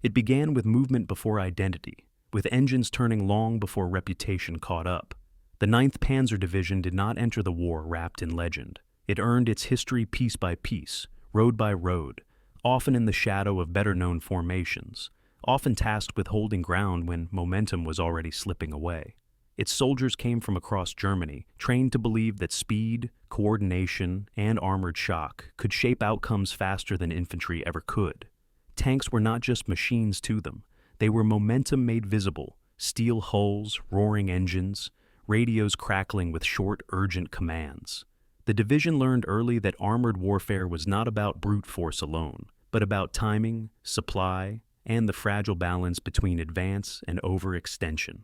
It began with movement before identity, with engines turning long before reputation caught up. The 9th Panzer Division did not enter the war wrapped in legend. It earned its history piece by piece, road by road, often in the shadow of better-known formations, often tasked with holding ground when momentum was already slipping away. Its soldiers came from across Germany, trained to believe that speed, coordination, and armored shock could shape outcomes faster than infantry ever could. Tanks were not just machines to them. They were momentum made visible, steel hulls, roaring engines, radios crackling with short, urgent commands. The division learned early that armored warfare was not about brute force alone, but about timing, supply, and the fragile balance between advance and overextension.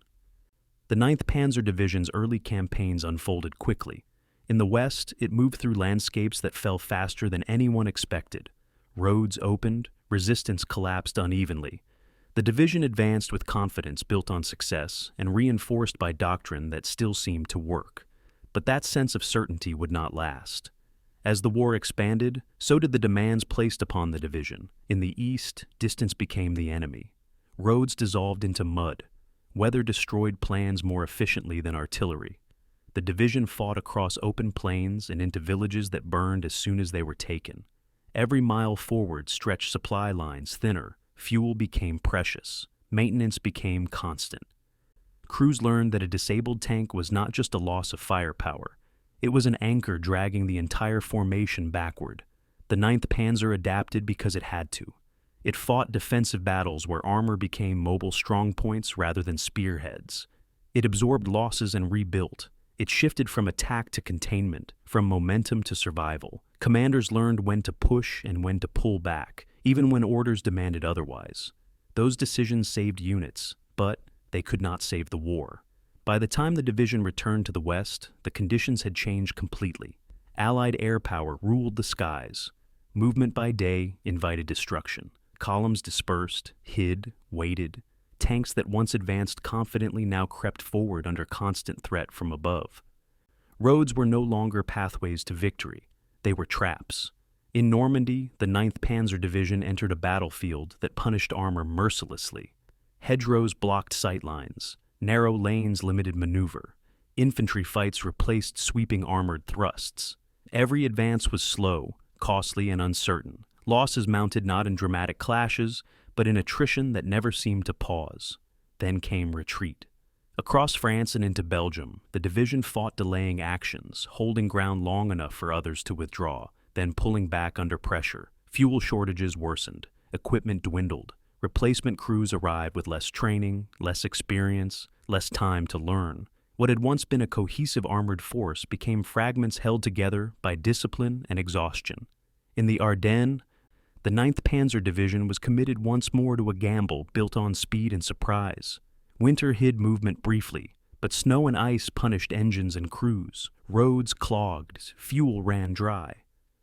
The 9th Panzer Division's early campaigns unfolded quickly. In the west, it moved through landscapes that fell faster than anyone expected. Roads opened, resistance collapsed unevenly. The division advanced with confidence built on success and reinforced by doctrine that still seemed to work. But that sense of certainty would not last. As the war expanded, so did the demands placed upon the division. In the east, distance became the enemy. Roads dissolved into mud. Weather destroyed plans more efficiently than artillery. The division fought across open plains and into villages that burned as soon as they were taken. Every mile forward stretched supply lines thinner. Fuel became precious. Maintenance became constant. Crews learned that a disabled tank was not just a loss of firepower. It was an anchor dragging the entire formation backward. The 9th Panzer adapted because it had to. It fought defensive battles where armor became mobile strongpoints rather than spearheads. It absorbed losses and rebuilt. It shifted from attack to containment, from momentum to survival. Commanders learned when to push and when to pull back, even when orders demanded otherwise. Those decisions saved units, but they could not save the war. By the time the division returned to the west, the conditions had changed completely. Allied air power ruled the skies. Movement by day invited destruction. Columns dispersed, hid, waited. Tanks that once advanced confidently now crept forward under constant threat from above. Roads were no longer pathways to victory. They were traps. In Normandy, the 9th Panzer Division entered a battlefield that punished armor mercilessly. Hedgerows blocked sightlines. Narrow lanes limited maneuver. Infantry fights replaced sweeping armored thrusts. Every advance was slow, costly, and uncertain. Losses mounted not in dramatic clashes, but in attrition that never seemed to pause. Then came retreat. Across France and into Belgium, the division fought delaying actions, holding ground long enough for others to withdraw, then pulling back under pressure. Fuel shortages worsened. Equipment dwindled. Replacement crews arrived with less training, less experience, less time to learn. What had once been a cohesive armored force became fragments held together by discipline and exhaustion. In the Ardennes, the 9th Panzer Division was committed once more to a gamble built on speed and surprise. Winter hid movement briefly, but snow and ice punished engines and crews. Roads clogged, fuel ran dry.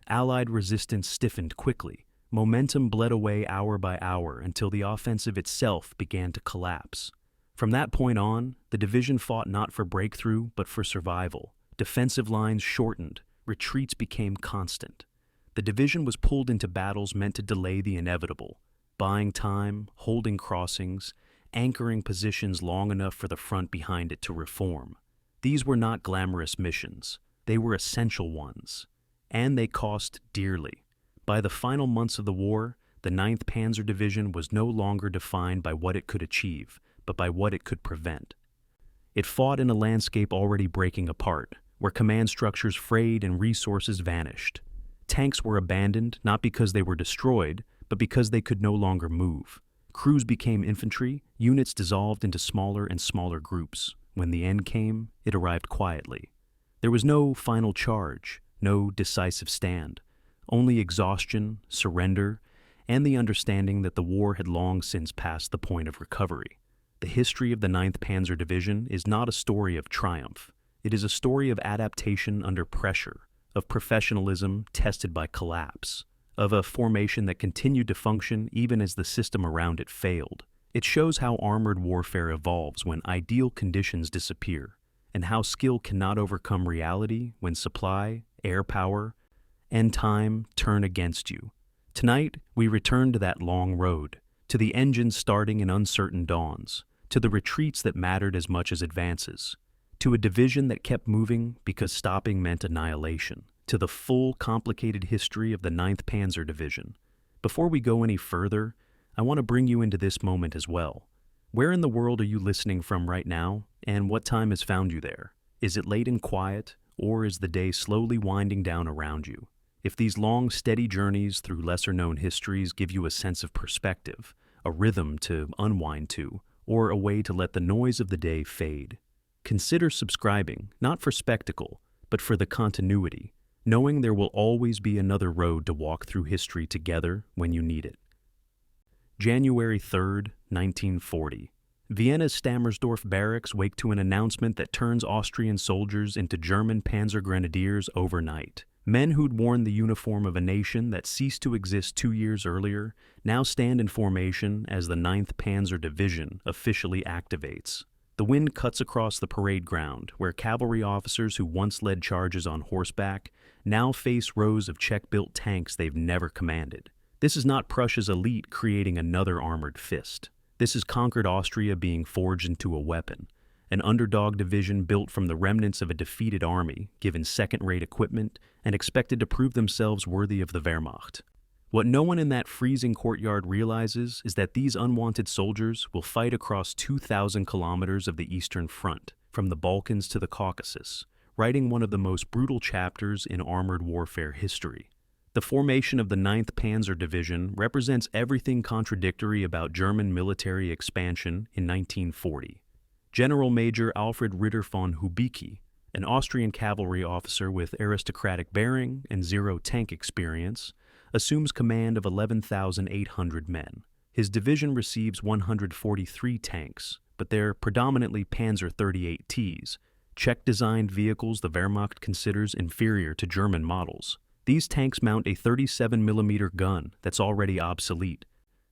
Allied resistance stiffened quickly. Momentum bled away hour by hour until the offensive itself began to collapse. From that point on, the division fought not for breakthrough, but for survival. Defensive lines shortened. Retreats became constant. The division was pulled into battles meant to delay the inevitable, buying time, holding crossings, anchoring positions long enough for the front behind it to reform. These were not glamorous missions. They were essential ones. And they cost dearly. By the final months of the war, the 9th Panzer Division was no longer defined by what it could achieve, but by what it could prevent. It fought in a landscape already breaking apart, where command structures frayed and resources vanished. Tanks were abandoned not because they were destroyed, but because they could no longer move. Crews became infantry, units dissolved into smaller and smaller groups. When the end came, it arrived quietly. There was no final charge, no decisive stand, only exhaustion, surrender, and the understanding that the war had long since passed the point of recovery. The history of the 9th Panzer Division is not a story of triumph. It is a story of adaptation under pressure, of professionalism tested by collapse, of a formation that continued to function even as the system around it failed. It shows how armored warfare evolves when ideal conditions disappear, and how skill cannot overcome reality when supply, air power, and time turn against you. Tonight, we return to that long road, to the engines starting in uncertain dawns, to the retreats that mattered as much as advances, to a division that kept moving because stopping meant annihilation, to the full, complicated history of the 9th Panzer Division. Before we go any further, I want to bring you into this moment as well. Where in the world are you listening from right now, and what time has found you there? Is it late and quiet, or is the day slowly winding down around you? If these long, steady journeys through lesser-known histories give you a sense of perspective, a rhythm to unwind to, or a way to let the noise of the day fade, consider subscribing, not for spectacle, but for the continuity, knowing there will always be another road to walk through history together when you need it. January 3rd, 1940. Vienna's Stammersdorf barracks wake to an announcement that turns Austrian soldiers into German Panzer Grenadiers overnight. Men who'd worn the uniform of a nation that ceased to exist 2 years earlier now stand in formation as the 9th Panzer Division officially activates. The wind cuts across the parade ground, where cavalry officers who once led charges on horseback now face rows of Czech-built tanks they've never commanded. This is not Prussia's elite creating another armored fist. This is conquered Austria being forged into a weapon, an underdog division built from the remnants of a defeated army, given second-rate equipment, and expected to prove themselves worthy of the Wehrmacht. What no one in that freezing courtyard realizes is that these unwanted soldiers will fight across 2,000 kilometers of the Eastern Front, from the Balkans to the Caucasus, writing one of the most brutal chapters in armored warfare history. The formation of the 9th Panzer Division represents everything contradictory about German military expansion in 1940. General Major Alfred Ritter von Hubicki, an Austrian cavalry officer with aristocratic bearing and zero tank experience, assumes command of 11,800 men. His division receives 143 tanks, but they're predominantly Panzer 38Ts, Czech-designed vehicles the Wehrmacht considers inferior to German models. These tanks mount a 37mm gun that's already obsolete,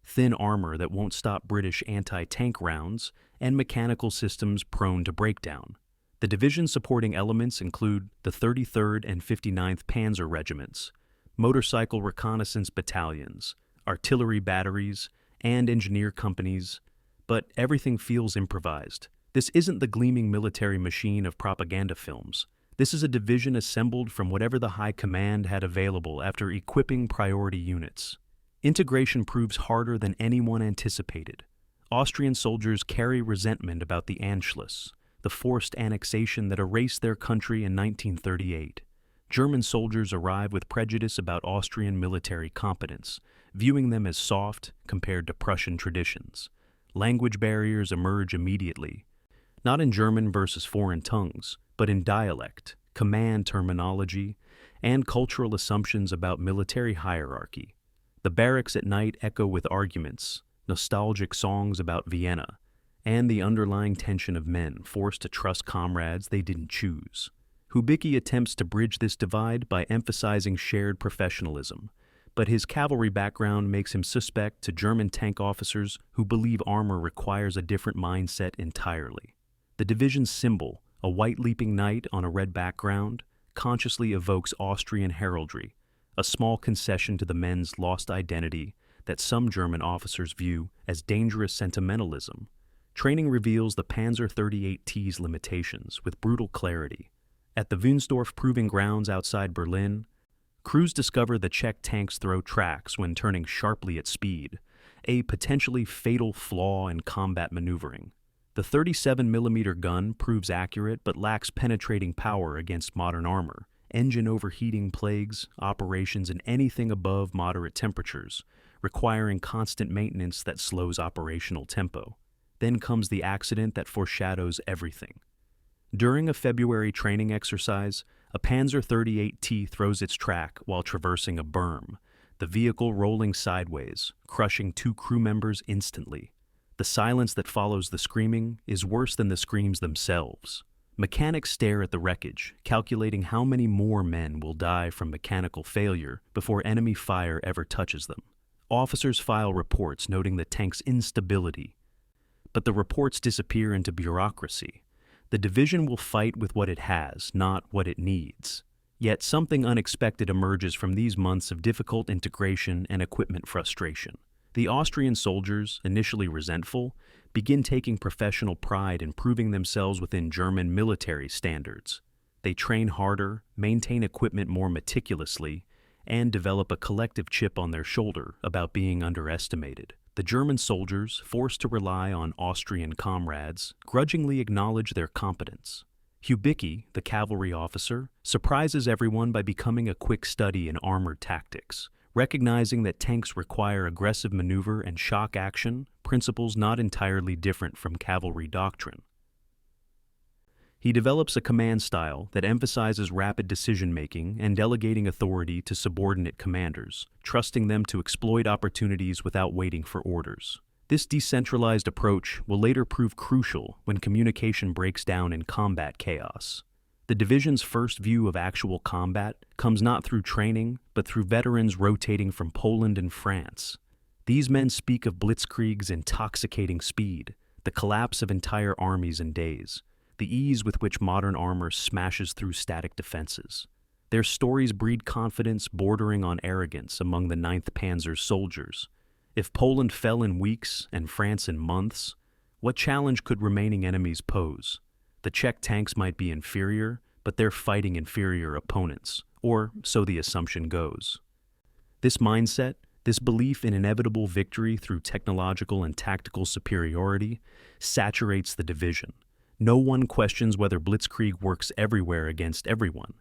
thin armor that won't stop British anti-tank rounds, and mechanical systems prone to breakdown. The division's supporting elements include the 33rd and 59th Panzer Regiments, motorcycle reconnaissance battalions, artillery batteries, and engineer companies, but everything feels improvised. This isn't the gleaming military machine of propaganda films. This is a division assembled from whatever the high command had available after equipping priority units. Integration proves harder than anyone anticipated. Austrian soldiers carry resentment about the Anschluss, the forced annexation that erased their country in 1938. German soldiers arrive with prejudice about Austrian military competence, viewing them as soft compared to Prussian traditions. Language barriers emerge immediately, not in German versus foreign tongues, but in dialect, command terminology, and cultural assumptions about military hierarchy. The barracks at night echo with arguments, nostalgic songs about Vienna, and the underlying tension of men forced to trust comrades they didn't choose. Hubicki attempts to bridge this divide by emphasizing shared professionalism, but his cavalry background makes him suspect to German tank officers who believe armor requires a different mindset entirely. The division's symbol, a white leaping knight on a red background, consciously evokes Austrian heraldry, a small concession to the men's lost identity that some German officers view as dangerous sentimentalism. Training reveals the Panzer 38T's limitations with brutal clarity. At the Wunsdorf proving grounds outside Berlin, crews discover the Czech tanks throw tracks when turning sharply at speed, a potentially fatal flaw in combat maneuvering. The 37mm gun proves accurate but lacks penetrating power against modern armor. Engine overheating plagues operations in anything above moderate temperatures, requiring constant maintenance that slows operational tempo. Then comes the accident that foreshadows everything. During a February training exercise, a Panzer 38T throws its track while traversing a berm, the vehicle rolling sideways, crushing 2 crew members instantly. The silence that follows the screaming is worse than the screams themselves. Mechanics stare at the wreckage, calculating how many more men will die from mechanical failure before enemy fire ever touches them. Officers file reports noting the tank's instability, but the reports disappear into bureaucracy. The division will fight with what it has, not what it needs. Yet something unexpected emerges from these months of difficult integration and equipment frustration. The Austrian soldiers, initially resentful, begin taking professional pride in proving themselves within German military standards. They train harder, maintain equipment more meticulously, and develop a collective chip on their shoulder about being underestimated. The German soldiers, forced to rely on Austrian comrades, grudgingly acknowledge their competence. Hubicki, the cavalry officer, surprises everyone by becoming a quick study in armored tactics, recognizing that tanks require aggressive maneuver and shock action, principles not entirely different from cavalry doctrine. He develops a command style that emphasizes rapid decision-making and delegating authority to subordinate commanders, trusting them to exploit opportunities without waiting for orders. This decentralized approach will later prove crucial when communication breaks down in combat chaos. The division's first view of actual combat comes not through training, but through veterans rotating from Poland and France. These men speak of blitzkrieg's intoxicating speed, the collapse of entire armies in days, the ease with which modern armor smashes through static defenses. Their stories breed confidence bordering on arrogance among the 9th Panzer's soldiers. If Poland fell in weeks and France in months, what challenge could remaining enemies pose? The Czech tanks might be inferior, but they're fighting inferior opponents, or so the assumption goes. This mindset, this belief in inevitable victory through technological and tactical superiority, saturates the division. No one questions whether blitzkrieg works everywhere against everyone.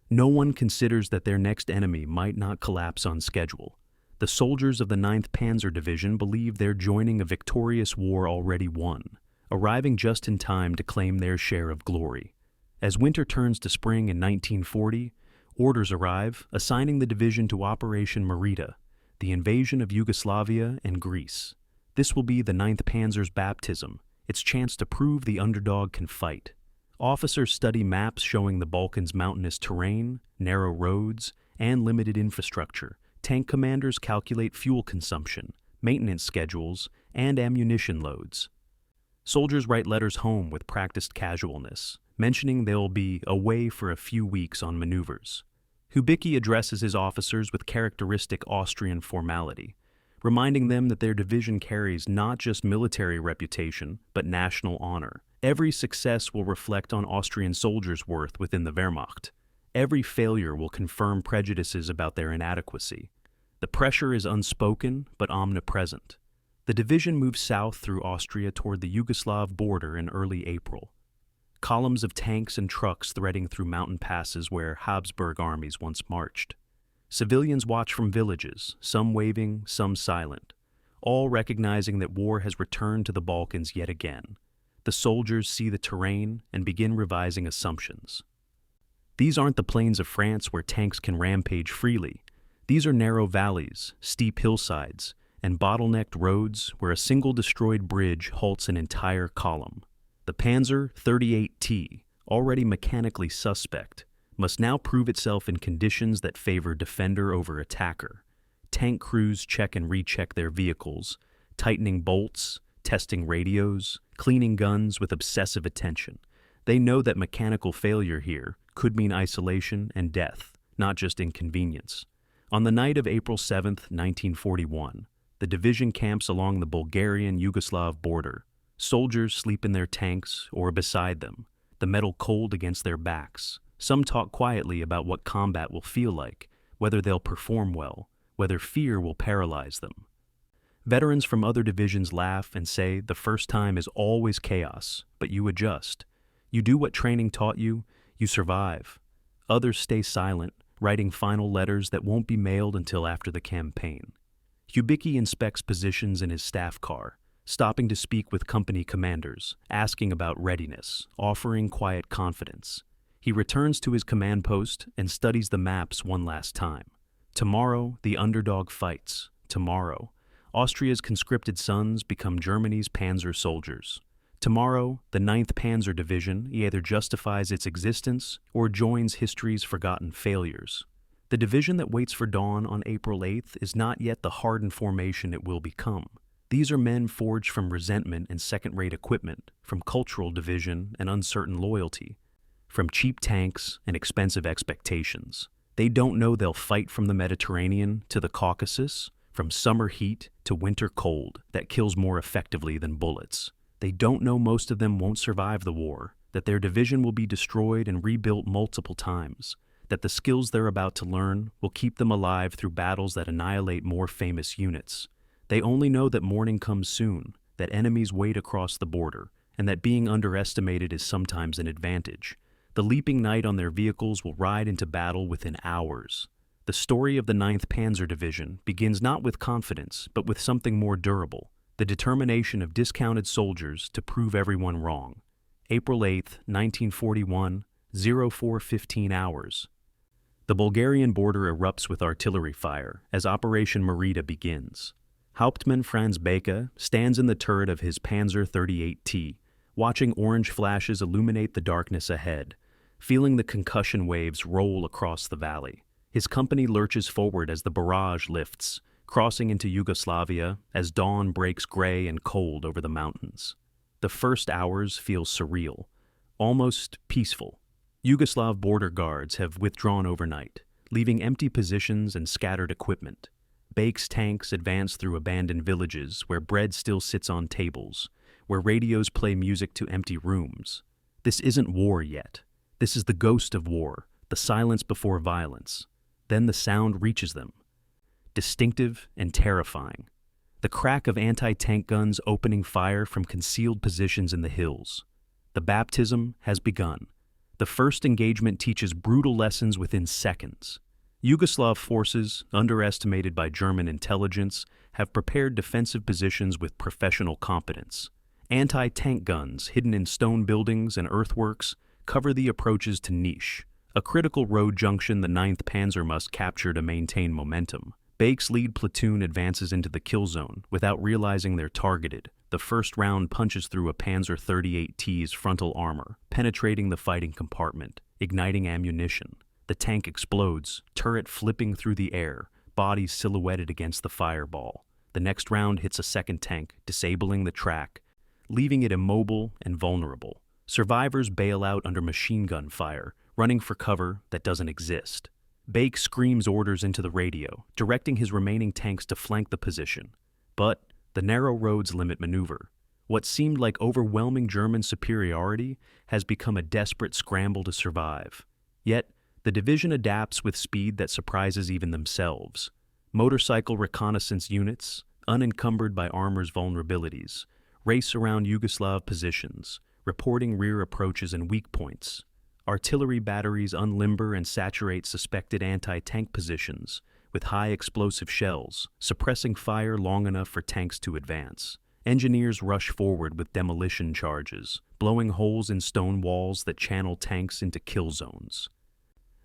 No one considers that their next enemy might not collapse on schedule. The soldiers of the 9th Panzer Division believe they're joining a victorious war already won, arriving just in time to claim their share of glory. As winter turns to spring in 1940, orders arrive assigning the division to Operation Merida, the invasion of Yugoslavia and Greece. This will be the 9th Panzer's baptism, its chance to prove the underdog can fight. Officers study maps showing the Balkans' mountainous terrain, narrow roads, and limited infrastructure. Tank commanders calculate fuel consumption, maintenance schedules, and ammunition loads. Soldiers write letters home with practiced casualness, mentioning they'll be away for a few weeks on maneuvers. Hubicki addresses his officers with characteristic Austrian formality, reminding them that their division carries not just military reputation, but national honor. Every success will reflect on Austrian soldiers' worth within the Wehrmacht. Every failure will confirm prejudices about their inadequacy. The pressure is unspoken, but omnipresent. The division moves south through Austria toward the Yugoslav border in early April. Columns of tanks and trucks threading through mountain passes where Habsburg armies once marched. Civilians watch from villages, some waving, some silent, all recognizing that war has returned to the Balkans yet again. The soldiers see the terrain and begin revising assumptions. These aren't the plains of France where tanks can rampage freely. These are narrow valleys, steep hillsides, and bottlenecked roads where a single destroyed bridge halts an entire column. The Panzer 38T, already mechanically suspect, must now prove itself in conditions that favor defender over attacker. Tank crews check and recheck their vehicles, tightening bolts, testing radios, cleaning guns with obsessive attention. They know that mechanical failure here could mean isolation and death, not just inconvenience. On the night of April 7, 1941, the division camps along the Bulgarian-Yugoslav border. Soldiers sleep in their tanks or beside them, the metal cold against their backs. Some talk quietly about what combat will feel like, whether they'll perform well, whether fear will paralyze them. Veterans from other divisions laugh and say the first time is always chaos, but you adjust. You do what training taught you, you survive. Others stay silent, writing final letters that won't be mailed until after the campaign. Hubicki inspects positions in his staff car, stopping to speak with company commanders, asking about readiness, offering quiet confidence. He returns to his command post and studies the maps one last time. Tomorrow, the underdog fights. Tomorrow, Austria's conscripted sons become Germany's panzer soldiers. Tomorrow, the 9th Panzer Division either justifies its existence or joins history's forgotten failures. The division that waits for dawn on April 8th is not yet the hardened formation it will become. These are men forged from resentment and second-rate equipment, from cultural division and uncertain loyalty, from cheap tanks and expensive expectations. They don't know they'll fight from the Mediterranean to the Caucasus, from summer heat to winter cold that kills more effectively than bullets. They don't know most of them won't survive the war, that their division will be destroyed and rebuilt multiple times, that the skills they're about to learn will keep them alive through battles that annihilate more famous units. They only know that morning comes soon, that enemies wait across the border, and that being underestimated is sometimes an advantage. The leaping knight on their vehicles will ride into battle within hours. The story of the 9th Panzer Division begins not with confidence, but with something more durable, the determination of discounted soldiers to prove everyone wrong. April 8, 1941, 04:15 hours. The Bulgarian border erupts with artillery fire as Operation Merida begins. Hauptmann Franz Beke stands in the turret of his Panzer 38T, watching orange flashes illuminate the darkness ahead, feeling the concussion waves roll across the valley. His company lurches forward as the barrage lifts, crossing into Yugoslavia as dawn breaks gray and cold over the mountains. The first hours feel surreal, almost peaceful. Yugoslav border guards have withdrawn overnight, leaving empty positions and scattered equipment. Bake's tanks advance through abandoned villages where bread still sits on tables, where radios play music to empty rooms. This isn't war yet. This is the ghost of war, the silence before violence. Then the sound reaches them, distinctive and terrifying. The crack of anti-tank guns opening fire from concealed positions in the hills. The baptism has begun. The first engagement teaches brutal lessons within seconds. Yugoslav forces, underestimated by German intelligence, have prepared defensive positions with professional competence. Anti-tank guns, hidden in stone buildings and earthworks, cover the approaches to Niš, a critical road junction the 9th Panzer must capture to maintain momentum. Bake's lead platoon advances into the kill zone without realizing they're targeted. The first round punches through a Panzer 38T's frontal armor, penetrating the fighting compartment, igniting ammunition. The tank explodes, turret flipping through the air, bodies silhouetted against the fireball. The next round hits a second tank, disabling the track, leaving it immobile and vulnerable. Survivors bail out under machine gun fire, running for cover that doesn't exist. Bake screams orders into the radio, directing his remaining tanks to flank the position. But the narrow roads limit maneuver. What seemed like overwhelming German superiority has become a desperate scramble to survive. Yet, the division adapts with speed that surprises even themselves. Motorcycle reconnaissance units, unencumbered by armor's vulnerabilities, race around Yugoslav positions, reporting rear approaches and weak points. Artillery batteries unlimber and saturate suspected anti-tank positions with high explosive shells, suppressing fire long enough for tanks to advance. Engineers rush forward with demolition charges, blowing holes in stone walls that channel tanks into kill zones.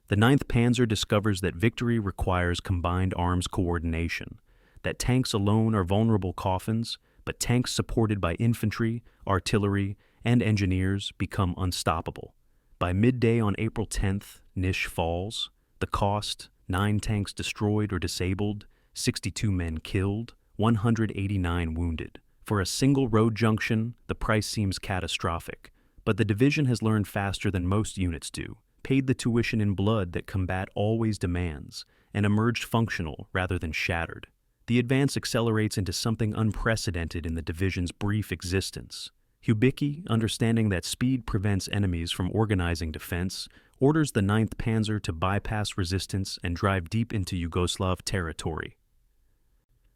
The 9th Panzer discovers that victory requires combined arms coordination, that tanks alone are vulnerable coffins, but tanks supported by infantry, artillery, and engineers become unstoppable. By midday on April 10th, Niš falls. The cost, 9 tanks destroyed or disabled, 62 men killed, 189 wounded. For a single road junction, the price seems catastrophic, but the division has learned faster than most units do, paid the tuition in blood that combat always demands, and emerged functional rather than shattered. The advance accelerates into something unprecedented in the division's brief existence. Hubicki, understanding that speed prevents enemies from organizing defense, orders the 9th Panzer to bypass resistance and drive deep into Yugoslav territory.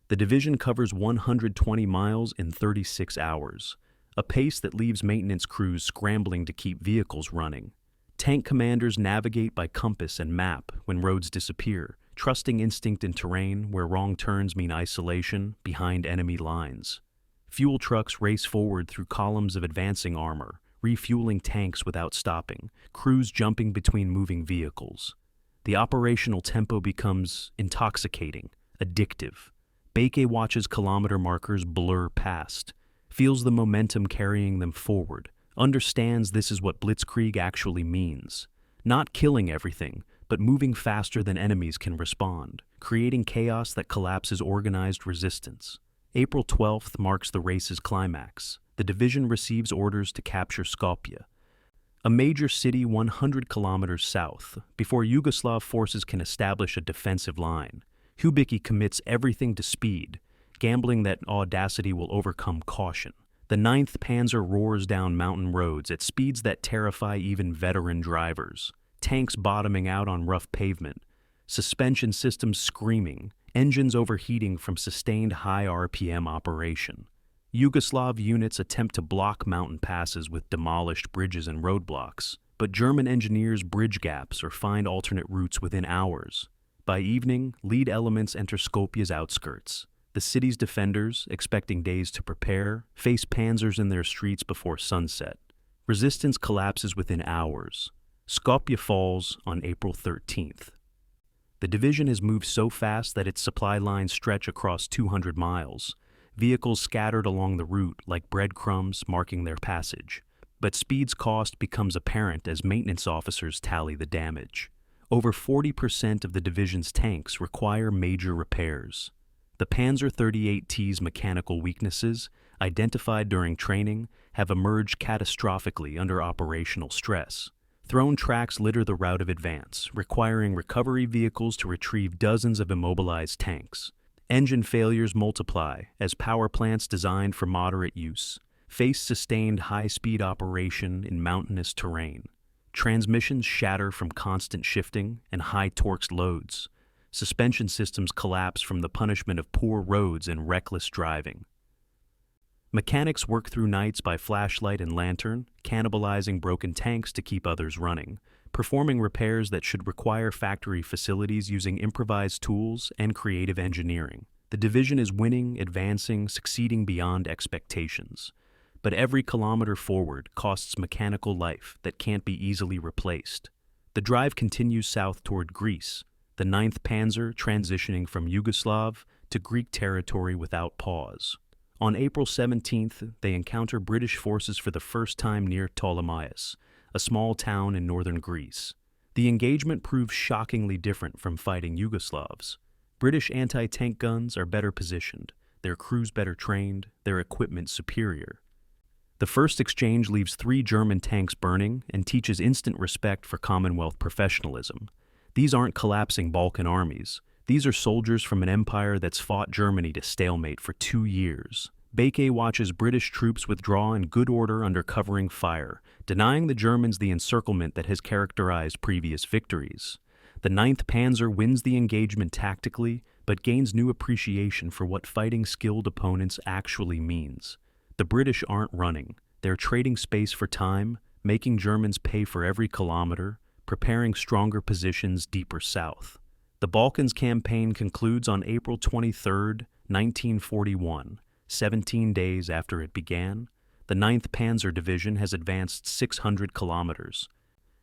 The division covers 120 miles in 36 hours, a pace that leaves maintenance crews scrambling to keep vehicles running. Tank commanders navigate by compass and map when roads disappear, trusting instinct in terrain where wrong turns mean isolation behind enemy lines. Fuel trucks race forward through columns of advancing armor, refueling tanks without stopping, crews jumping between moving vehicles. The operational tempo becomes intoxicating, addictive. Beke watches kilometer markers blur past, feels the momentum carrying them forward, understands this is what blitzkrieg actually means. Not killing everything, but moving faster than enemies can respond, creating chaos that collapses organized resistance. April 12th marks the race's climax. The division receives orders to capture Skopje, a major city 100 kilometers south, before Yugoslav forces can establish a defensive line. Hubicki commits everything to speed, gambling that audacity will overcome caution. The 9th Panzer roars down mountain roads at speeds that terrify even veteran drivers. Tanks bottoming out on rough pavement, suspension systems screaming, engines overheating from sustained high RPM operation. Yugoslav units attempt to block mountain passes with demolished bridges and roadblocks, but German engineers bridge gaps or find alternate routes within hours. By evening, lead elements enter Skopje's outskirts. The city's defenders, expecting days to prepare, face panzers in their streets before sunset. Resistance collapses within hours. Skopje falls on April 13th. The division has moved so fast that its supply lines stretch across 200 miles, vehicles scattered along the route like breadcrumbs marking their passage. But speed's cost becomes apparent as maintenance officers tally the damage. Over 40% of the division's tanks require major repairs. The Panzer 38T's mechanical weaknesses, identified during training, have emerged catastrophically under operational stress. Thrown tracks litter the route of advance, requiring recovery vehicles to retrieve dozens of immobilized tanks. Engine failures multiply as power plants designed for moderate use face sustained high-speed operation in mountainous terrain. Transmissions shatter from constant shifting and high-torqued loads. Suspension systems collapse from the punishment of poor roads and reckless driving. Mechanics work through nights by flashlight and lantern, cannibalizing broken tanks to keep others running, performing repairs that should require factory facilities using improvised tools and creative engineering. The division is winning, advancing, succeeding beyond expectations. But every kilometer forward costs mechanical life that can't be easily replaced. The drive continues south toward Greece, the 9th Panzer transitioning from Yugoslav to Greek territory without pause. On April 17th, they encounter British forces for the first time near Ptolemais, a small town in northern Greece. The engagement proves shockingly different from fighting Yugoslavs. British anti-tank guns are better positioned, their crews better trained, their equipment superior. The first exchange leaves 3 German tanks burning and teaches instant respect for Commonwealth professionalism. These aren't collapsing Balkan armies. These are soldiers from an empire that's fought Germany to stalemate for 2 years. Baeke watches British troops withdraw in good order under covering fire, denying the Germans the encirclement that has characterized previous victories. The 9th Panzer wins the engagement tactically, but gains new appreciation for what fighting skilled opponents actually means. The British aren't running. They're trading space for time, making Germans pay for every kilometer, preparing stronger positions deeper south. The Balkans campaign concludes on April 23, 1941. 17 days after it began, the 9th Panzer Division has advanced 600 kilometers,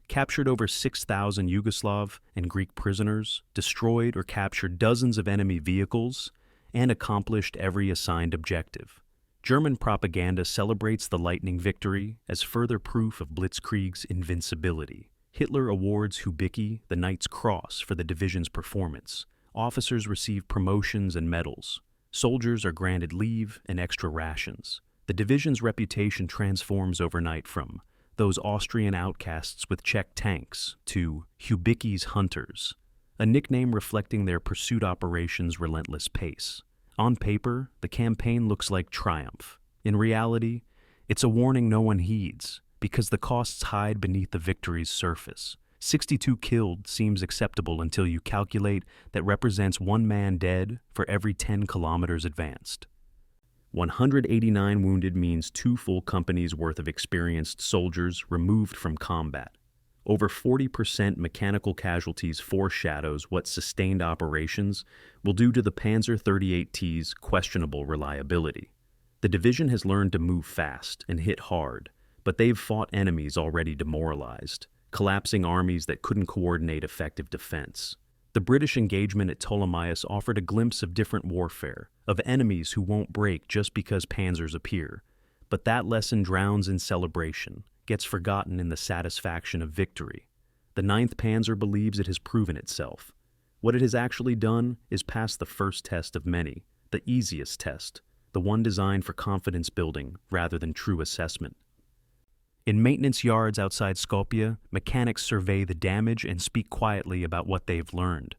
captured over 6,000 Yugoslav and Greek prisoners, destroyed or captured dozens of enemy vehicles, and accomplished every assigned objective. German propaganda celebrates the lightning victory as further proof of Blitzkrieg's invincibility. Hitler awards Hubicki the Knight's Cross for the division's performance. Officers receive promotions and medals. Soldiers are granted leave and extra rations. The division's reputation transforms overnight from those Austrian outcasts with Czech tanks to Hubicki's Hunters, a nickname reflecting their pursuit operations' relentless pace. On paper, the campaign looks like triumph. In reality, it's a warning no one heeds, because the costs hide beneath the victory's surface. 62 killed seems acceptable until you calculate that represents 1 man dead for every 10 kilometers advanced. 189 wounded means 2 full companies' worth of experienced soldiers removed from combat. Over 40% mechanical casualties foreshadows what sustained operations will do to the Panzer 38T's questionable reliability. The division has learned to move fast and hit hard, but they've fought enemies already demoralized, collapsing armies that couldn't coordinate effective defense. The British engagement at Ptolemais offered a glimpse of different warfare, of enemies who won't break just because panzers appear. But that lesson drowns in celebration, gets forgotten in the satisfaction of victory. The 9th Panzer believes it has proven itself. What it has actually done is pass the first test of many, the easiest test, the one designed for confidence building rather than true assessment. In maintenance yards outside Skopje, mechanics survey the damage and speak quietly about what they've learned.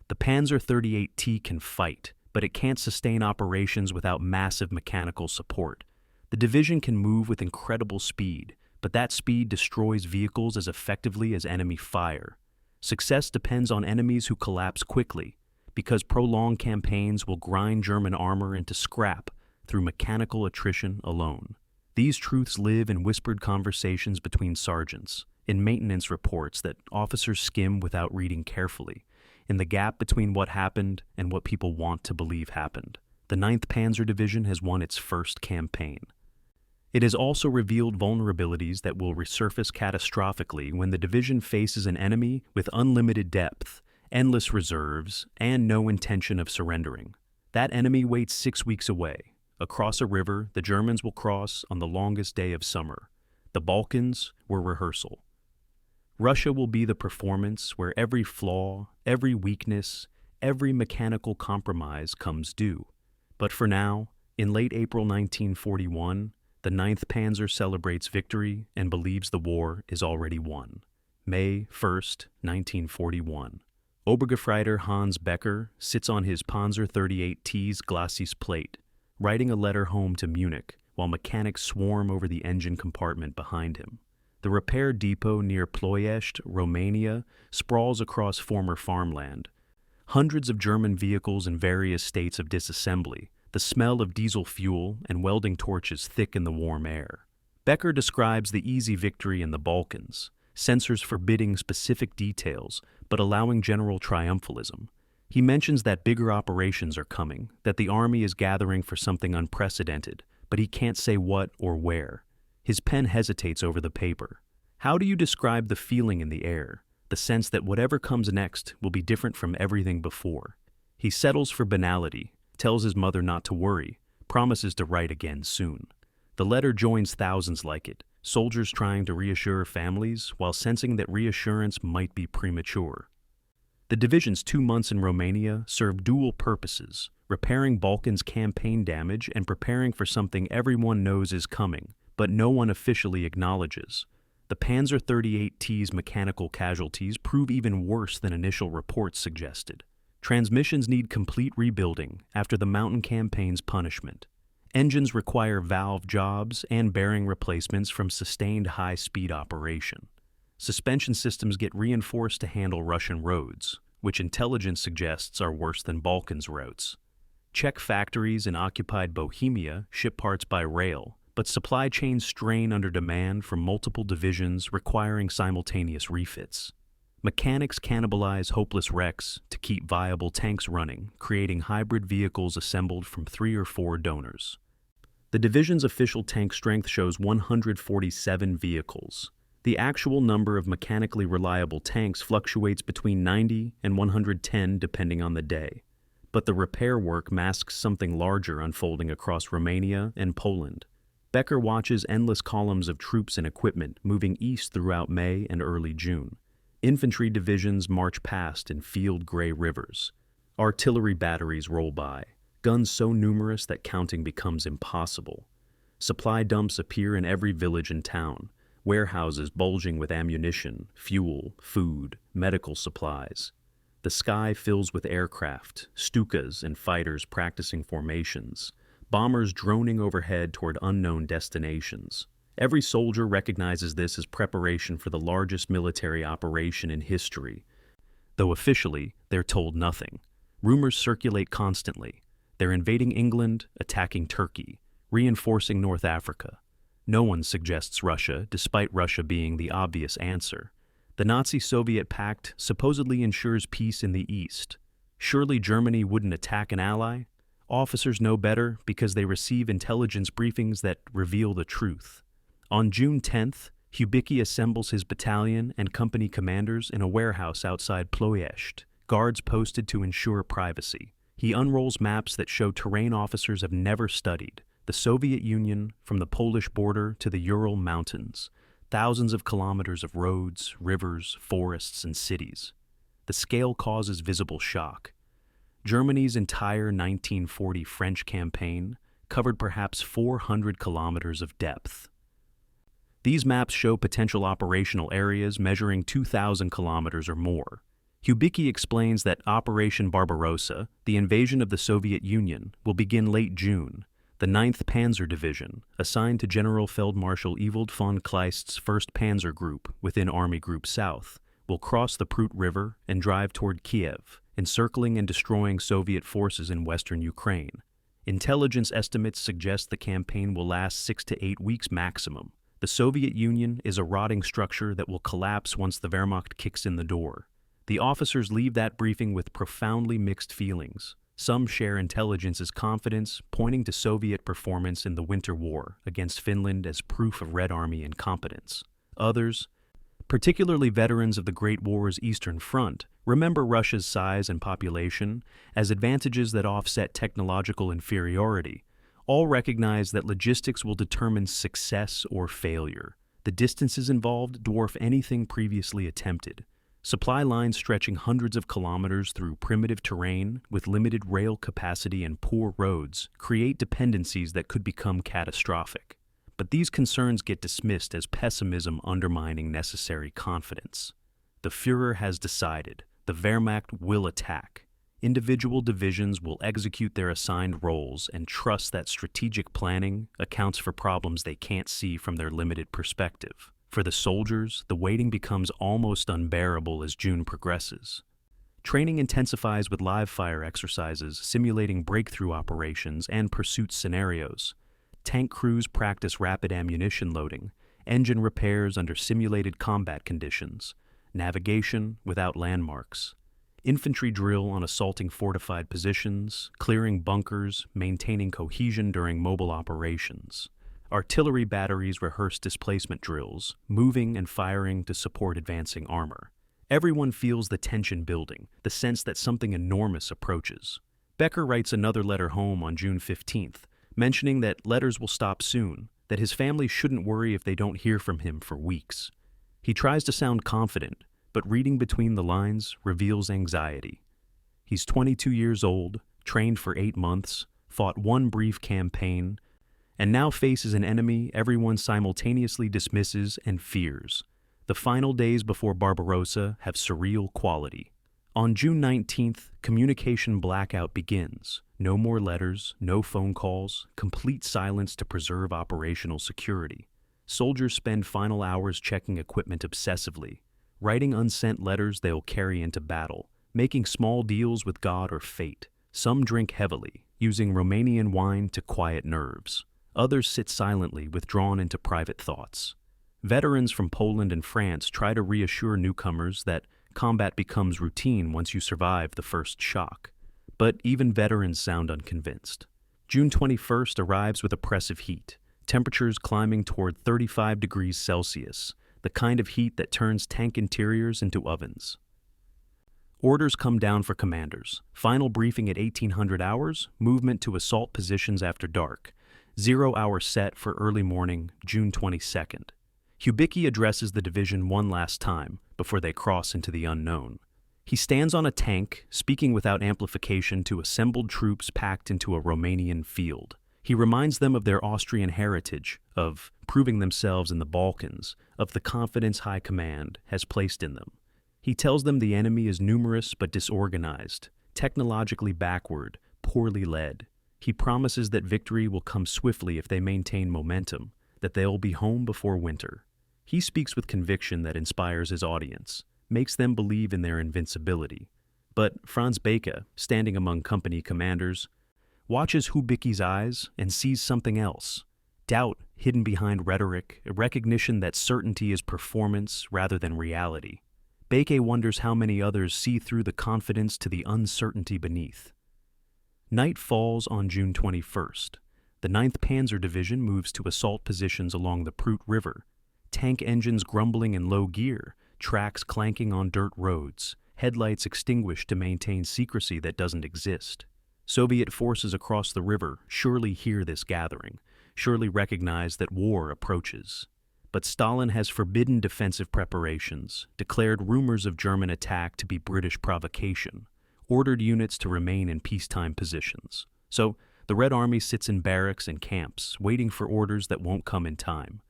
The Panzer 38T can fight, but it can't sustain operations without massive mechanical support. The division can move with incredible speed, but that speed destroys vehicles as effectively as enemy fire. Success depends on enemies who collapse quickly, because prolonged campaigns will grind German armor into scrap through mechanical attrition alone. These truths live in whispered conversations between sergeants, in maintenance reports that officers skim without reading carefully, in the gap between what happened and what people want to believe happened. The 9th Panzer Division has won its first campaign. It has also revealed vulnerabilities that will resurface catastrophically when the division faces an enemy with unlimited depth, endless reserves, and no intention of surrendering. That enemy waits 6 weeks away. Across a river the Germans will cross on the longest day of summer. The Balkans were rehearsal. Russia will be the performance where every flaw, every weakness, every mechanical compromise comes due. But for now, in late April 1941, the 9th Panzer celebrates victory and believes the war is already won. May 1st, 1941. Obergefreiter Hans Becker sits on his Panzer 38T's glacis plate, writing a letter home to Munich while mechanics swarm over the engine compartment behind him. The repair depot near Ploiești, Romania, sprawls across former farmland. Hundreds of German vehicles in various states of disassembly, the smell of diesel fuel and welding torches thick in the warm air. Becker describes the easy victory in the Balkans, censors forbidding specific details but allowing general triumphalism. He mentions that bigger operations are coming, that the army is gathering for something unprecedented, but he can't say what or where. His pen hesitates over the paper. How do you describe the feeling in the air, the sense that whatever comes next will be different from everything before? He settles for banality, tells his mother not to worry, promises to write again soon. The letter joins thousands like it, soldiers trying to reassure families while sensing that reassurance might be premature. The division's 2 months in Romania served dual purposes, repairing Balkans campaign damage and preparing for something everyone knows is coming, but no one officially acknowledges. The Panzer 38T's mechanical casualties prove even worse than initial reports suggested. Transmissions need complete rebuilding after the Mountain Campaign's punishment. Engines require valve jobs and bearing replacements from sustained high-speed operation. Suspension systems get reinforced to handle Russian roads, which intelligence suggests are worse than Balkans routes. Czech factories in occupied Bohemia ship parts by rail, but supply chains strain under demand from multiple divisions requiring simultaneous refits. Mechanics cannibalize hopeless wrecks to keep viable tanks running, creating hybrid vehicles assembled from 3 or 4 donors. The division's official tank strength shows 147 vehicles. The actual number of mechanically reliable tanks fluctuates between 90 and 110 depending on the day. But the repair work masks something larger unfolding across Romania and Poland. Becker watches endless columns of troops and equipment moving east throughout May and early June. Infantry divisions march past in field gray rivers. Artillery batteries roll by, guns so numerous that counting becomes impossible. Supply dumps appear in every village and town, warehouses bulging with ammunition, fuel, food, medical supplies. The sky fills with aircraft, Stukas and fighters practicing formations, bombers droning overhead toward unknown destinations. Every soldier recognizes this as preparation for the largest military operation in history, though officially they're told nothing. Rumors circulate constantly. They're invading England, attacking Turkey, reinforcing North Africa. No one suggests Russia, despite Russia being the obvious answer. The Nazi-Soviet pact supposedly ensures peace in the East. Surely Germany wouldn't attack an ally? Officers know better because they receive intelligence briefings that reveal the truth. On June 10th, Hubicki assembles his battalion and company commanders in a warehouse outside Ploiești, guards posted to ensure privacy. He unrolls maps that show terrain officers have never studied, the Soviet Union from the Polish border to the Ural Mountains, thousands of kilometers of roads, rivers, forests, and cities. The scale causes visible shock. Germany's entire 1940 French campaign covered perhaps 400 kilometers of depth. These maps show potential operational areas measuring 2,000 kilometers or more. Hubicki explains that Operation Barbarossa, the invasion of the Soviet Union, will begin late June. The 9th Panzer Division, assigned to General Feldmarschall Ewald von Kleist's 1st Panzer Group within Army Group South, will cross the Prut River and drive toward Kiev, encircling and destroying Soviet forces in western Ukraine. Intelligence estimates suggest the campaign will last 6 to 8 weeks maximum. The Soviet Union is a rotting structure that will collapse once the Wehrmacht kicks in the door. The officers leave that briefing with profoundly mixed feelings. Some share intelligence's confidence, pointing to Soviet performance in the Winter War against Finland as proof of Red Army incompetence. Others, particularly veterans of the Great War's Eastern Front, remember Russia's size and population as advantages that offset technological inferiority. All recognize that logistics will determine success or failure. The distances involved dwarf anything previously attempted. Supply lines stretching hundreds of kilometers through primitive terrain with limited rail capacity and poor roads create dependencies that could become catastrophic. But these concerns get dismissed as pessimism undermining necessary confidence. The Führer has decided. The Wehrmacht will attack. Individual divisions will execute their assigned roles and trust that strategic planning accounts for problems they can't see from their limited perspective. For the soldiers, the waiting becomes almost unbearable as June progresses. Training intensifies with live-fire exercises simulating breakthrough operations and pursuit scenarios. Tank crews practice rapid ammunition loading, engine repairs under simulated combat conditions, navigation without landmarks, infantry drill on assaulting fortified positions, clearing bunkers, maintaining cohesion during mobile operations. Artillery batteries rehearse displacement drills, moving and firing to support advancing armor. Everyone feels the tension building, the sense that something enormous approaches. Becker writes another letter home on June 15th, mentioning that letters will stop soon, that his family shouldn't worry if they don't hear from him for weeks. He tries to sound confident, but reading between the lines reveals anxiety. He's 22 years old, trained for 8 months, fought one brief campaign, and now faces an enemy everyone simultaneously dismisses and fears. The final days before Barbarossa have surreal quality. On June 19th, communication blackout begins. No more letters, no phone calls, complete silence to preserve operational security. Soldiers spend final hours checking equipment obsessively, writing unsent letters they'll carry into battle, making small deals with God or fate. Some drink heavily, using Romanian wine to quiet nerves. Others sit silently, withdrawn into private thoughts. Veterans from Poland and France try to reassure newcomers that combat becomes routine once you survive the first shock. But even veterans sound unconvinced. June 21st arrives with oppressive heat, temperatures climbing toward 35 degrees Celsius, the kind of heat that turns tank interiors into ovens. Orders come down for commanders. Final briefing at 1800 hours, movement to assault positions after dark. 0 hour set for early morning, June 22nd. Hubicki addresses the division one last time before they cross into the unknown. He stands on a tank, speaking without amplification to assembled troops packed into a Romanian field. He reminds them of their Austrian heritage, of proving themselves in the Balkans, of the confidence high command has placed in them. He tells them the enemy is numerous but disorganized, technologically backward, poorly led. He promises that victory will come swiftly if they maintain momentum, that they'll be home before winter. He speaks with conviction that inspires his audience, makes them believe in their invincibility. But Franz Becke, standing among company commanders, watches Hubicki's eyes and sees something else. Doubt hidden behind rhetoric, a recognition that certainty is performance rather than reality. Becke wonders how many others see through the confidence to the uncertainty beneath. Night falls on June 21st. The 9th Panzer Division moves to assault positions along the Prut River. Tank engines grumbling in low gear, tracks clanking on dirt roads, headlights extinguished to maintain secrecy that doesn't exist. Soviet forces across the river surely hear this gathering, surely recognize that war approaches. But Stalin has forbidden defensive preparations, declared rumors of German attack to be British provocation, ordered units to remain in peacetime positions. So the Red Army sits in barracks and camps, waiting for orders that won't come in time,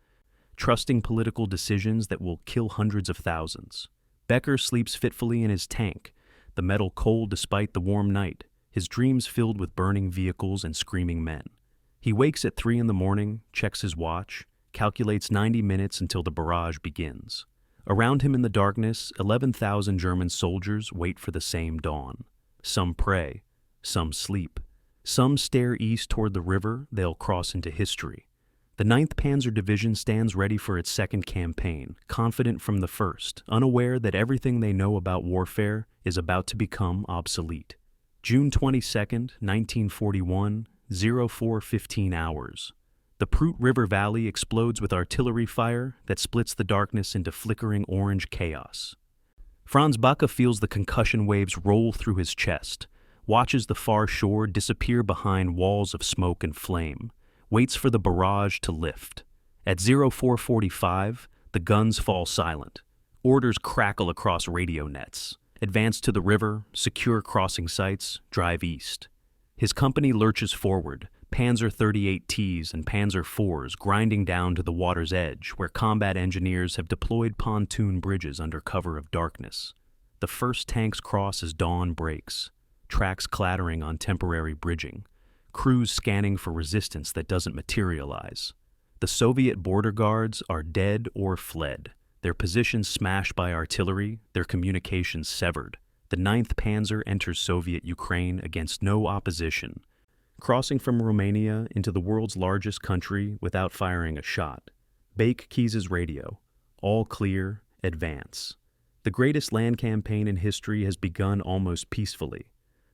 trusting political decisions that will kill hundreds of thousands. Becker sleeps fitfully in his tank, the metal cold despite the warm night, his dreams filled with burning vehicles and screaming men. He wakes at 3 a.m, checks his watch, calculates 90 minutes until the barrage begins. Around him in the darkness, 11,000 German soldiers wait for the same dawn. Some pray, some sleep. Some stare east toward the river they'll cross into history. The 9th Panzer Division stands ready for its second campaign, confident from the first, unaware that everything they know about warfare is about to become obsolete. June 22, 1941, 04:15 hours. The Prut River Valley explodes with artillery fire that splits the darkness into flickering orange chaos. Franz Backe feels the concussion waves roll through his chest, watches the far shore disappear behind walls of smoke and flame, waits for the barrage to lift. At 04:45, the guns fall silent. Orders crackle across radio nets. Advance to the river, secure crossing sites, drive east. His company lurches forward, Panzer 38Ts and Panzer IVs grinding down to the water's edge where combat engineers have deployed pontoon bridges under cover of darkness. The first tanks cross as dawn breaks, tracks clattering on temporary bridging, crews scanning for resistance that doesn't materialize. The Soviet border guards are dead or fled, their positions smashed by artillery, their communications severed. The 9th Panzer enters Soviet Ukraine against no opposition, crossing from Romania into the world's largest country without firing a shot. Bake keys his radio. All clear, advance. The greatest land campaign in history has begun almost peacefully.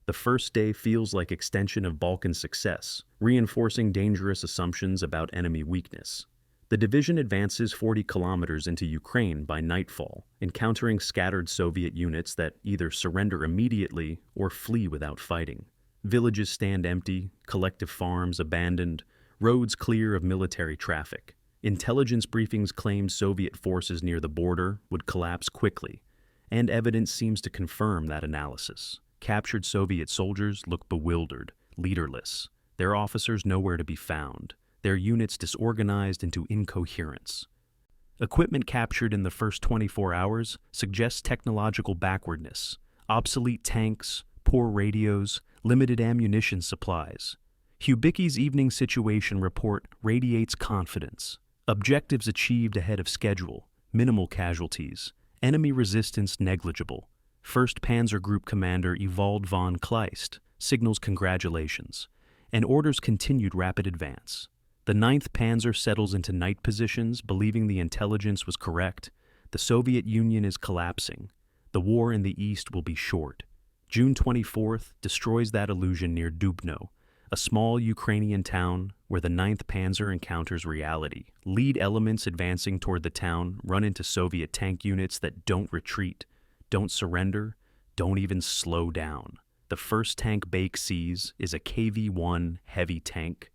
The first day feels like extension of Balkan success, reinforcing dangerous assumptions about enemy weakness. The division advances 40 kilometers into Ukraine by nightfall, encountering scattered Soviet units that either surrender immediately or flee without fighting. Villages stand empty, collective farms abandoned, roads clear of military traffic. Intelligence briefings claimed Soviet forces near the border would collapse quickly, and evidence seems to confirm that analysis. Captured Soviet soldiers look bewildered, leaderless, their officers nowhere to be found, their units disorganized into incoherence. Equipment captured in the first 24 hours suggests technological backwardness, obsolete tanks, poor radios, limited ammunition supplies. Hubicki's evening situation report radiates confidence. Objectives achieved ahead of schedule, minimal casualties, enemy resistance negligible. 1st Panzer Group Commander Ewald von Kleist signals congratulations, and orders continued rapid advance. The 9th Panzer settles into night positions, believing the intelligence was correct. The Soviet Union is collapsing. The war in the East will be short. June 24th destroys that illusion near Dubno, a small Ukrainian town where the 9th Panzer encounters reality. Lead elements advancing toward the town run into Soviet tank units that don't retreat, don't surrender, don't even slow down. The first tank Bake sees is a KV-1 heavy tank,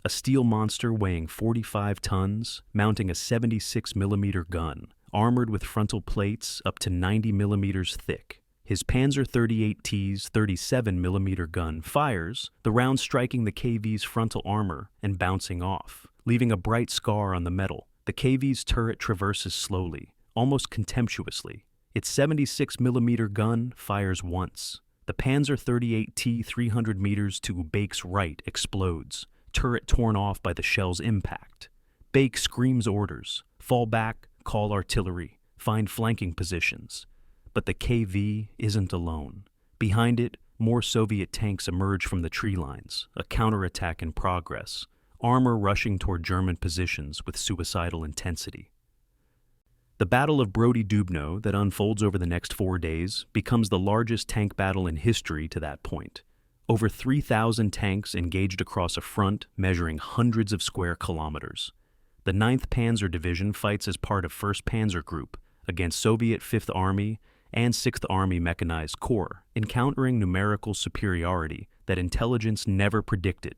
a steel monster weighing 45 tons, mounting a 76mm gun, armored with frontal plates up to 90 millimeters thick. His Panzer 38T's 37mm gun fires, the round striking the KV's frontal armor and bouncing off, leaving a bright scar on the metal. The KV's turret traverses slowly, almost contemptuously. Its 76mm gun fires once. The Panzer 38T 300 meters to Bake's right explodes, turret torn off by the shell's impact. Bake screams orders, fall back, call artillery, find flanking positions. But the KV isn't alone. Behind it, more Soviet tanks emerge from the tree lines, a counterattack in progress, armor rushing toward German positions with suicidal intensity. The Battle of Brody Dubno that unfolds over the next 4 days becomes the largest tank battle in history to that point. Over 3,000 tanks engaged across a front measuring hundreds of square kilometers. The 9th Panzer Division fights as part of 1st Panzer Group against Soviet 5th Army and 6th Army Mechanized Corps, encountering numerical superiority that intelligence never predicted.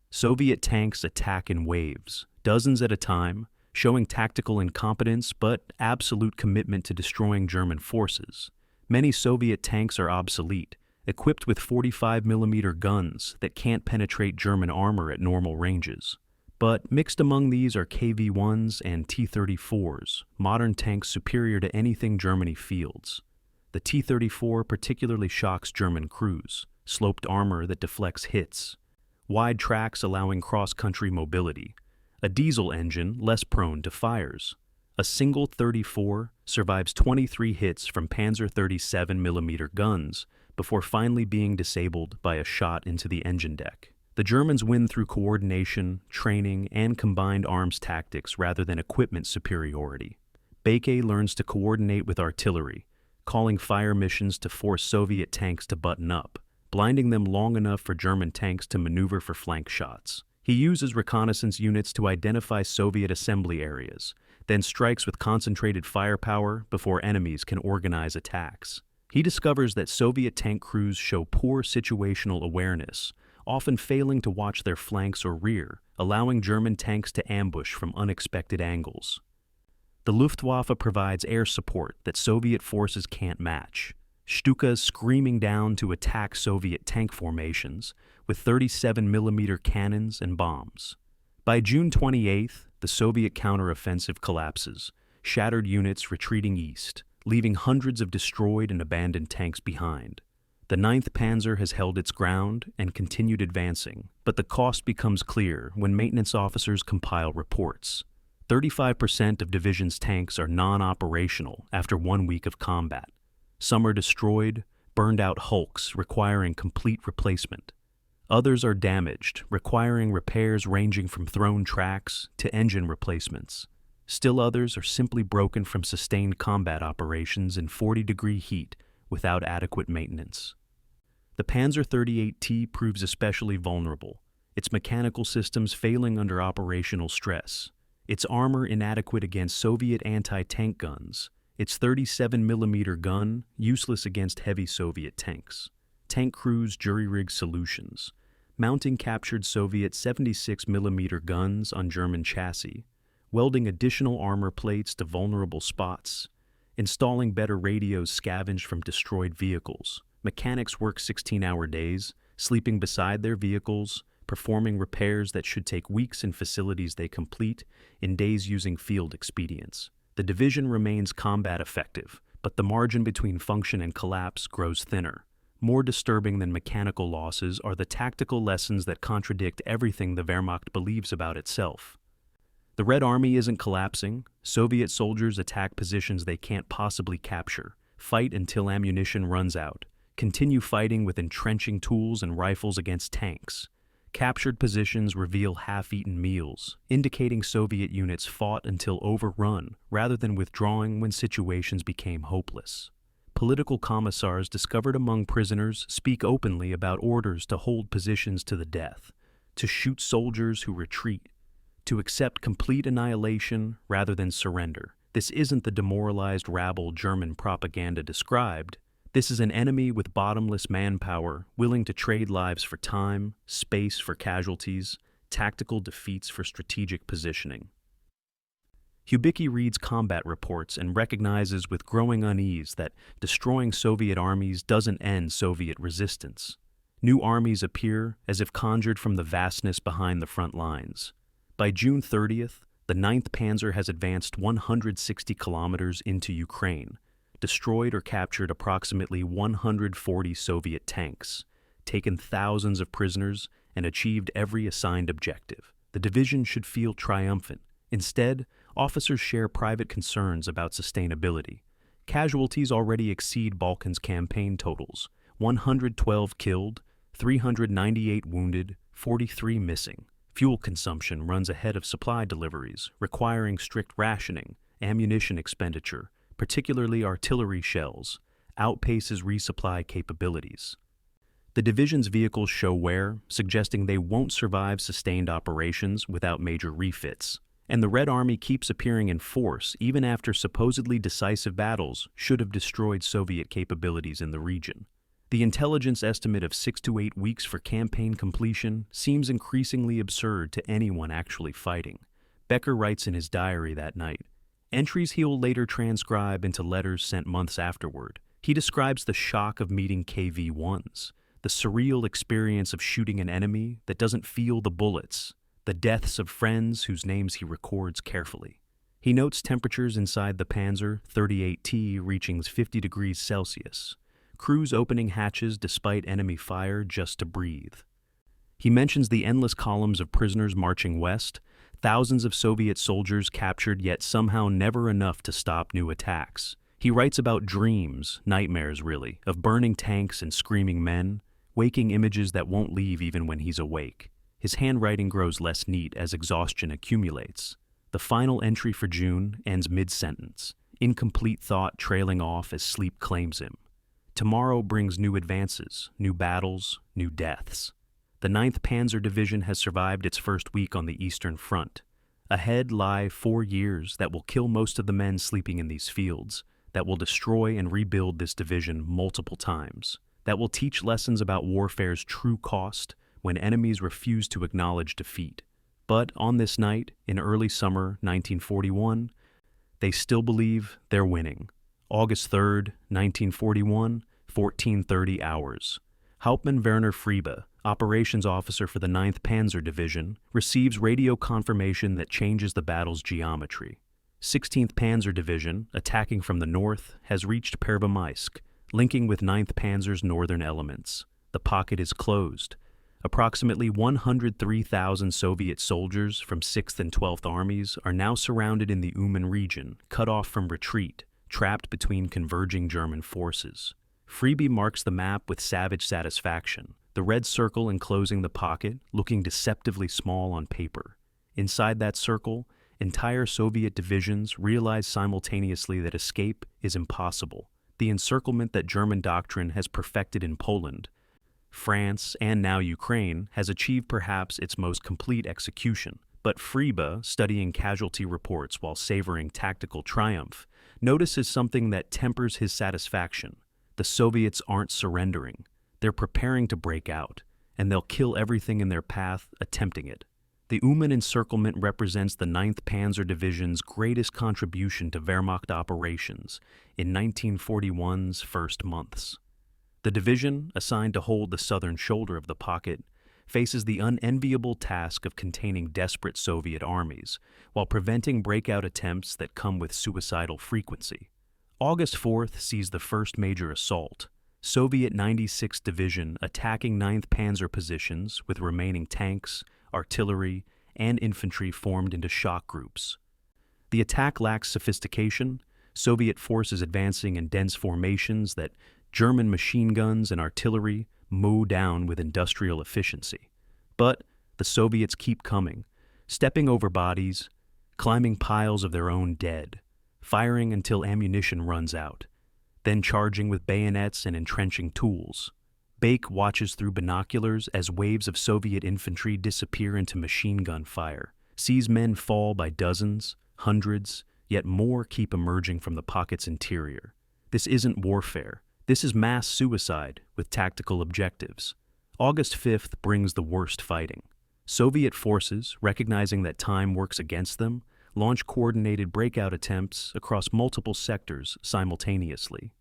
Soviet tanks attack in waves, dozens at a time, showing tactical incompetence but absolute commitment to destroying German forces. Many Soviet tanks are obsolete, equipped with 45mm guns that can't penetrate German armor at normal ranges. But mixed among these are KV-1s and T-34s, modern tanks superior to anything Germany fields. The T-34 particularly shocks German crews, sloped armor that deflects hits, wide tracks allowing cross-country mobility, a diesel engine less prone to fires. A single 34 survives 23 hits from Panzer 37mm guns before finally being disabled by a shot into the engine deck. The Germans win through coordination, training, and combined arms tactics rather than equipment superiority. Baeke learns to coordinate with artillery, calling fire missions to force Soviet tanks to button up, blinding them long enough for German tanks to maneuver for flank shots. He uses reconnaissance units to identify Soviet assembly areas, then strikes with concentrated firepower before enemies can organize attacks. He discovers that Soviet tank crews show poor situational awareness, often failing to watch their flanks or rear, allowing German tanks to ambush from unexpected angles. The Luftwaffe provides air support that Soviet forces can't match. Stukas screaming down to attack Soviet tank formations with 37mm cannons and bombs. By June 28th, the Soviet counteroffensive collapses, shattered units retreating east, leaving hundreds of destroyed and abandoned tanks behind. The 9th Panzer has held its ground and continued advancing, but the cost becomes clear when maintenance officers compile reports. 35% of division's tanks are non-operational after 1 week of combat. Some are destroyed, burned out hulks requiring complete replacement. Others are damaged, requiring repairs ranging from thrown tracks to engine replacements. Still others are simply broken from sustained combat operations in 40-degree heat without adequate maintenance. The Panzer 38T proves especially vulnerable, its mechanical systems failing under operational stress, its armor inadequate against Soviet anti-tank guns, its 37mm gun useless against heavy Soviet tanks, tank crews jury-rigged solutions, mounting captured Soviet 76mm guns on German chassis, welding additional armor plates to vulnerable spots, installing better radios scavenged from destroyed vehicles. Mechanics work 16-hour days, sleeping beside their vehicles, performing repairs that should take weeks in facilities they complete in days using field expedients. The division remains combat effective, but the margin between function and collapse grows thinner. More disturbing than mechanical losses are the tactical lessons that contradict everything the Wehrmacht believes about itself. The Red Army isn't collapsing. Soviet soldiers attack positions they can't possibly capture, fight until ammunition runs out, continue fighting with entrenching tools and rifles against tanks. Captured positions reveal half-eaten meals, indicating Soviet units fought until overrun rather than withdrawing when situations became hopeless. Political commissars discovered among prisoners speak openly about orders to hold positions to the death, to shoot soldiers who retreat, to accept complete annihilation rather than surrender. This isn't the demoralized rabble German propaganda described. This is an enemy with bottomless manpower, willing to trade lives for time, space for casualties, tactical defeats for strategic positioning. Hubicki reads combat reports and recognizes with growing unease that destroying Soviet armies doesn't end Soviet resistance. New armies appear as if conjured from the vastness behind the front lines. By June 30th, the 9th Panzer has advanced 160 kilometers into Ukraine, destroyed or captured approximately 140 Soviet tanks, taken thousands of prisoners, and achieved every assigned objective. The division should feel triumphant. Instead, officers share private concerns about sustainability. Casualties already exceed Balkan's campaign totals: 112 killed, 398 wounded, 43 missing. Fuel consumption runs ahead of supply deliveries, requiring strict rationing. Ammunition expenditure, particularly artillery shells, outpaces resupply capabilities. The division's vehicles show wear, suggesting they won't survive sustained operations without major refits. And the Red Army keeps appearing in force even after supposedly decisive battles should have destroyed Soviet capabilities in the region. The intelligence estimate of 6 to 8 weeks for campaign completion seems increasingly absurd to anyone actually fighting. Becker writes in his diary that night, entries he'll later transcribe into letters sent months afterward. He describes the shock of meeting KV-1s, the surreal experience of shooting an enemy that doesn't feel the bullets, the deaths of friends whose names he records carefully. He notes temperatures inside the Panzer 38T reaching 50 degrees Celsius, crews opening hatches despite enemy fire just to breathe. He mentions the endless columns of prisoners marching west, thousands of Soviet soldiers captured yet somehow never enough to stop new attacks. He writes about dreams, nightmares really, of burning tanks and screaming men, waking images that won't leave even when he's awake. His handwriting grows less neat as exhaustion accumulates. The final entry for June ends mid-sentence, incomplete thought trailing off as sleep claims him. Tomorrow brings new advances, new battles, new deaths. The 9th Panzer Division has survived its first week on the Eastern Front. Ahead lie 4 years that will kill most of the men sleeping in these fields, that will destroy and rebuild this division multiple times, that will teach lessons about warfare's true cost when enemies refuse to acknowledge defeat. But on this night, in early summer 1941, they still believe they're winning. August 3rd, 1941, 14:30 hours. Hauptmann Werner Friebe, operations officer for the 9th Panzer Division, receives radio confirmation that changes the battle's geometry. 16th Panzer Division, attacking from the north, has reached Pervomaisk, linking with 9th Panzer's northern elements. The pocket is closed. Approximately 103,000 Soviet soldiers from 6th and 12th Armies are now surrounded in the Uman region, cut off from retreat, trapped between converging German forces. Friebe marks the map with savage satisfaction, the red circle enclosing the pocket looking deceptively small on paper. Inside that circle, entire Soviet divisions realize simultaneously that escape is impossible. The encirclement that German doctrine has perfected in Poland, France, and now Ukraine, has achieved perhaps its most complete execution. But Friebe, studying casualty reports while savoring tactical triumph, notices something that tempers his satisfaction. The Soviets aren't surrendering. They're preparing to break out, and they'll kill everything in their path attempting it. The Uman encirclement represents the 9th Panzer Division's greatest contribution to Wehrmacht operations in 1941's first months. The division, assigned to hold the southern shoulder of the pocket, faces the unenviable task of containing desperate Soviet armies, while preventing breakout attempts that come with suicidal frequency. August 4th sees the first major assault, Soviet 96th Division attacking 9th Panzer positions with remaining tanks, artillery, and infantry formed into shock groups. The attack lacks sophistication, Soviet forces advancing in dense formations that German machine guns and artillery mow down with industrial efficiency. But the Soviets keep coming, stepping over bodies, climbing piles of their own dead, firing until ammunition runs out, then charging with bayonets and entrenching tools. Bake watches through binoculars as waves of Soviet infantry disappear into machine gun fire, sees men fall by dozens, hundreds, yet more keep emerging from the pocket's interior. This isn't warfare. This is mass suicide with tactical objectives. August 5th brings the worst fighting. Soviet forces, recognizing that time works against them, launch coordinated breakout attempts across multiple sectors simultaneously.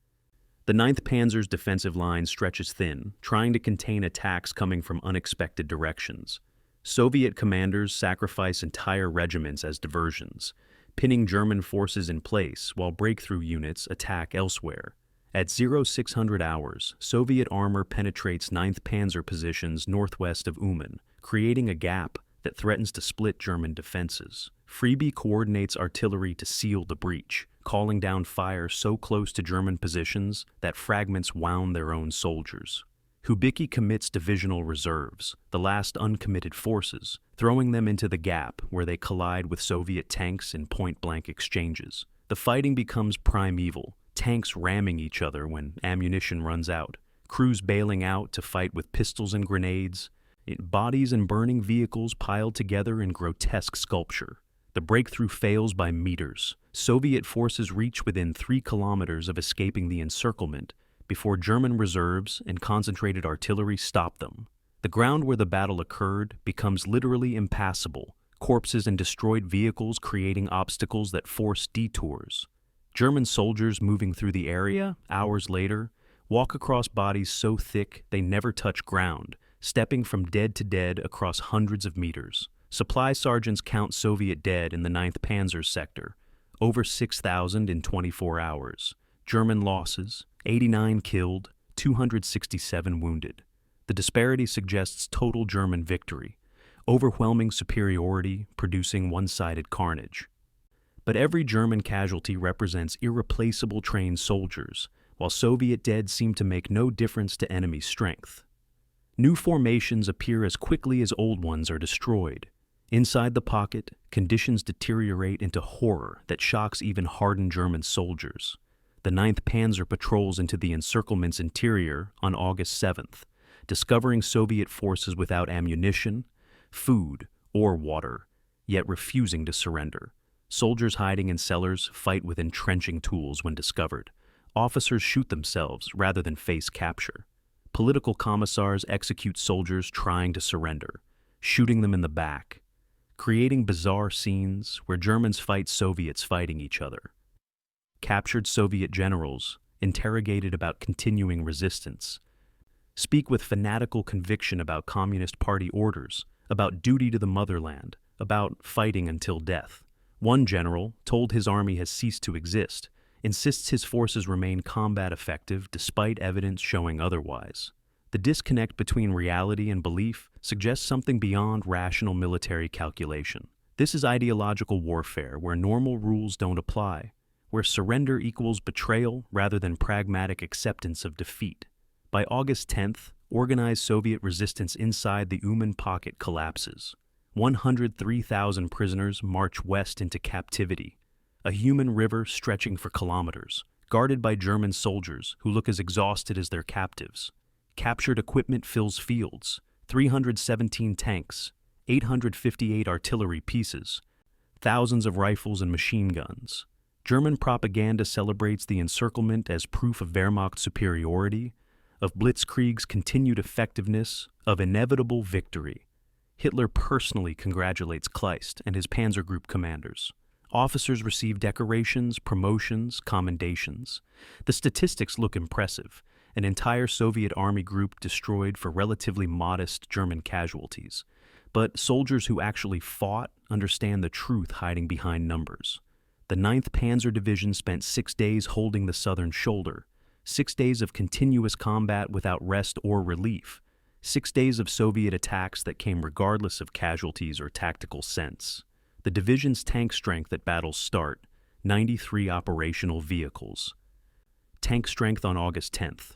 The 9th Panzer's defensive line stretches thin, trying to contain attacks coming from unexpected directions. Soviet commanders sacrifice entire regiments as diversions, pinning German forces in place while breakthrough units attack elsewhere. At 0600 hours, Soviet armor penetrates 9th Panzer positions northwest of Uman, creating a gap that threatens to split German defenses. Friebe coordinates artillery to seal the breach, calling down fire so close to German positions that fragments wound their own soldiers. Hubicki commits divisional reserves, the last uncommitted forces, throwing them into the gap where they collide with Soviet tanks in point-blank exchanges. The fighting becomes primeval, tanks ramming each other when ammunition runs out, crews bailing out to fight with pistols and grenades, bodies and burning vehicles piled together in grotesque sculpture. The breakthrough fails by meters. Soviet forces reach within 3 kilometers of escaping the encirclement before German reserves and concentrated artillery stop them. The ground where the battle occurred becomes literally impassable, corpses and destroyed vehicles creating obstacles that force detours. German soldiers moving through the area, hours later, walk across bodies so thick they never touch ground, stepping from dead to dead across hundreds of meters. Supply sergeants count Soviet dead in the 9th Panzer sector, over 6,000 in 24 hours. German losses, 89 killed, 267 wounded. The disparity suggests total German victory, overwhelming superiority producing one-sided carnage. But every German casualty represents irreplaceable trained soldiers, while Soviet dead seem to make no difference to enemy strength. New formations appear as quickly as old ones are destroyed. Inside the pocket, conditions deteriorate into horror that shocks even hardened German soldiers. The 9th Panzer patrols into the encirclement's interior on August 7th, discovering Soviet forces without ammunition, food, or water, yet refusing to surrender. Soldiers hiding in cellars fight with entrenching tools when discovered. Officers shoot themselves rather than face capture. Political commissars execute soldiers trying to surrender, shooting them in the back, creating bizarre scenes where Germans fight Soviets fighting each other. Captured Soviet generals, interrogated about continuing resistance, speak with fanatical conviction about Communist Party orders, about duty to the motherland, about fighting until death. One general, told his army has ceased to exist, insists his forces remain combat effective despite evidence showing otherwise. The disconnect between reality and belief suggests something beyond rational military calculation. This is ideological warfare where normal rules don't apply, where surrender equals betrayal rather than pragmatic acceptance of defeat. By August 10th, organized Soviet resistance inside the Uman pocket collapses. 103,000 prisoners march west into captivity, a human river stretching for kilometers, guarded by German soldiers who look as exhausted as their captives. Captured equipment fills fields, 317 tanks, 858 artillery pieces, thousands of rifles and machine guns. German propaganda celebrates the encirclement as proof of Wehrmacht superiority, of Blitzkrieg's continued effectiveness, of inevitable victory. Hitler personally congratulates Kleist and his Panzer Group commanders. Officers receive decorations, promotions, commendations. The statistics look impressive. An entire Soviet army group destroyed for relatively modest German casualties. But soldiers who actually fought understand the truth hiding behind numbers. The 9th Panzer Division spent 6 days holding the southern shoulder, 6 days of continuous combat without rest or relief, 6 days of Soviet attacks that came regardless of casualties or tactical sense. The division's tank strength at battle's start, 93 operational vehicles. Tank strength on August 10th,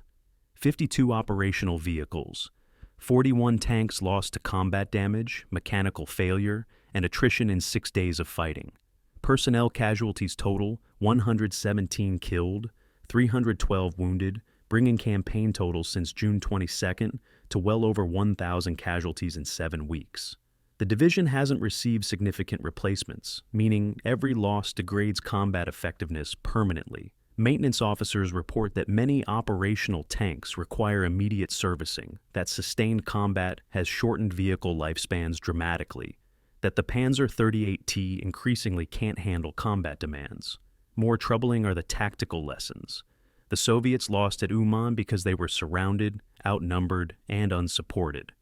52 operational vehicles, 41 tanks lost to combat damage, mechanical failure, and attrition in 6 days of fighting. Personnel casualties total, 117 killed, 312 wounded, bringing campaign totals since June 22nd to well over 1,000 casualties in 7 weeks. The division hasn't received significant replacements, meaning every loss degrades combat effectiveness permanently. Maintenance officers report that many operational tanks require immediate servicing, that sustained combat has shortened vehicle lifespans dramatically, that the Panzer 38T increasingly can't handle combat demands. More troubling are the tactical lessons. The Soviets lost at Uman because they were surrounded, outnumbered, and unsupported.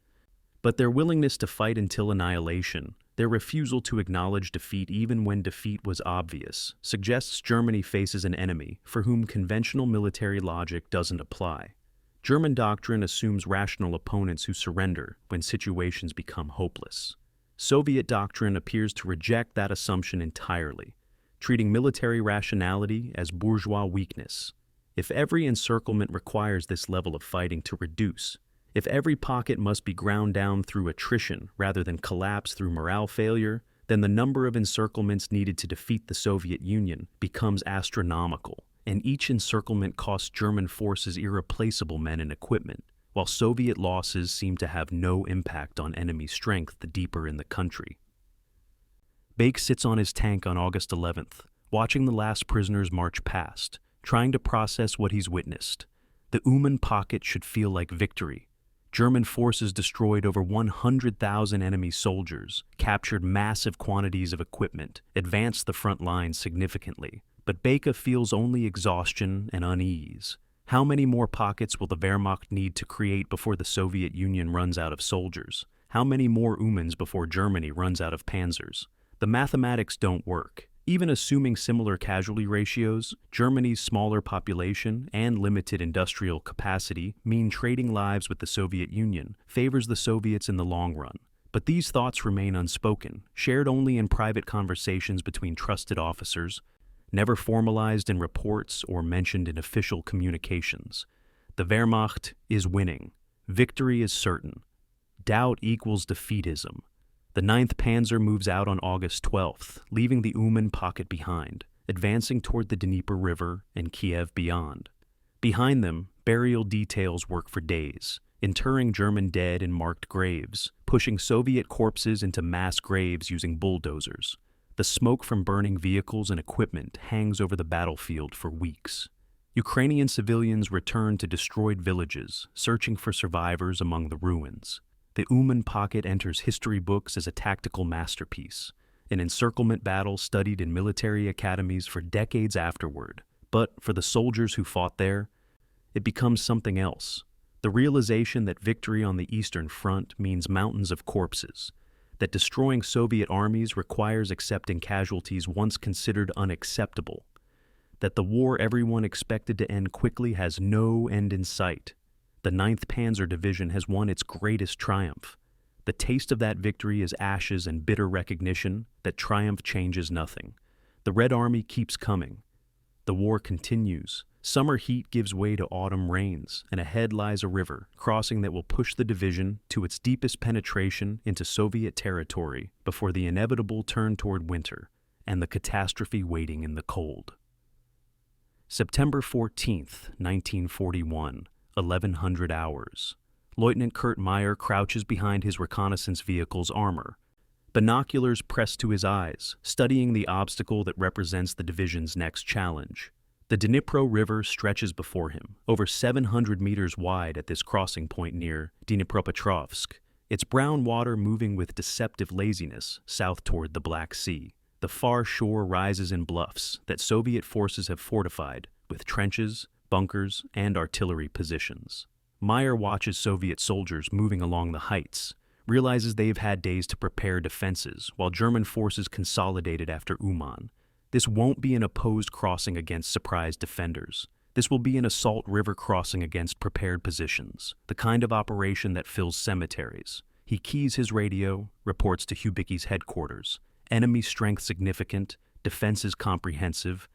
But their willingness to fight until annihilation, their refusal to acknowledge defeat even when defeat was obvious, suggests Germany faces an enemy for whom conventional military logic doesn't apply. German doctrine assumes rational opponents who surrender when situations become hopeless. Soviet doctrine appears to reject that assumption entirely, treating military rationality as bourgeois weakness. If every encirclement requires this level of fighting to reduce, if every pocket must be ground down through attrition rather than collapse through morale failure, then the number of encirclements needed to defeat the Soviet Union becomes astronomical, and each encirclement costs German forces irreplaceable men and equipment, while Soviet losses seem to have no impact on enemy strength the deeper in the country. Bake sits on his tank on August 11th, watching the last prisoners march past, trying to process what he's witnessed. The Uman pocket should feel like victory. German forces destroyed over 100,000 enemy soldiers, captured massive quantities of equipment, advanced the front lines significantly. But Beka feels only exhaustion and unease. How many more pockets will the Wehrmacht need to create before the Soviet Union runs out of soldiers? How many more Umans before Germany runs out of panzers? The mathematics don't work. Even assuming similar casualty ratios, Germany's smaller population and limited industrial capacity mean trading lives with the Soviet Union favors the Soviets in the long run. But these thoughts remain unspoken, shared only in private conversations between trusted officers, never formalized in reports or mentioned in official communications. The Wehrmacht is winning. Victory is certain. Doubt equals defeatism. The 9th Panzer moves out on August 12th, leaving the Uman pocket behind, advancing toward the Dnieper River and Kiev beyond. Behind them, burial details work for days, interring German dead in marked graves, pushing Soviet corpses into mass graves using bulldozers. The smoke from burning vehicles and equipment hangs over the battlefield for weeks. Ukrainian civilians return to destroyed villages, searching for survivors among the ruins. The Uman pocket enters history books as a tactical masterpiece, an encirclement battle studied in military academies for decades afterward. But for the soldiers who fought there, it becomes something else. The realization that victory on the Eastern Front means mountains of corpses, that destroying Soviet armies requires accepting casualties once considered unacceptable, that the war everyone expected to end quickly has no end in sight. The 9th Panzer Division has won its greatest triumph. The taste of that victory is ashes and bitter recognition that triumph changes nothing. The Red Army keeps coming. The war continues. Summer heat gives way to autumn rains, and ahead lies a river crossing that will push the division to its deepest penetration into Soviet territory before the inevitable turn toward winter and the catastrophe waiting in the cold. September 14th, 1941. 1100 hours. Lieutenant Kurt Meyer crouches behind his reconnaissance vehicle's armor. Binoculars pressed to his eyes, studying the obstacle that represents the division's next challenge. The Dnipro River stretches before him, over 700 meters wide at this crossing point near Dnipropetrovsk, its brown water moving with deceptive laziness south toward the Black Sea. The far shore rises in bluffs that Soviet forces have fortified with trenches, bunkers, and artillery positions. Meyer watches Soviet soldiers moving along the heights, realizes they've had days to prepare defenses while German forces consolidated after Uman. This won't be an opposed crossing against surprise defenders. This will be an assault river crossing against prepared positions, the kind of operation that fills cemeteries. He keys his radio, reports to Hubicki's headquarters. Enemy strength significant, defenses comprehensive.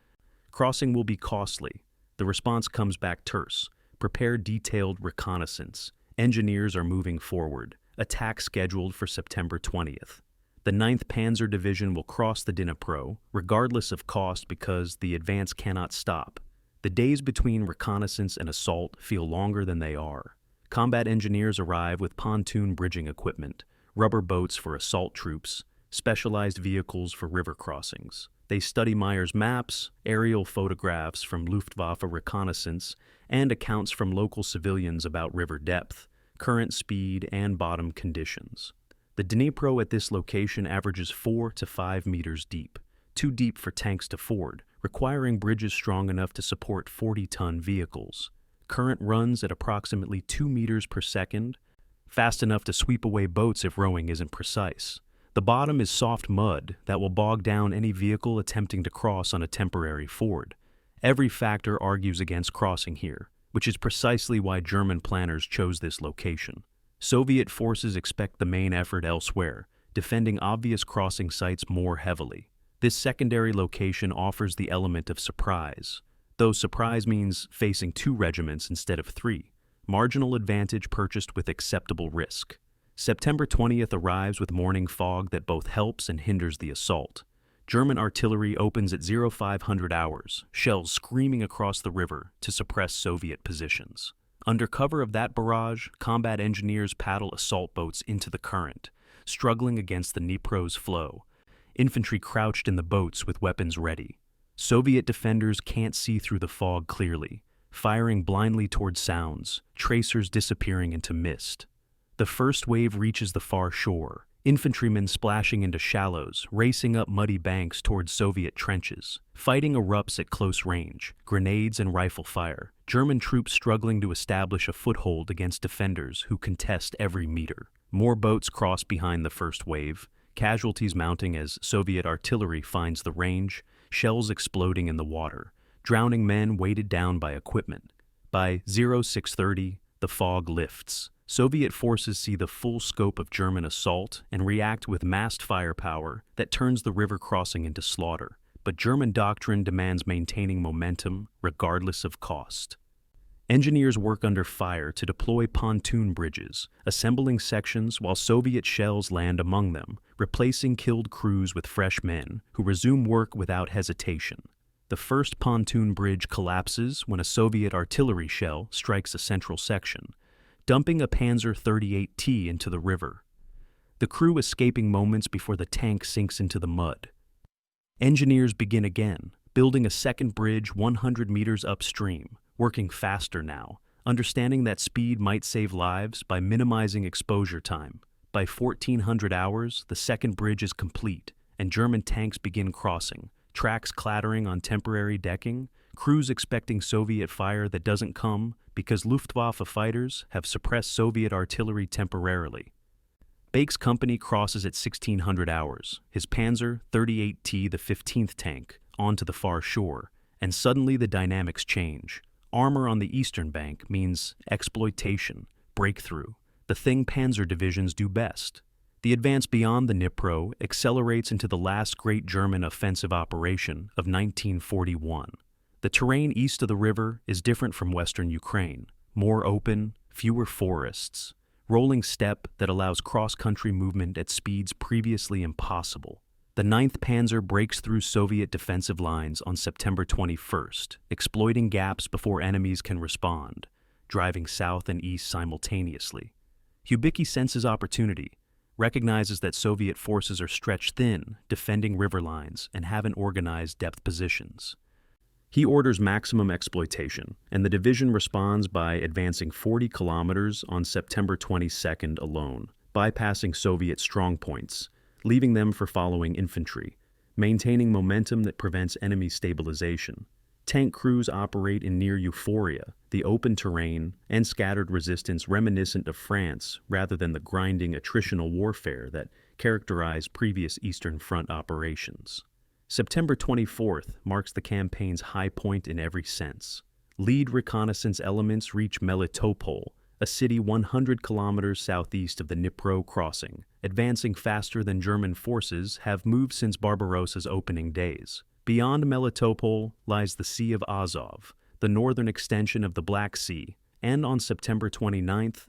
Crossing will be costly. The response comes back terse. Prepare detailed reconnaissance. Engineers are moving forward. Attack scheduled for September 20th. The 9th Panzer Division will cross the Dnipro, regardless of cost because the advance cannot stop. The days between reconnaissance and assault feel longer than they are. Combat engineers arrive with pontoon bridging equipment, rubber boats for assault troops, specialized vehicles for river crossings. They study Meyer's maps, aerial photographs from Luftwaffe reconnaissance, and accounts from local civilians about river depth, current speed, and bottom conditions. The Dnipro at this location averages 4 to 5 meters deep, too deep for tanks to ford, requiring bridges strong enough to support 40-ton vehicles. Current runs at approximately 2 meters per second, fast enough to sweep away boats if rowing isn't precise. The bottom is soft mud that will bog down any vehicle attempting to cross on a temporary ford. Every factor argues against crossing here, which is precisely why German planners chose this location. Soviet forces expect the main effort elsewhere, defending obvious crossing sites more heavily. This secondary location offers the element of surprise, though surprise means facing 2 regiments instead of 3. Marginal advantage purchased with acceptable risk. September 20th arrives with morning fog that both helps and hinders the assault. German artillery opens at 0500 hours, shells screaming across the river to suppress Soviet positions. Under cover of that barrage, combat engineers paddle assault boats into the current, struggling against the Dnipro's flow. Infantry crouched in the boats with weapons ready. Soviet defenders can't see through the fog clearly, firing blindly toward sounds, tracers disappearing into mist. The first wave reaches the far shore, Infantrymen splashing into shallows, racing up muddy banks towards Soviet trenches. Fighting erupts at close range, grenades and rifle fire. German troops struggling to establish a foothold against defenders who contest every meter. More boats cross behind the first wave, casualties mounting as Soviet artillery finds the range, shells exploding in the water, drowning men weighted down by equipment. By 0630, the fog lifts. Soviet forces see the full scope of German assault and react with massed firepower that turns the river crossing into slaughter. But German doctrine demands maintaining momentum regardless of cost. Engineers work under fire to deploy pontoon bridges, assembling sections while Soviet shells land among them, replacing killed crews with fresh men who resume work without hesitation. The first pontoon bridge collapses when a Soviet artillery shell strikes a central section, dumping a Panzer 38T into the river. The crew escaping moments before the tank sinks into the mud. Engineers begin again, building a second bridge 100 meters upstream, working faster now, understanding that speed might save lives by minimizing exposure time. By 1400 hours, the second bridge is complete, and German tanks begin crossing, tracks clattering on temporary decking, crews expecting Soviet fire that doesn't come because Luftwaffe fighters have suppressed Soviet artillery temporarily. Bake's company crosses at 1600 hours, his Panzer 38T, the 15th tank, onto the far shore, and suddenly the dynamics change. Armor on the eastern bank means exploitation, breakthrough, the thing Panzer divisions do best. The advance beyond the Dnipro accelerates into the last great German offensive operation of 1941. The terrain east of the river is different from western Ukraine, more open, fewer forests, rolling steppe that allows cross-country movement at speeds previously impossible. The 9th Panzer breaks through Soviet defensive lines on September 21st, exploiting gaps before enemies can respond, driving south and east simultaneously. Hubicki senses opportunity, recognizes that Soviet forces are stretched thin, defending river lines, and haven't organized depth positions. He orders maximum exploitation, and the division responds by advancing 40 kilometers on September 22nd alone, bypassing Soviet strongpoints, leaving them for following infantry, maintaining momentum that prevents enemy stabilization. Tank crews operate in near euphoria, the open terrain and scattered resistance reminiscent of France rather than the grinding attritional warfare that characterized previous Eastern Front operations. September 24th marks the campaign's high point in every sense. Lead reconnaissance elements reach Melitopol, a city 100 kilometers southeast of the Dnipro crossing, advancing faster than German forces have moved since Barbarossa's opening days. Beyond Melitopol lies the Sea of Azov, the northern extension of the Black Sea, and on September 29th,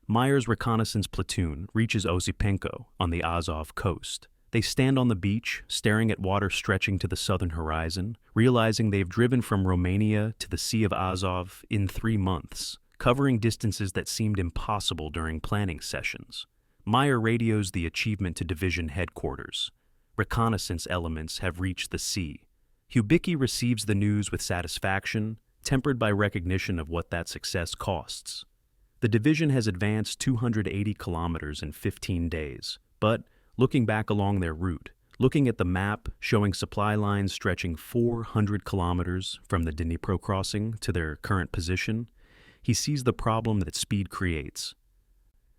Meyer's reconnaissance platoon reaches Osipenko on the Azov coast. They stand on the beach, staring at water stretching to the southern horizon, realizing they've driven from Romania to the Sea of Azov in 3 months, covering distances that seemed impossible during planning sessions. Meyer radios the achievement to division headquarters. Reconnaissance elements have reached the sea. Hubicki receives the news with satisfaction, tempered by recognition of what that success costs. The division has advanced 280 kilometers in 15 days, but looking back along their route, looking at the map showing supply lines stretching 400 kilometers from the Dnipro crossing to their current position, he sees the problem that speed creates.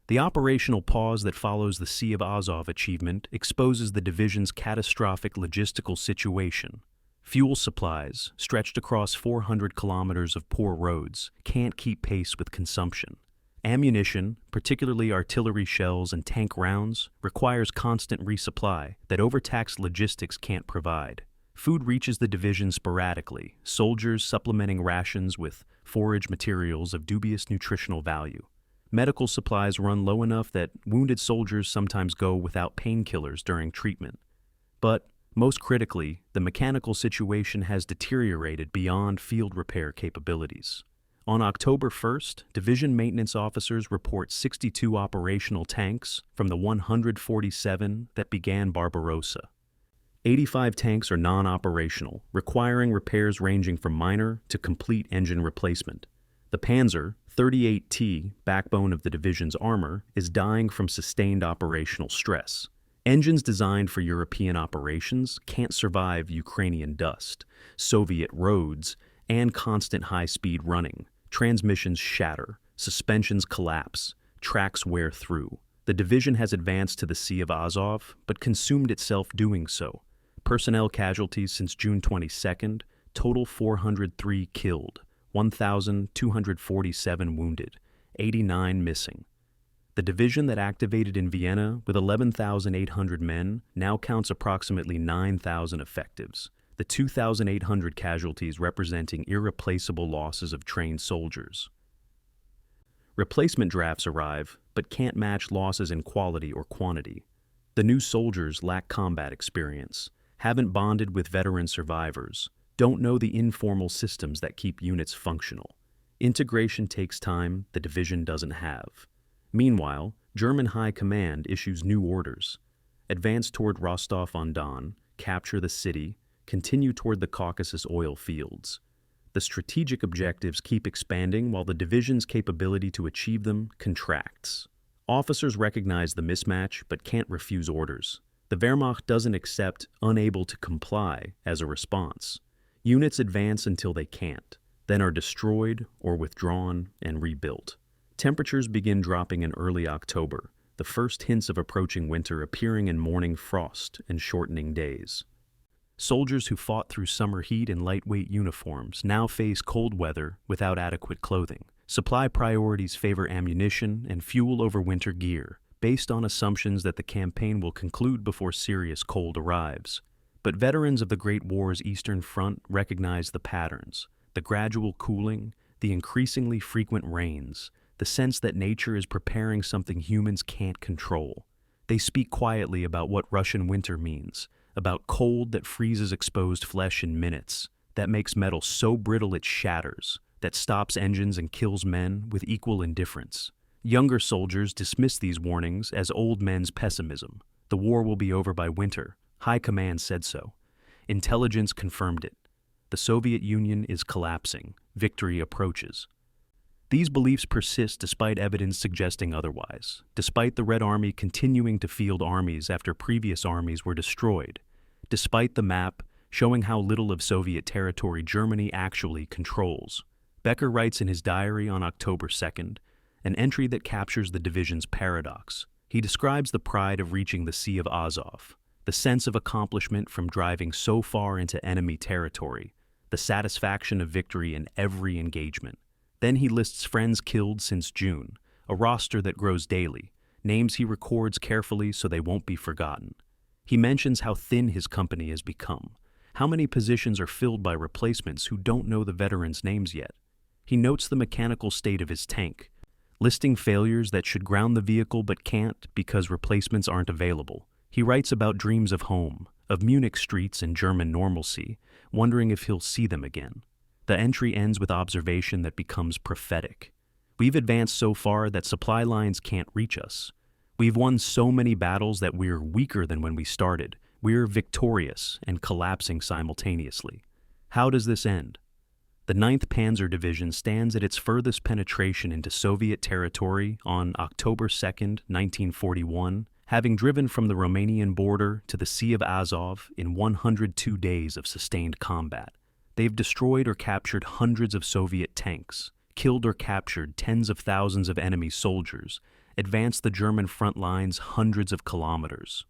The operational pause that follows the Sea of Azov achievement exposes the division's catastrophic logistical situation. Fuel supplies, stretched across 400 kilometers of poor roads, can't keep pace with consumption. Ammunition, particularly artillery shells and tank rounds, requires constant resupply that overtaxed logistics can't provide. Food reaches the division sporadically, soldiers supplementing rations with forage materials of dubious nutritional value. Medical supplies run low enough that wounded soldiers sometimes go without painkillers during treatment. But, most critically, the mechanical situation has deteriorated beyond field repair capabilities. On October 1st, division maintenance officers report 62 operational tanks from the 147 that began Barbarossa. 85 tanks are non-operational, requiring repairs ranging from minor to complete engine replacement. The Panzer, 38T, backbone of the division's armor, is dying from sustained operational stress. Engines designed for European operations can't survive Ukrainian dust, Soviet roads, and constant high-speed running. Transmissions shatter, suspensions collapse, tracks wear through. The division has advanced to the Sea of Azov, but consumed itself doing so. Personnel casualties since June 22nd, total 403 killed, 1,247 wounded, 89 missing. The division that activated in Vienna with 11,800 men now counts approximately 9,000 effectives, the 2,800 casualties representing irreplaceable losses of trained soldiers. Replacement drafts arrive, but can't match losses in quality or quantity. The new soldiers lack combat experience, haven't bonded with veteran survivors, don't know the informal systems that keep units functional. Integration takes time the division doesn't have. Meanwhile, German High Command issues new orders. Advance toward Rostov-on-Don, capture the city, continue toward the Caucasus oil fields. The strategic objectives keep expanding while the division's capability to achieve them contracts. Officers recognize the mismatch but can't refuse orders. The Wehrmacht doesn't accept unable to comply as a response. Units advance until they can't, then are destroyed or withdrawn and rebuilt. Temperatures begin dropping in early October, the first hints of approaching winter appearing in morning frost and shortening days. Soldiers who fought through summer heat in lightweight uniforms now face cold weather without adequate clothing. Supply priorities favor ammunition and fuel over winter gear, based on assumptions that the campaign will conclude before serious cold arrives. But veterans of the Great War's Eastern Front recognize the patterns, the gradual cooling, the increasingly frequent rains, the sense that nature is preparing something humans can't control. They speak quietly about what Russian winter means, about cold that freezes exposed flesh in minutes, that makes metal so brittle it shatters, that stops engines and kills men with equal indifference. Younger soldiers dismiss these warnings as old men's pessimism. The war will be over by winter. High Command said so. Intelligence confirmed it. The Soviet Union is collapsing. Victory approaches. These beliefs persist despite evidence suggesting otherwise, despite the Red Army continuing to field armies after previous armies were destroyed, despite the map showing how little of Soviet territory Germany actually controls. Becker writes in his diary on October 2nd, an entry that captures the division's paradox. He describes the pride of reaching the Sea of Azov, the sense of accomplishment from driving so far into enemy territory, the satisfaction of victory in every engagement. Then he lists friends killed since June, a roster that grows daily, names he records carefully so they won't be forgotten. He mentions how thin his company has become, how many positions are filled by replacements who don't know the veterans' names yet. He notes the mechanical state of his tank, listing failures that should ground the vehicle but can't because replacements aren't available. He writes about dreams of home, of Munich streets and German normalcy, wondering if he'll see them again. The entry ends with observation that becomes prophetic. We've advanced so far that supply lines can't reach us. We've won so many battles that we're weaker than when we started. We're victorious and collapsing simultaneously. How does this end? The 9th Panzer Division stands at its furthest penetration into Soviet territory on October 2nd, 1941, having driven from the Romanian border to the Sea of Azov in 102 days of sustained combat. They've destroyed or captured hundreds of Soviet tanks, killed or captured tens of thousands of enemy soldiers, advanced the German front lines hundreds of kilometers.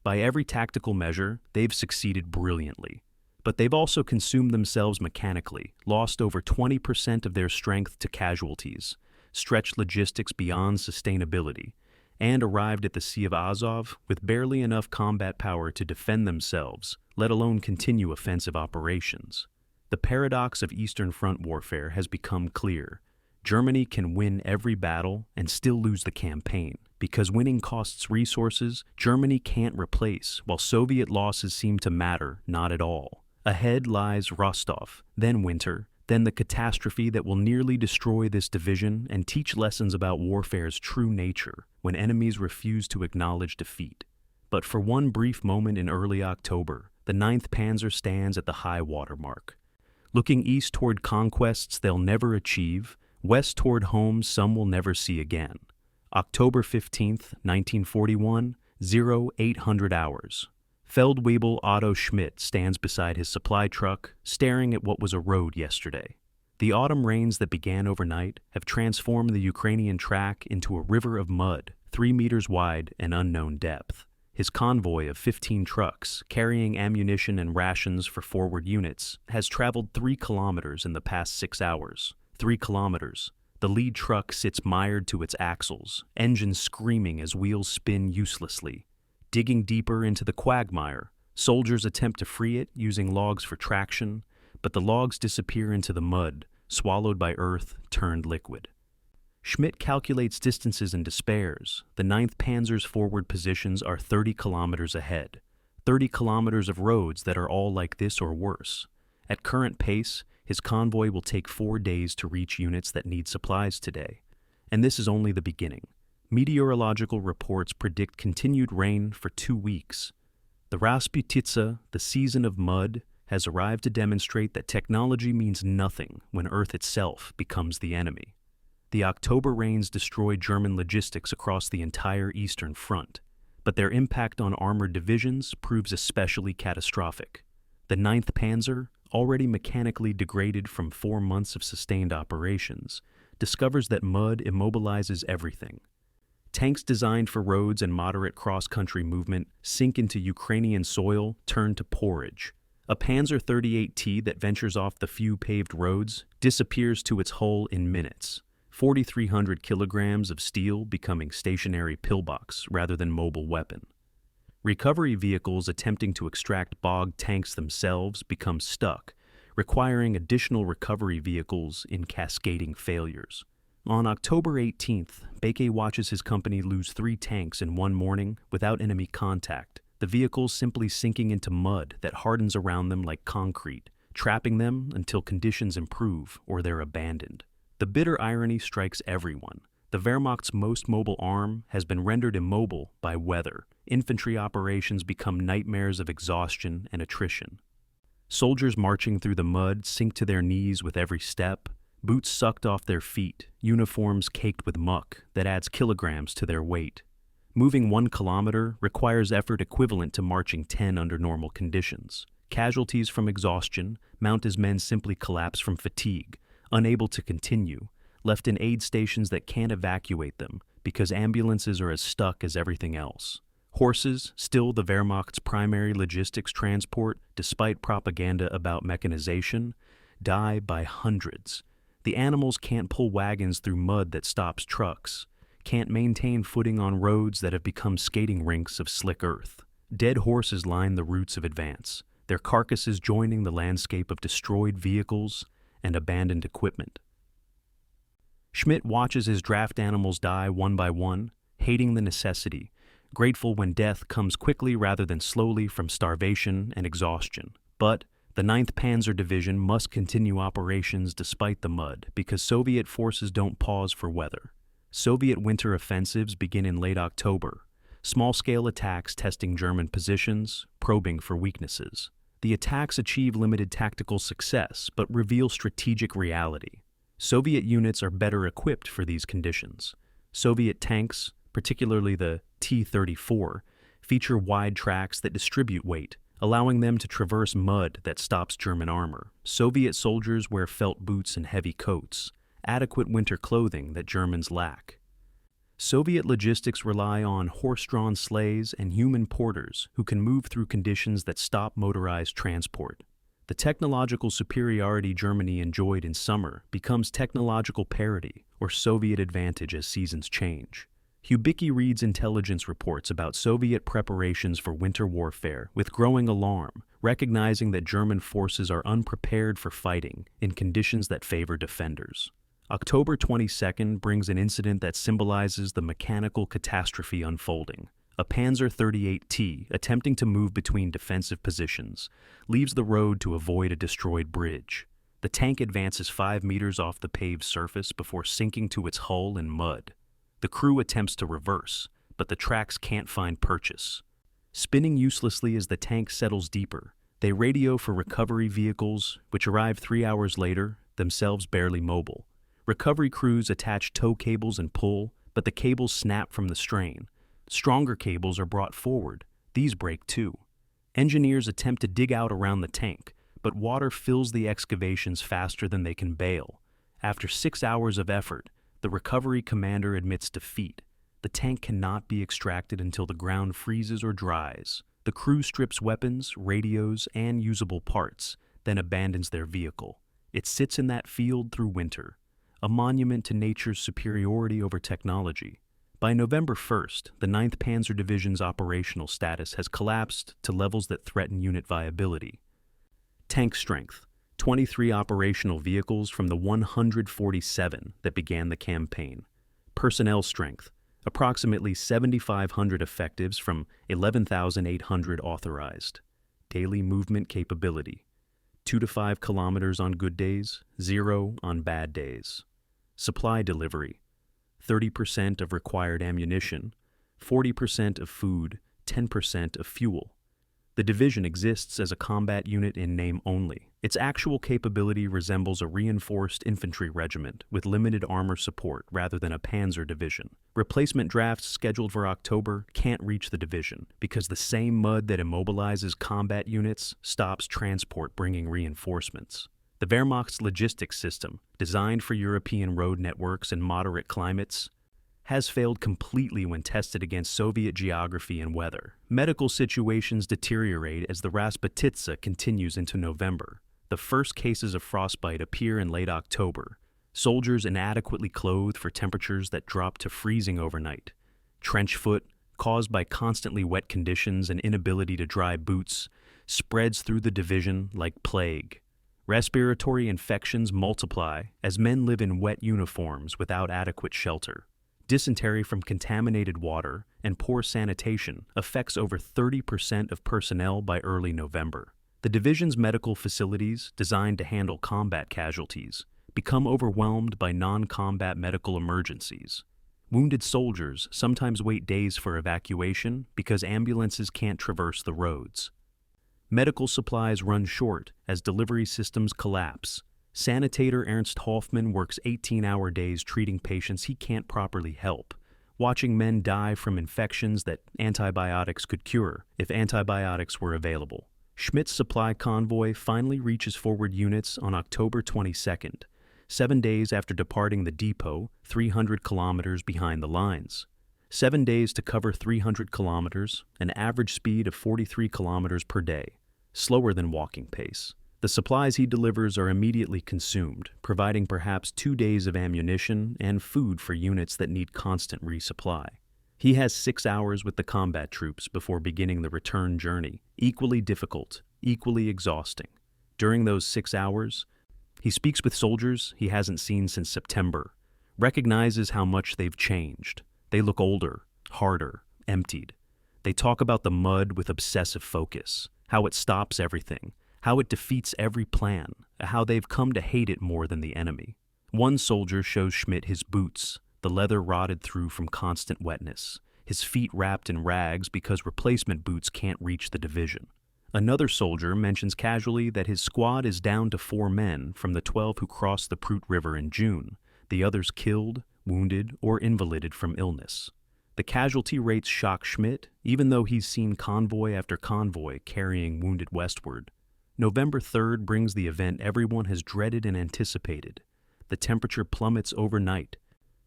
By every tactical measure, they've succeeded brilliantly. But they've also consumed themselves mechanically, lost over 20% of their strength to casualties, stretched logistics beyond sustainability, and arrived at the Sea of Azov with barely enough combat power to defend themselves, let alone continue offensive operations. The paradox of Eastern Front warfare has become clear. Germany can win every battle and still lose the campaign. Because winning costs resources, Germany can't replace, while Soviet losses seem to matter not at all. Ahead lies Rostov, then winter, then the catastrophe that will nearly destroy this division and teach lessons about warfare's true nature when enemies refuse to acknowledge defeat. But for one brief moment in early October, the 9th Panzer stands at the high water mark. Looking east toward conquests they'll never achieve, West toward homes some will never see again. October 15th, 1941, 0800 hours. Feldwebel Otto Schmidt stands beside his supply truck, staring at what was a road yesterday. The autumn rains that began overnight have transformed the Ukrainian track into a river of mud, 3 meters wide and unknown depth. His convoy of 15 trucks, carrying ammunition and rations for forward units, has traveled 3 kilometers in the past 6 hours. 3 kilometers. The lead truck sits mired to its axles, engines screaming as wheels spin uselessly. Digging deeper into the quagmire, soldiers attempt to free it using logs for traction, but the logs disappear into the mud, swallowed by earth turned liquid. Schmidt calculates distances and despairs. The 9th Panzer's forward positions are 30 kilometers ahead. 30 kilometers of roads that are all like this or worse. At current pace, his convoy will take 4 days to reach units that need supplies today. And this is only the beginning. Meteorological reports predict continued rain for 2 weeks. The Rasputitsa, the season of mud, has arrived to demonstrate that technology means nothing when Earth itself becomes the enemy. The October rains destroyed German logistics across the entire Eastern Front, but their impact on armored divisions proves especially catastrophic. The 9th Panzer, already mechanically degraded from 4 months of sustained operations, discovers that mud immobilizes everything. Tanks designed for roads and moderate cross-country movement sink into Ukrainian soil, turn to porridge. A Panzer 38T that ventures off the few paved roads disappears to its hull in minutes. 4,300 kilograms of steel becoming stationary pillbox rather than mobile weapon. Recovery vehicles attempting to extract bogged tanks themselves become stuck, requiring additional recovery vehicles in cascading failures. On October 18th, Baeke watches his company lose 3 tanks in one morning without enemy contact, the vehicles simply sinking into mud that hardens around them like concrete, trapping them until conditions improve or they're abandoned. The bitter irony strikes everyone. The Wehrmacht's most mobile arm has been rendered immobile by weather. Infantry operations become nightmares of exhaustion and attrition. Soldiers marching through the mud sink to their knees with every step, boots sucked off their feet, uniforms caked with muck that adds kilograms to their weight. Moving 1 kilometer requires effort equivalent to marching 10 under normal conditions. Casualties from exhaustion mount as men simply collapse from fatigue, unable to continue, left in aid stations that can't evacuate them because ambulances are as stuck as everything else. Horses, still the Wehrmacht's primary logistics transport despite propaganda about mechanization, die by hundreds. The animals can't pull wagons through mud that stops trucks, can't maintain footing on roads that have become skating rinks of slick earth. Dead horses line the routes of advance, their carcasses joining the landscape of destroyed vehicles and abandoned equipment. Schmidt watches his draft animals die one by one, hating the necessity, grateful when death comes quickly rather than slowly from starvation and exhaustion. But the 9th Panzer Division must continue operations despite the mud because Soviet forces don't pause for weather. Soviet winter offensives begin in late October, small-scale attacks testing German positions, probing for weaknesses. The attacks achieve limited tactical success but reveal strategic reality. Soviet units are better equipped for these conditions. Soviet tanks, particularly the T-34, feature wide tracks that distribute weight, allowing them to traverse mud that stops German armor. Soviet soldiers wear felt boots and heavy coats, adequate winter clothing that Germans lack. Soviet logistics rely on horse-drawn sleighs and human porters who can move through conditions that stop motorized transport. The technological superiority Germany enjoyed in summer becomes technological parity or Soviet advantage as seasons change. Hubicki reads intelligence reports about Soviet preparations for winter warfare with growing alarm, recognizing that German forces are unprepared for fighting in conditions that favor defenders. October 22nd brings an incident that symbolizes the mechanical catastrophe unfolding. A Panzer 38T, attempting to move between defensive positions, leaves the road to avoid a destroyed bridge. The tank advances 5 meters off the paved surface before sinking to its hull in mud. The crew attempts to reverse, but the tracks can't find purchase. Spinning uselessly as the tank settles deeper, they radio for recovery vehicles, which arrive 3 hours later, themselves barely mobile. Recovery crews attach tow cables and pull, but the cables snap from the strain. Stronger cables are brought forward. These break too. Engineers attempt to dig out around the tank, but water fills the excavations faster than they can bail. After 6 hours of effort, the recovery commander admits defeat. The tank cannot be extracted until the ground freezes or dries. The crew strips weapons, radios, and usable parts, then abandons their vehicle. It sits in that field through winter, a monument to nature's superiority over technology. By November 1st, the 9th Panzer Division's operational status has collapsed to levels that threaten unit viability. Tank strength: 23 operational vehicles from the 147 that began the campaign. Personnel strength: approximately 7,500 effectives from 11,800 authorized. Daily movement capability: 2 to 5 kilometers on good days, 0 on bad days. Supply delivery: 30% of required ammunition, 40% of food, 10% of fuel. The division exists as a combat unit in name only. Its actual capability resembles a reinforced infantry regiment with limited armor support rather than a panzer division. Replacement drafts scheduled for October can't reach the division because the same mud that immobilizes combat units stops transport bringing reinforcements. The Wehrmacht's logistics system, designed for European road networks and moderate climates, has failed completely when tested against Soviet geography and weather. Medical situations deteriorate as the Rasputitsa continues into November. The first cases of frostbite appear in late October. Soldiers inadequately clothed for temperatures that drop to freezing overnight. Trench foot, caused by constantly wet conditions and inability to dry boots, spreads through the division like plague. Respiratory infections multiply as men live in wet uniforms without adequate shelter. Dysentery from contaminated water and poor sanitation affects over 30% of personnel by early November. The division's medical facilities, designed to handle combat casualties, become overwhelmed by non-combat medical emergencies. Wounded soldiers sometimes wait days for evacuation because ambulances can't traverse the roads. Medical supplies run short as delivery systems collapse. Sanitator Ernst Hoffmann works 18-hour days treating patients he can't properly help, watching men die from infections that antibiotics could cure if antibiotics were available. Schmidt's supply convoy finally reaches forward units on October 22nd, 7 days after departing the depot 300 kilometers behind the lines. 7 days to cover 300 kilometers, an average speed of 43 kilometers per day, slower than walking pace. The supplies he delivers are immediately consumed, providing perhaps 2 days of ammunition and food for units that need constant resupply. He has 6 hours with the combat troops before beginning the return journey, equally difficult, equally exhausting. During those 6 hours, he speaks with soldiers he hasn't seen since September, recognizes how much they've changed. They look older, harder, emptied. They talk about the mud with obsessive focus, how it stops everything, how it defeats every plan, how they've come to hate it more than the enemy. One soldier shows Schmidt his boots, the leather rotted through from constant wetness, his feet wrapped in rags because replacement boots can't reach the division. Another soldier mentions casually that his squad is down to 4 men from the 12 who crossed the Prut River in June, the others killed, wounded, or invalided from illness. The casualty rates shock Schmidt, even though he's seen convoy after convoy carrying wounded westward. November 3rd brings the event everyone has dreaded and anticipated. The temperature plummets overnight,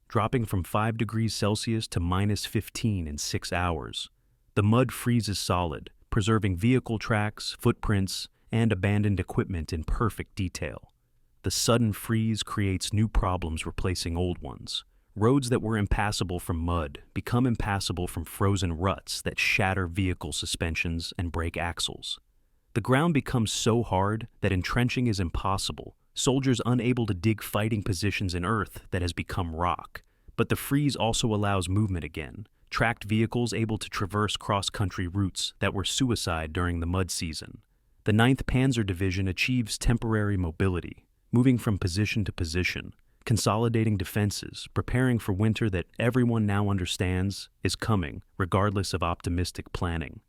dropping from 5 degrees Celsius to -15 in 6 hours. The mud freezes solid, preserving vehicle tracks, footprints, and abandoned equipment in perfect detail. The sudden freeze creates new problems replacing old ones. Roads that were impassable from mud become impassable from frozen ruts that shatter vehicle suspensions and break axles. The ground becomes so hard that entrenching is impossible, soldiers unable to dig fighting positions in earth that has become rock. But the freeze also allows movement again, tracked vehicles able to traverse cross-country routes that were suicide during the mud season. The 9th Panzer Division achieves temporary mobility, moving from position to position, consolidating defenses, preparing for winter that everyone now understands is coming, regardless of optimistic planning.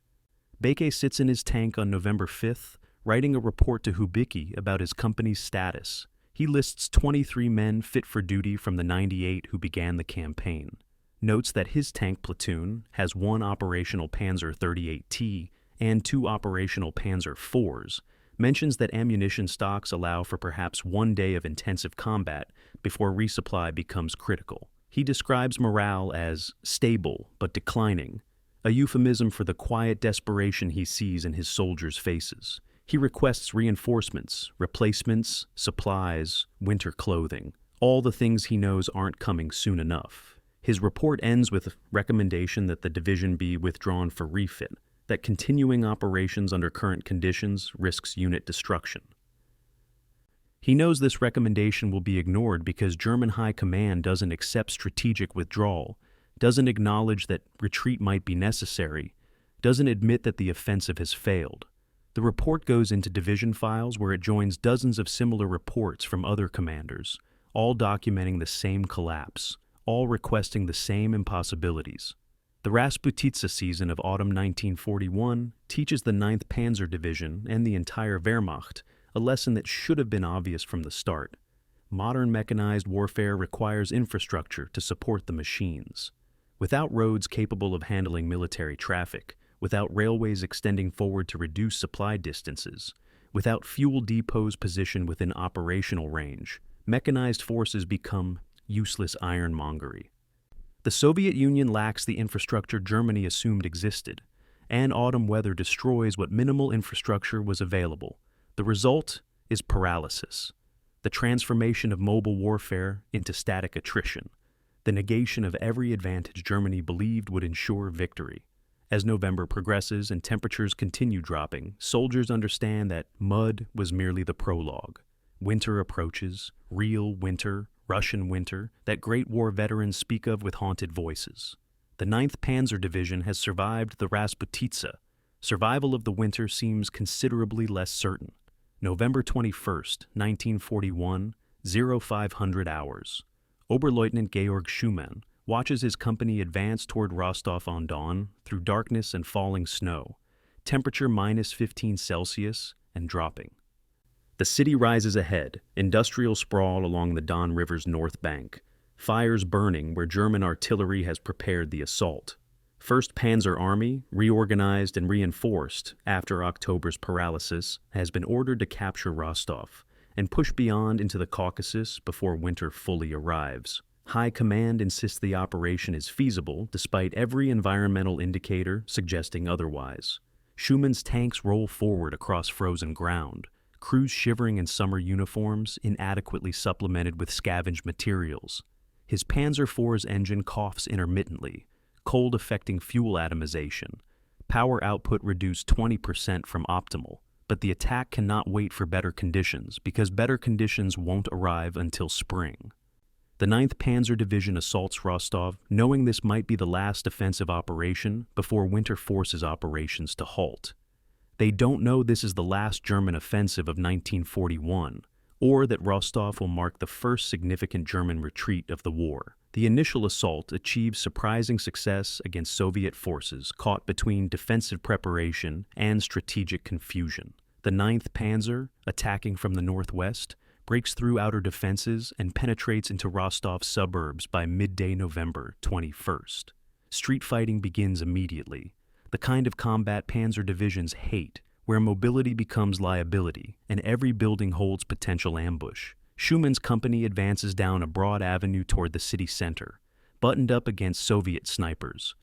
Beke sits in his tank on November 5th, writing a report to Hubicki about his company's status. He lists 23 men fit for duty from the 98 who began the campaign, notes that his tank platoon has 1 operational Panzer 38T and 2 operational Panzer IVs, mentions that ammunition stocks allow for perhaps 1 day of intensive combat before resupply becomes critical. He describes morale as stable but declining, a euphemism for the quiet desperation he sees in his soldiers' faces. He requests reinforcements, replacements, supplies, winter clothing, all the things he knows aren't coming soon enough. His report ends with a recommendation that the division be withdrawn for refit, that continuing operations under current conditions risks unit destruction. He knows this recommendation will be ignored because German High Command doesn't accept strategic withdrawal, doesn't acknowledge that retreat might be necessary, doesn't admit that the offensive has failed. The report goes into division files where it joins dozens of similar reports from other commanders, all documenting the same collapse, all requesting the same impossibilities. The Rasputitsa season of autumn 1941 teaches the 9th Panzer Division and the entire Wehrmacht a lesson that should have been obvious from the start. Modern mechanized warfare requires infrastructure to support the machines. Without roads capable of handling military traffic, without railways extending forward to reduce supply distances, without fuel depots positioned within operational range, mechanized forces become useless ironmongery. The Soviet Union lacks the infrastructure Germany assumed existed, and autumn weather destroys what minimal infrastructure was available. The result is paralysis, the transformation of mobile warfare into static attrition, the negation of every advantage Germany believed would ensure victory. As November progresses and temperatures continue dropping, soldiers understand that mud was merely the prologue. Winter approaches, real winter, Russian winter, that Great War veterans speak of with haunted voices. The 9th Panzer Division has survived the Rasputitsa. Survival of the winter seems considerably less certain. November 21st, 1941, 0500 hours. Oberleutnant Georg Schumann watches his company advance toward Rostov-on-Don through darkness and falling snow, temperature -15 Celsius and dropping. The city rises ahead, industrial sprawl along the Don River's north bank, fires burning where German artillery has prepared the assault. 1st Panzer Army, reorganized and reinforced after October's paralysis, has been ordered to capture Rostov and push beyond into the Caucasus before winter fully arrives. High Command insists the operation is feasible despite every environmental indicator suggesting otherwise. Schumann's tanks roll forward across frozen ground, crews shivering in summer uniforms inadequately supplemented with scavenged materials. His Panzer IV's engine coughs intermittently, cold affecting fuel atomization. Power output reduced 20% from optimal, but the attack cannot wait for better conditions because better conditions won't arrive until spring. The 9th Panzer Division assaults Rostov, knowing this might be the last offensive operation before winter forces operations to halt. They don't know this is the last German offensive of 1941, or that Rostov will mark the first significant German retreat of the war. The initial assault achieves surprising success against Soviet forces caught between defensive preparation and strategic confusion. The 9th Panzer, attacking from the northwest, breaks through outer defenses and penetrates into Rostov's suburbs by midday November 21st. Street fighting begins immediately, the kind of combat Panzer divisions hate, where mobility becomes liability and every building holds potential ambush. Schumann's company advances down a broad avenue toward the city center, buttoned up against Soviet snipers,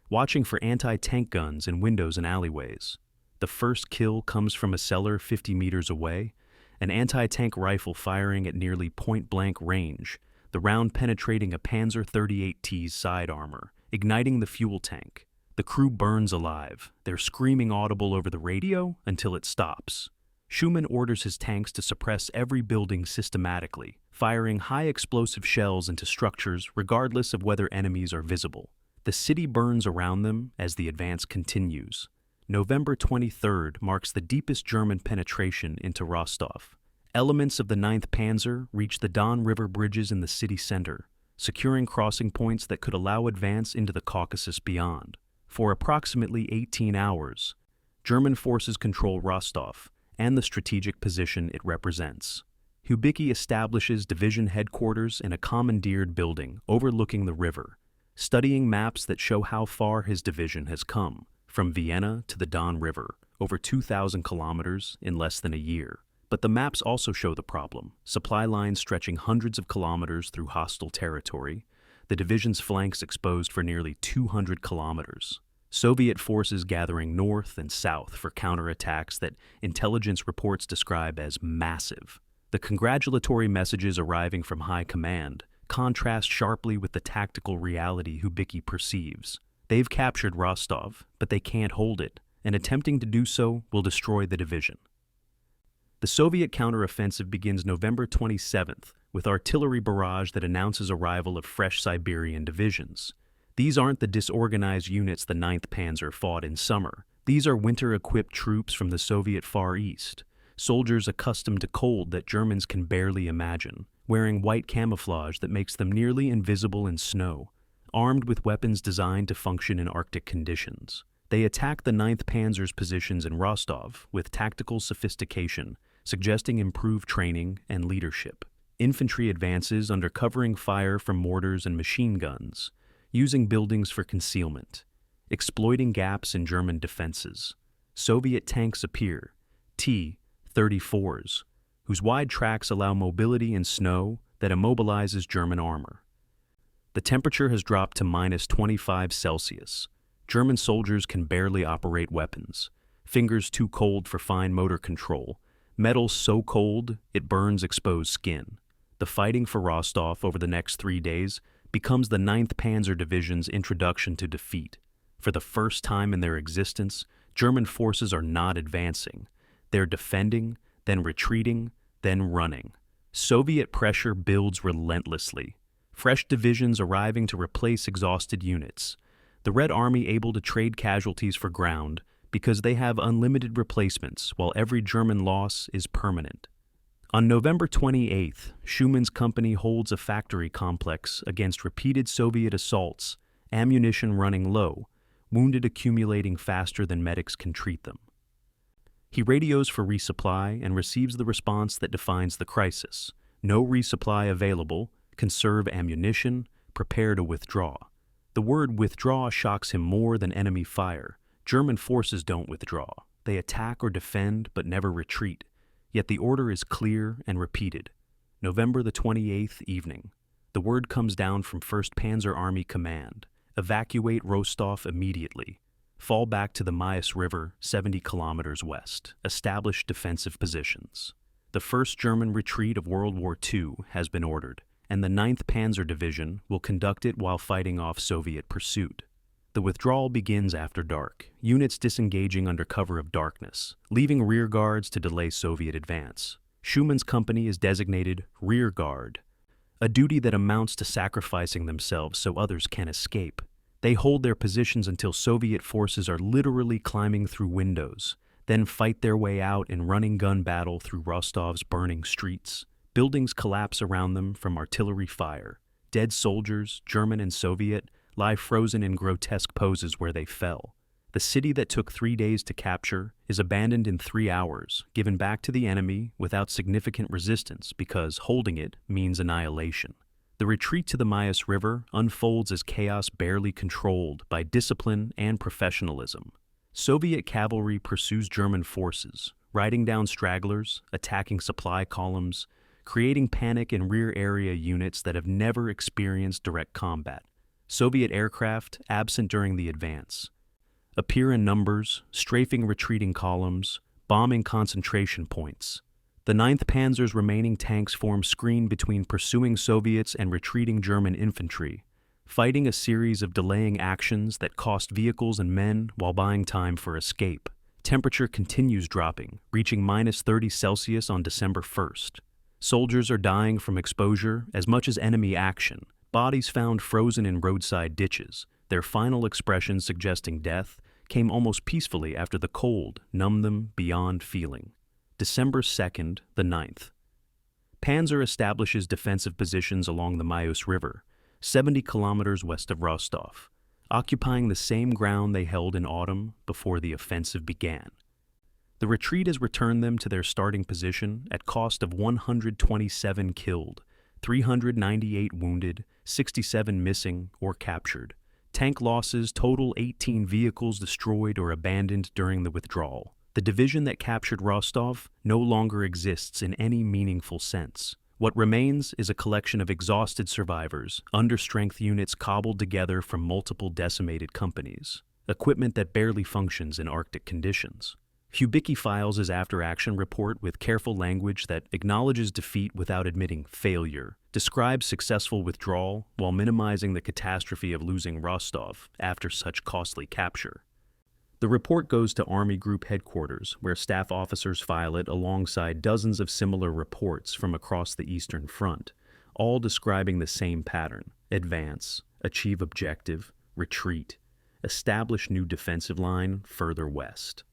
watching for anti-tank guns in windows and alleyways. The first kill comes from a cellar 50 meters away, an anti-tank rifle firing at nearly point-blank range, the round penetrating a Panzer 38T's side armor, igniting the fuel tank. The crew burns alive, their screaming audible over the radio until it stops. Schumann orders his tanks to suppress every building systematically, firing high-explosive shells into structures regardless of whether enemies are visible. The city burns around them as the advance continues. November 23rd marks the deepest German penetration into Rostov. Elements of the 9th Panzer reach the Don River bridges in the city center, securing crossing points that could allow advance into the Caucasus beyond. For approximately 18 hours, German forces control Rostov and the strategic position it represents. Hubicki establishes division headquarters in a commandeered building overlooking the river, studying maps that show how far his division has come, from Vienna to the Don River, over 2,000 kilometers in less than a year. But the maps also show the problem: supply lines stretching hundreds of kilometers through hostile territory, the division's flanks exposed for nearly 200 kilometers. Soviet forces gathering north and south for counterattacks that intelligence reports describe as massive. The congratulatory messages arriving from high command contrast sharply with the tactical reality Hubicki perceives. They've captured Rostov, but they can't hold it, and attempting to do so will destroy the division. The Soviet counteroffensive begins November 27th with artillery barrage that announces arrival of fresh Siberian divisions. These aren't the disorganized units the 9th Panzer fought in summer. These are winter-equipped troops from the Soviet Far East, soldiers accustomed to cold that Germans can barely imagine, wearing white camouflage that makes them nearly invisible in snow, armed with weapons designed to function in Arctic conditions. They attack the 9th Panzer's positions in Rostov with tactical sophistication, suggesting improved training and leadership. Infantry advances under covering fire from mortars and machine guns, using buildings for concealment, exploiting gaps in German defenses. Soviet tanks appear, T-34s, whose wide tracks allow mobility in snow that immobilizes German armor. The temperature has dropped to -25°C. German soldiers can barely operate weapons, fingers too cold for fine motor control, metal so cold it burns exposed skin. The fighting for Rostov over the next 3 days becomes the 9th Panzer Division's introduction to defeat. For the first time in their existence, German forces are not advancing. They're defending, then retreating, then running. Soviet pressure builds relentlessly. Fresh divisions arriving to replace exhausted units. The Red Army able to trade casualties for ground because they have unlimited replacements, while every German loss is permanent. On November 28th, Schumann's company holds a factory complex against repeated Soviet assaults, ammunition running low, wounded accumulating faster than medics can treat them. He radios for resupply and receives the response that defines the crisis: no resupply available, conserve ammunition, prepare to withdraw. The word withdraw shocks him more than enemy fire. German forces don't withdraw. They attack or defend but never retreat. Yet the order is clear and repeated. November the 28th evening. The word comes down from 1st Panzer Army Command: evacuate Rostov immediately. Fall back to the Maas River, 70 kilometers west. Establish defensive positions. The first German retreat of World War II has been ordered, and the 9th Panzer Division will conduct it while fighting off Soviet pursuit. The withdrawal begins after dark, units disengaging under cover of darkness, leaving rear guards to delay Soviet advance. Schumann's company is designated rear guard, a duty that amounts to sacrificing themselves so others can escape. They hold their positions until Soviet forces are literally climbing through windows, then fight their way out in running gun battle through Rostov's burning streets. Buildings collapse around them from artillery fire. Dead soldiers, German and Soviet, lie frozen in grotesque poses where they fell. The city that took 3 days to capture is abandoned in 3 hours, given back to the enemy without significant resistance because holding it means annihilation. The retreat to the Maas River unfolds as chaos barely controlled by discipline and professionalism. Soviet cavalry pursues German forces, riding down stragglers, attacking supply columns, creating panic in rear area units that have never experienced direct combat. Soviet aircraft, absent during the advance, appear in numbers, strafing retreating columns, bombing concentration points. The 9th Panzer's remaining tanks form screen between pursuing Soviets and retreating German infantry, fighting a series of delaying actions that cost vehicles and men while buying time for escape. Temperature continues dropping, reaching -30°C on December 1st. Soldiers are dying from exposure as much as enemy action. Bodies found frozen in roadside ditches, their final expression suggesting death, came almost peacefully after the cold numbed them beyond feeling. December 2nd, the 9th. Panzer establishes defensive positions along the Maas River, 70 kilometers west of Rostov, occupying the same ground they held in autumn before the offensive began. The retreat has returned them to their starting position at cost of 127 killed, 398 wounded, 67 missing or captured. Tank losses total 18 vehicles destroyed or abandoned during the withdrawal. The division that captured Rostov no longer exists in any meaningful sense. What remains is a collection of exhausted survivors, understrength units cobbled together from multiple decimated companies, equipment that barely functions in Arctic conditions. Hubicki files his after-action report with careful language that acknowledges defeat without admitting failure, describes successful withdrawal while minimizing the catastrophe of losing Rostov after such costly capture. The report goes to Army Group Headquarters, where staff officers file it alongside dozens of similar reports from across the Eastern Front, all describing the same pattern: advance, achieve objective, retreat, establish new defensive line further west.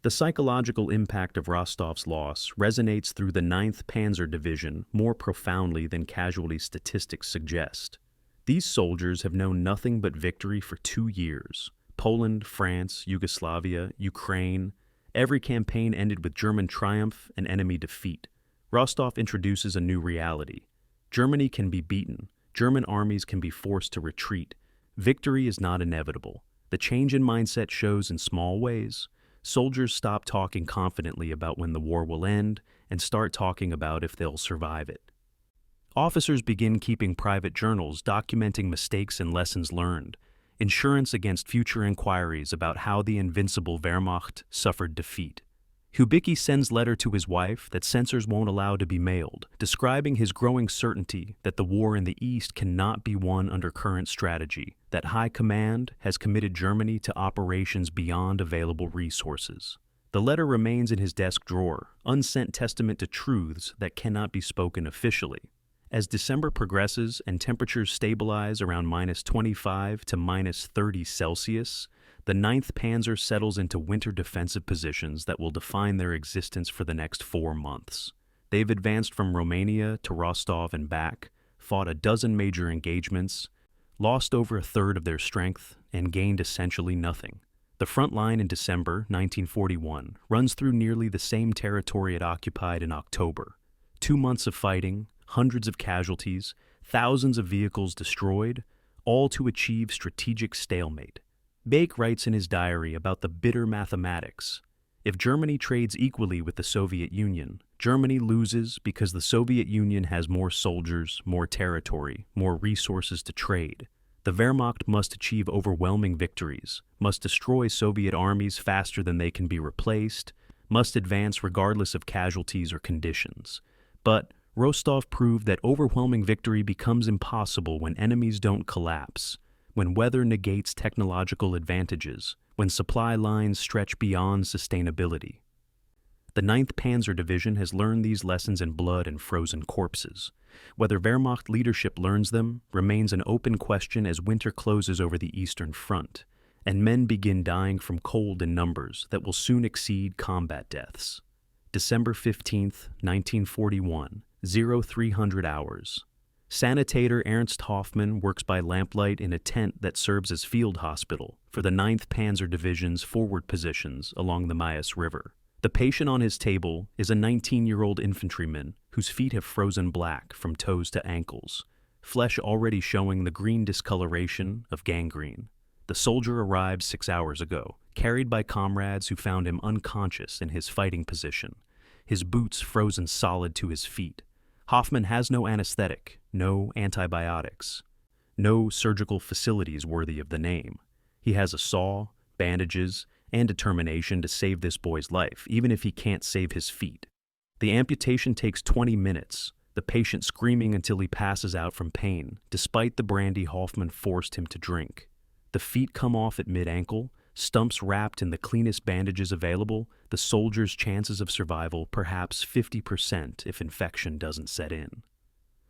The psychological impact of Rostov's loss resonates through the 9th Panzer Division more profoundly than casualty statistics suggest. These soldiers have known nothing but victory for 2 years. Poland, France, Yugoslavia, Ukraine. Every campaign ended with German triumph and enemy defeat. Rostov introduces a new reality. Germany can be beaten. German armies can be forced to retreat. Victory is not inevitable. The change in mindset shows in small ways. Soldiers stop talking confidently about when the war will end and start talking about if they'll survive it. Officers begin keeping private journals documenting mistakes and lessons learned, insurance against future inquiries about how the invincible Wehrmacht suffered defeat. Hubicki sends letter to his wife that censors won't allow to be mailed, describing his growing certainty that the war in the East cannot be won under current strategy, that High Command has committed Germany to operations beyond available resources. The letter remains in his desk drawer, unsent testament to truths that cannot be spoken officially. As December progresses and temperatures stabilize around -25 to -30 Celsius, the 9th Panzer settles into winter defensive positions that will define their existence for the next 4 months. They've advanced from Romania to Rostov and back, fought a dozen major engagements, lost over a third of their strength, and gained essentially nothing. The front line in December 1941 runs through nearly the same territory it occupied in October. 2 months of fighting, hundreds of casualties, thousands of vehicles destroyed, all to achieve strategic stalemate. Bake writes in his diary about the bitter mathematics. If Germany trades equally with the Soviet Union, Germany loses because the Soviet Union has more soldiers, more territory, more resources to trade. The Wehrmacht must achieve overwhelming victories, must destroy Soviet armies faster than they can be replaced, must advance regardless of casualties or conditions. But Rostov proved that overwhelming victory becomes impossible when enemies don't collapse, when weather negates technological advantages, when supply lines stretch beyond sustainability. The 9th Panzer Division has learned these lessons in blood and frozen corpses. Whether Wehrmacht leadership learns them remains an open question as winter closes over the Eastern Front, and men begin dying from cold in numbers that will soon exceed combat deaths. December 15th, 1941, 0300 hours. Sanitator Ernst Hoffmann works by lamplight in a tent that serves as field hospital for the 9th Panzer Division's forward positions along the Maas River. The patient on his table is a 19-year-old infantryman whose feet have frozen black from toes to ankles, flesh already showing the green discoloration of gangrene. The soldier arrived 6 hours ago, carried by comrades who found him unconscious in his fighting position, his boots frozen solid to his feet. Hoffmann has no anesthetic, no antibiotics, no surgical facilities worthy of the name. He has a saw, bandages, and determination to save this boy's life, even if he can't save his feet. The amputation takes 20 minutes, the patient screaming until he passes out from pain, despite the brandy Hoffmann forced him to drink. The feet come off at mid-ankle, stumps wrapped in the cleanest bandages available, the soldier's chances of survival perhaps 50% if infection doesn't set in.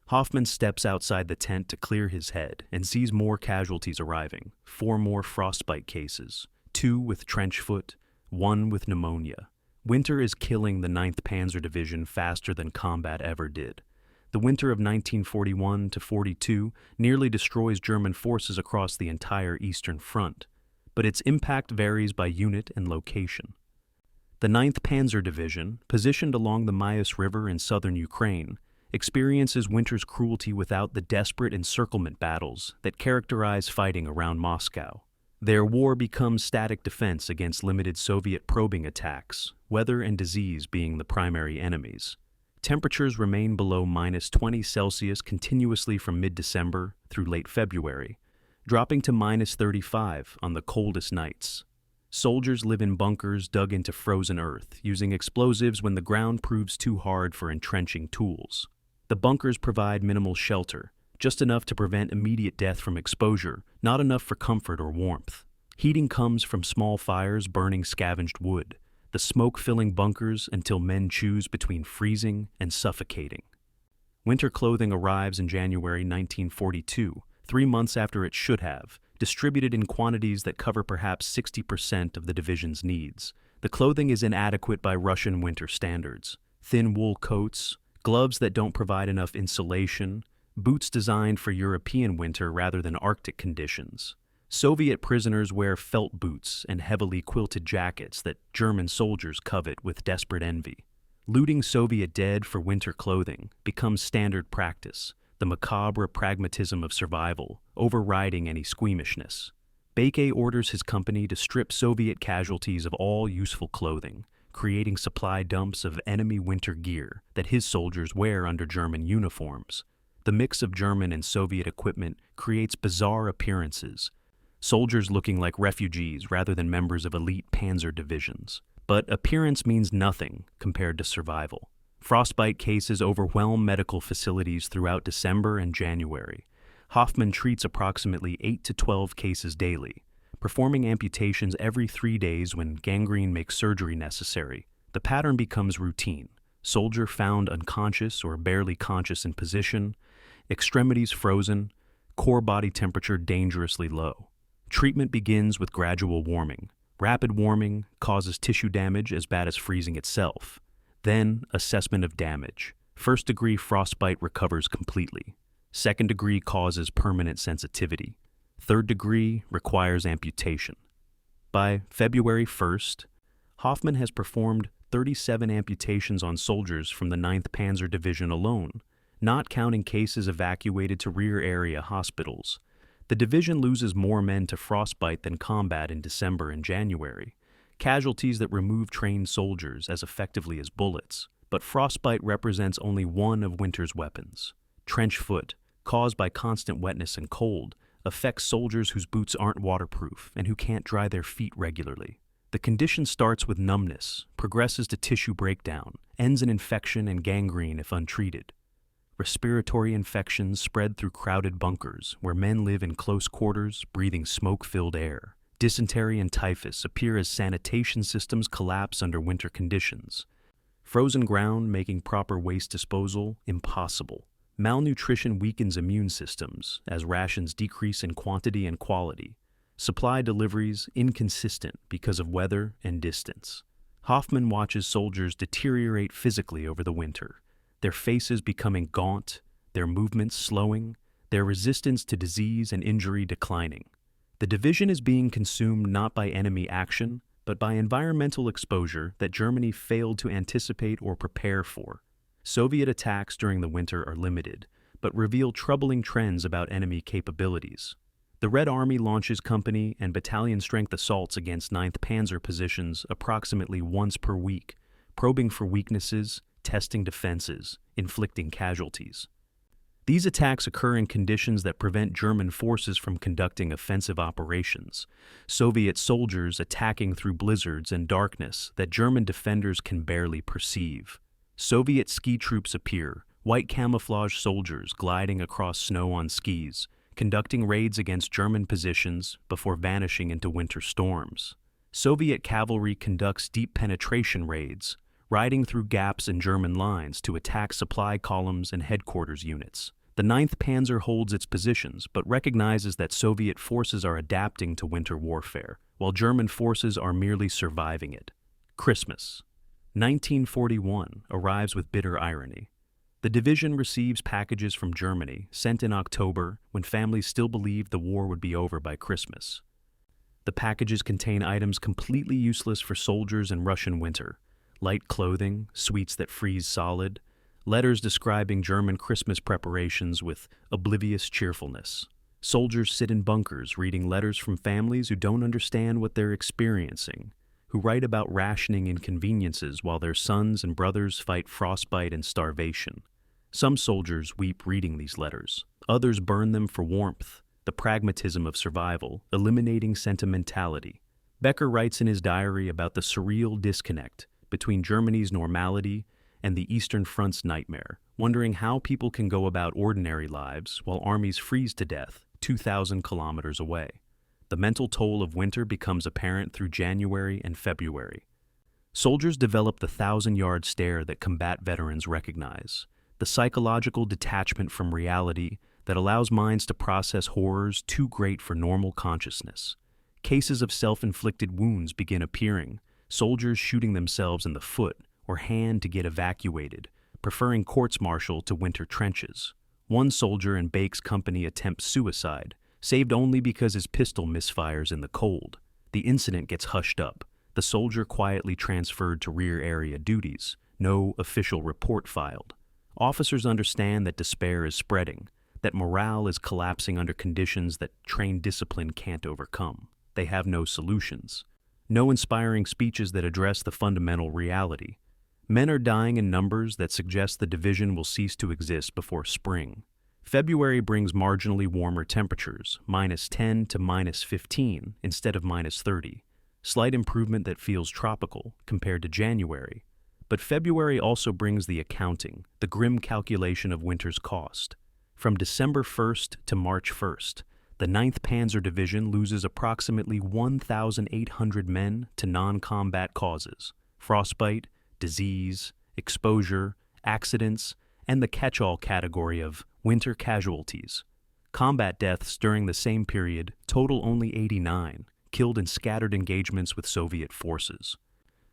Hoffmann steps outside the tent to clear his head and sees more casualties arriving, 4 more frostbite cases, 2 with trench foot, 1 with pneumonia. Winter is killing the 9th Panzer Division faster than combat ever did. The winter of 1941 to 42 nearly destroys German forces across the entire Eastern Front, but its impact varies by unit and location. The 9th Panzer Division, positioned along the Mias River in southern Ukraine, experiences winter's cruelty without the desperate encirclement battles that characterize fighting around Moscow. Their war becomes static defense against limited Soviet probing attacks, weather and disease being the primary enemies. Temperatures remain below -20°C continuously from mid-December through late February, dropping to -35 on the coldest nights. Soldiers live in bunkers dug into frozen earth, using explosives when the ground proves too hard for entrenching tools. The bunkers provide minimal shelter, just enough to prevent immediate death from exposure, not enough for comfort or warmth. Heating comes from small fires burning scavenged wood, the smoke filling bunkers until men choose between freezing and suffocating. Winter clothing arrives in January 1942, 3 months after it should have, distributed in quantities that cover perhaps 60% of the division's needs. The clothing is inadequate by Russian winter standards. Thin wool coats, gloves that don't provide enough insulation, boots designed for European winter rather than Arctic conditions. Soviet prisoners wear felt boots and heavily quilted jackets that German soldiers covet with desperate envy. Looting Soviet dead for winter clothing becomes standard practice, the macabre pragmatism of survival, overriding any squeamishness. Baeke orders his company to strip Soviet casualties of all useful clothing, creating supply dumps of enemy winter gear that his soldiers wear under German uniforms. The mix of German and Soviet equipment creates bizarre appearances, soldiers looking like refugees rather than members of elite panzer divisions. But appearance means nothing compared to survival. Frostbite cases overwhelm medical facilities throughout December and January. Hoffman treats approximately 8 to 12 cases daily, performing amputations every 3 days when gangrene makes surgery necessary. The pattern becomes routine. Soldier found unconscious or barely conscious in position, extremities frozen, core body temperature dangerously low. Treatment begins with gradual warming. Rapid warming causes tissue damage as bad as freezing itself. Then, assessment of damage. First-degree frostbite recovers completely. Second-degree causes permanent sensitivity. Third-degree requires amputation. By February 1st, Hoffman has performed 37 amputations on soldiers from the 9th Panzer Division alone, not counting cases evacuated to rear area hospitals. The division loses more men to frostbite than combat in December and January, casualties that remove trained soldiers as effectively as bullets. But frostbite represents only one of winter's weapons. Trench foot, caused by constant wetness and cold, affects soldiers whose boots aren't waterproof and who can't dry their feet regularly. The condition starts with numbness, progresses to tissue breakdown, ends in infection and gangrene if untreated. Respiratory infections spread through crowded bunkers where men live in close quarters, breathing smoke-filled air. Dysentery and typhus appear as sanitation systems collapse under winter conditions. Frozen ground making proper waste disposal impossible. Malnutrition weakens immune systems as rations decrease in quantity and quality. Supply deliveries inconsistent because of weather and distance. Hoffman watches soldiers deteriorate physically over the winter, their faces becoming gaunt, their movements slowing, their resistance to disease and injury declining. The division is being consumed not by enemy action, but by environmental exposure that Germany failed to anticipate or prepare for. Soviet attacks during the winter are limited, but reveal troubling trends about enemy capabilities. The Red Army launches company and battalion-strength assaults against 9th Panzer positions approximately once per week, probing for weaknesses, testing defenses, inflicting casualties. These attacks occur in conditions that prevent German forces from conducting offensive operations, Soviet soldiers attacking through blizzards and darkness that German defenders can barely perceive. Soviet ski troops appear, white camouflage soldiers gliding across snow on skis, conducting raids against German positions before vanishing into winter storms. Soviet cavalry conducts deep penetration raids, riding through gaps in German lines to attack supply columns and headquarters units. The 9th Panzer holds its positions, but recognizes that Soviet forces are adapting to winter warfare, while German forces are merely surviving it. Christmas, 1941, arrives with bitter irony. The division receives packages from Germany, sent in October, when families still believed the war would be over by Christmas. The packages contain items completely useless for soldiers in Russian winter: light clothing, sweets that freeze solid, letters describing German Christmas preparations with oblivious cheerfulness. Soldiers sit in bunkers reading letters from families who don't understand what they're experiencing, who write about rationing inconveniences while their sons and brothers fight frostbite and starvation. Some soldiers weep reading these letters. Others burn them for warmth, the pragmatism of survival, eliminating sentimentality. Becker writes in his diary about the surreal disconnect between Germany's normality and the Eastern Front's nightmare, wondering how people can go about ordinary lives while armies freeze to death 2,000 kilometers away. The mental toll of winter becomes apparent through January and February. Soldiers develop the 1,000-yard stare that combat veterans recognize, the psychological detachment from reality that allows minds to process horrors too great for normal consciousness. Cases of self-inflicted wounds begin appearing, soldiers shooting themselves in the foot or hand to get evacuated, preferring courts-martial to winter trenches. One soldier in Bake's company attempts suicide, saved only because his pistol misfires in the cold. The incident gets hushed up, the soldier quietly transferred to rear area duties, no official report filed. Officers understand that despair is spreading, that morale is collapsing under conditions that trained discipline can't overcome. They have no solutions. No inspiring speeches that address the fundamental reality. Men are dying in numbers that suggest the division will cease to exist before spring. February brings marginally warmer temperatures, -10 to -15 instead of -30. Slight improvement that feels tropical compared to January. But February also brings the accounting, the grim calculation of winter's cost. From December 1st to March 1st, the 9th Panzer Division loses approximately 1,800 men to non-combat causes: frostbite, disease, exposure, accidents, and the catch-all category of winter casualties. Combat deaths during the same period total only 89, killed in scattered engagements with Soviet forces.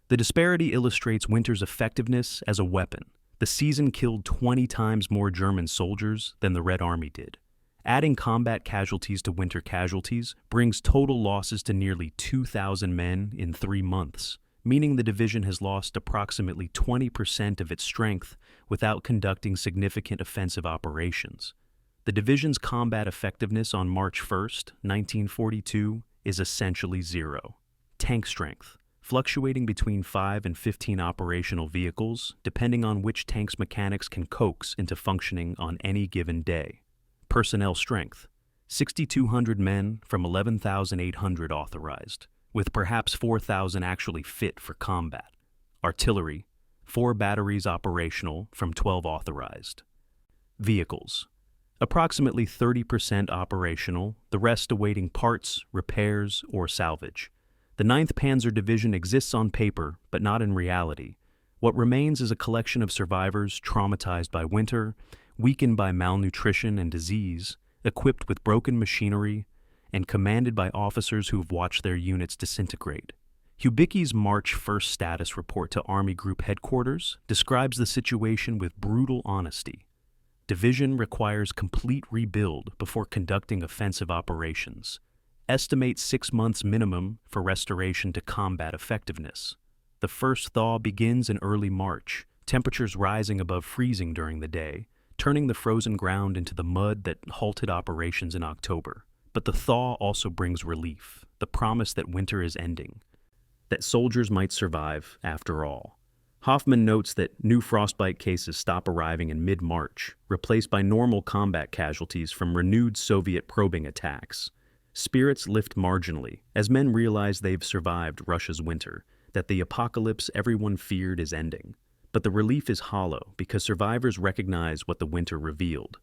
The disparity illustrates winter's effectiveness as a weapon. The season killed 20 times more German soldiers than the Red Army did. Adding combat casualties to winter casualties brings total losses to nearly 2,000 men in 3 months, meaning the division has lost approximately 20% of its strength without conducting significant offensive operations. The division's combat effectiveness on March 1st, 1942, is essentially zero. Tank strength, fluctuating between 5 and 15 operational vehicles, depending on which tank's mechanics can coax into functioning on any given day. Personnel strength, 6,200 men from 11,800 authorized, with perhaps 4,000 actually fit for combat. Artillery, 4 batteries operational from 12 authorized. Vehicles, approximately 30% operational, the rest awaiting parts, repairs, or salvage. The 9th Panzer Division exists on paper, but not in reality. What remains is a collection of survivors traumatized by winter, weakened by malnutrition and disease, equipped with broken machinery, and commanded by officers who have watched their units disintegrate. Hubicki's March 1st status report to Army Group Headquarters describes the situation with brutal honesty. Division requires complete rebuild before conducting offensive operations. Estimate 6 months minimum for restoration to combat effectiveness. The first thaw begins in early March, temperatures rising above freezing during the day, turning the frozen ground into the mud that halted operations in October. But the thaw also brings relief, the promise that winter is ending, that soldiers might survive after all. Hoffman notes that new frostbite cases stop arriving in mid-March, replaced by normal combat casualties from renewed Soviet probing attacks. Spirits lift marginally as men realize they've survived Russia's winter, that the apocalypse everyone feared is ending. But the relief is hollow because survivors recognize what the winter revealed.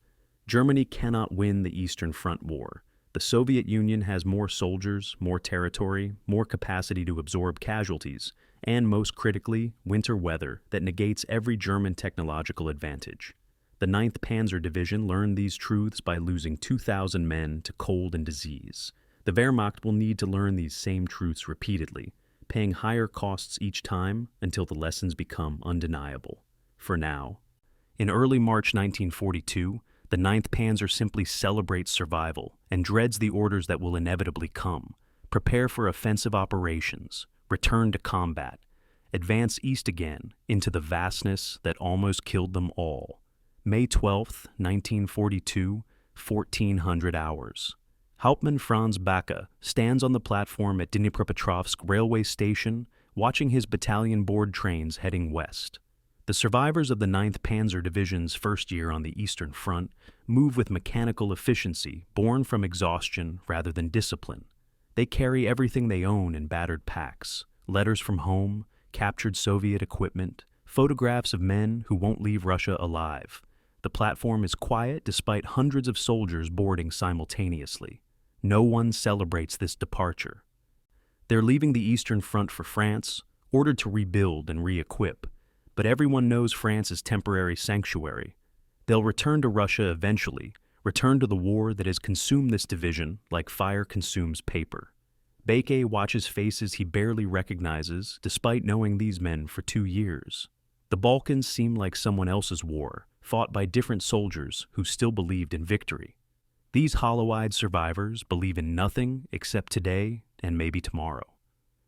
Germany cannot win the Eastern Front war. The Soviet Union has more soldiers, more territory, more capacity to absorb casualties, and most critically, winter weather that negates every German technological advantage. The 9th Panzer Division learned these truths by losing 2,000 men to cold and disease. The Wehrmacht will need to learn these same truths repeatedly, paying higher costs each time until the lessons become undeniable. For now. In early March 1942, the 9th Panzer simply celebrates survival and dreads the orders that will inevitably come, Prepare for offensive operations. Return to combat. Advance east again into the vastness that almost killed them all. May 12, 1942, 1400 hours. Hauptmann Franz Backe stands on the platform at Dnipropetrovsk railway station, watching his battalion board trains heading west. The survivors of the 9th Panzer Division's first year on the Eastern Front move with mechanical efficiency born from exhaustion rather than discipline. They carry everything they own in battered packs: letters from home, captured Soviet equipment, photographs of men who won't leave Russia alive. The platform is quiet despite hundreds of soldiers boarding simultaneously. No one celebrates this departure. They're leaving the Eastern Front for France, ordered to rebuild and re-equip, but everyone knows France is temporary sanctuary. They'll return to Russia eventually, return to the war that has consumed this division like fire consumes paper. Backe watches faces he barely recognizes despite knowing these men for 2 years. The Balkans seem like someone else's war, fought by different soldiers who still believed in victory. These hollow-eyed survivors believe in nothing except today and maybe tomorrow.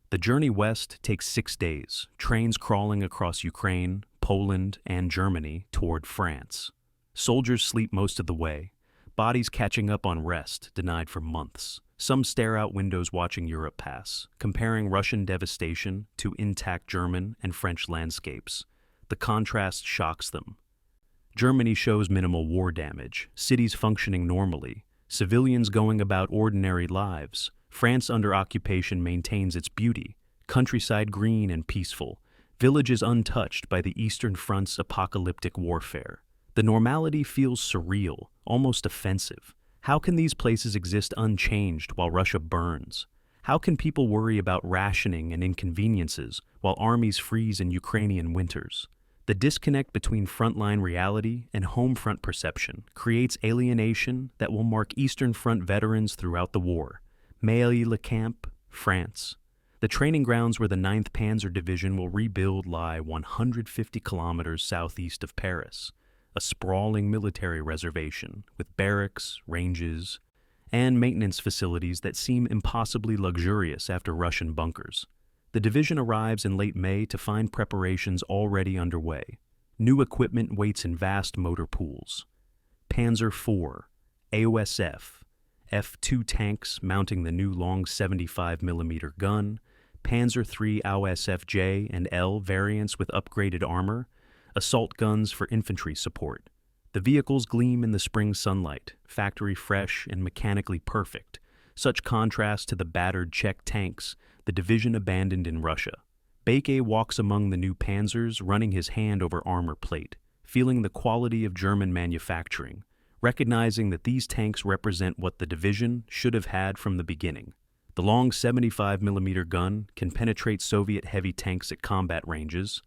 The journey west takes 6 days, trains crawling across Ukraine, Poland, and Germany toward France. Soldiers sleep most of the way, bodies catching up on rest denied for months. Some stare out windows watching Europe pass, comparing Russian devastation to intact German and French landscapes. The contrast shocks them. Germany shows minimal war damage, cities functioning normally, civilians going about ordinary lives. France under occupation maintains its beauty, countryside green and peaceful, villages untouched by the Eastern Front's apocalyptic warfare. The normality feels surreal, almost offensive. How can these places exist unchanged while Russia burns? How can people worry about rationing and inconveniences while armies freeze in Ukrainian winters? The disconnect between frontline reality and home front perception creates alienation that will mark Eastern Front veterans throughout the war. Mailly-le-Camp, France. The training grounds where the 9th Panzer Division will rebuild lie 150 kilometers southeast of Paris, a sprawling military reservation with barracks, ranges, and maintenance facilities that seem impossibly luxurious after Russian bunkers. The division arrives in late May to find preparations already underway. New equipment waits in vast motor pools. Panzer IV, AOSF, F2 tanks mounting the new long 75mm gun, Panzer III AOSF-J and L variants with upgraded armor, assault guns for infantry support. The vehicles gleam in the spring sunlight, factory fresh and mechanically perfect, such contrast to the battered Czech tanks the division abandoned in Russia. Backe walks among the new panzers, running his hand over armor plate, feeling the quality of German manufacturing, recognizing that these tanks represent what the division should have had from the beginning. The long 75mm gun can penetrate Soviet heavy tanks at combat ranges,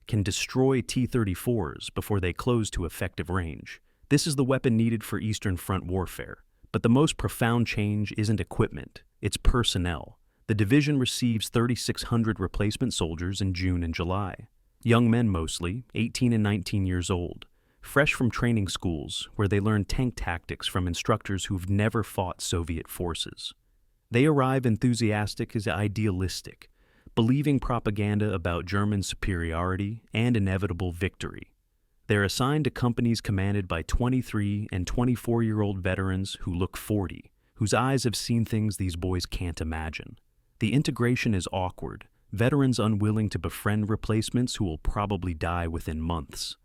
can destroy T-34s before they close to effective range. This is the weapon needed for Eastern Front warfare. But the most profound change isn't equipment, it's personnel. The division receives 3,600 replacement soldiers in June and July. Young men mostly, 18 and 19 years old, fresh from training schools where they learn tank tactics from instructors who've never fought Soviet forces. They arrive enthusiastic as idealistic, believing propaganda about German superiority and inevitable victory. They're assigned to companies commanded by 23 and 24-year-old veterans who look 40, whose eyes have seen things these boys can't imagine. The integration is awkward, veterans unwilling to befriend replacements who will probably die within months.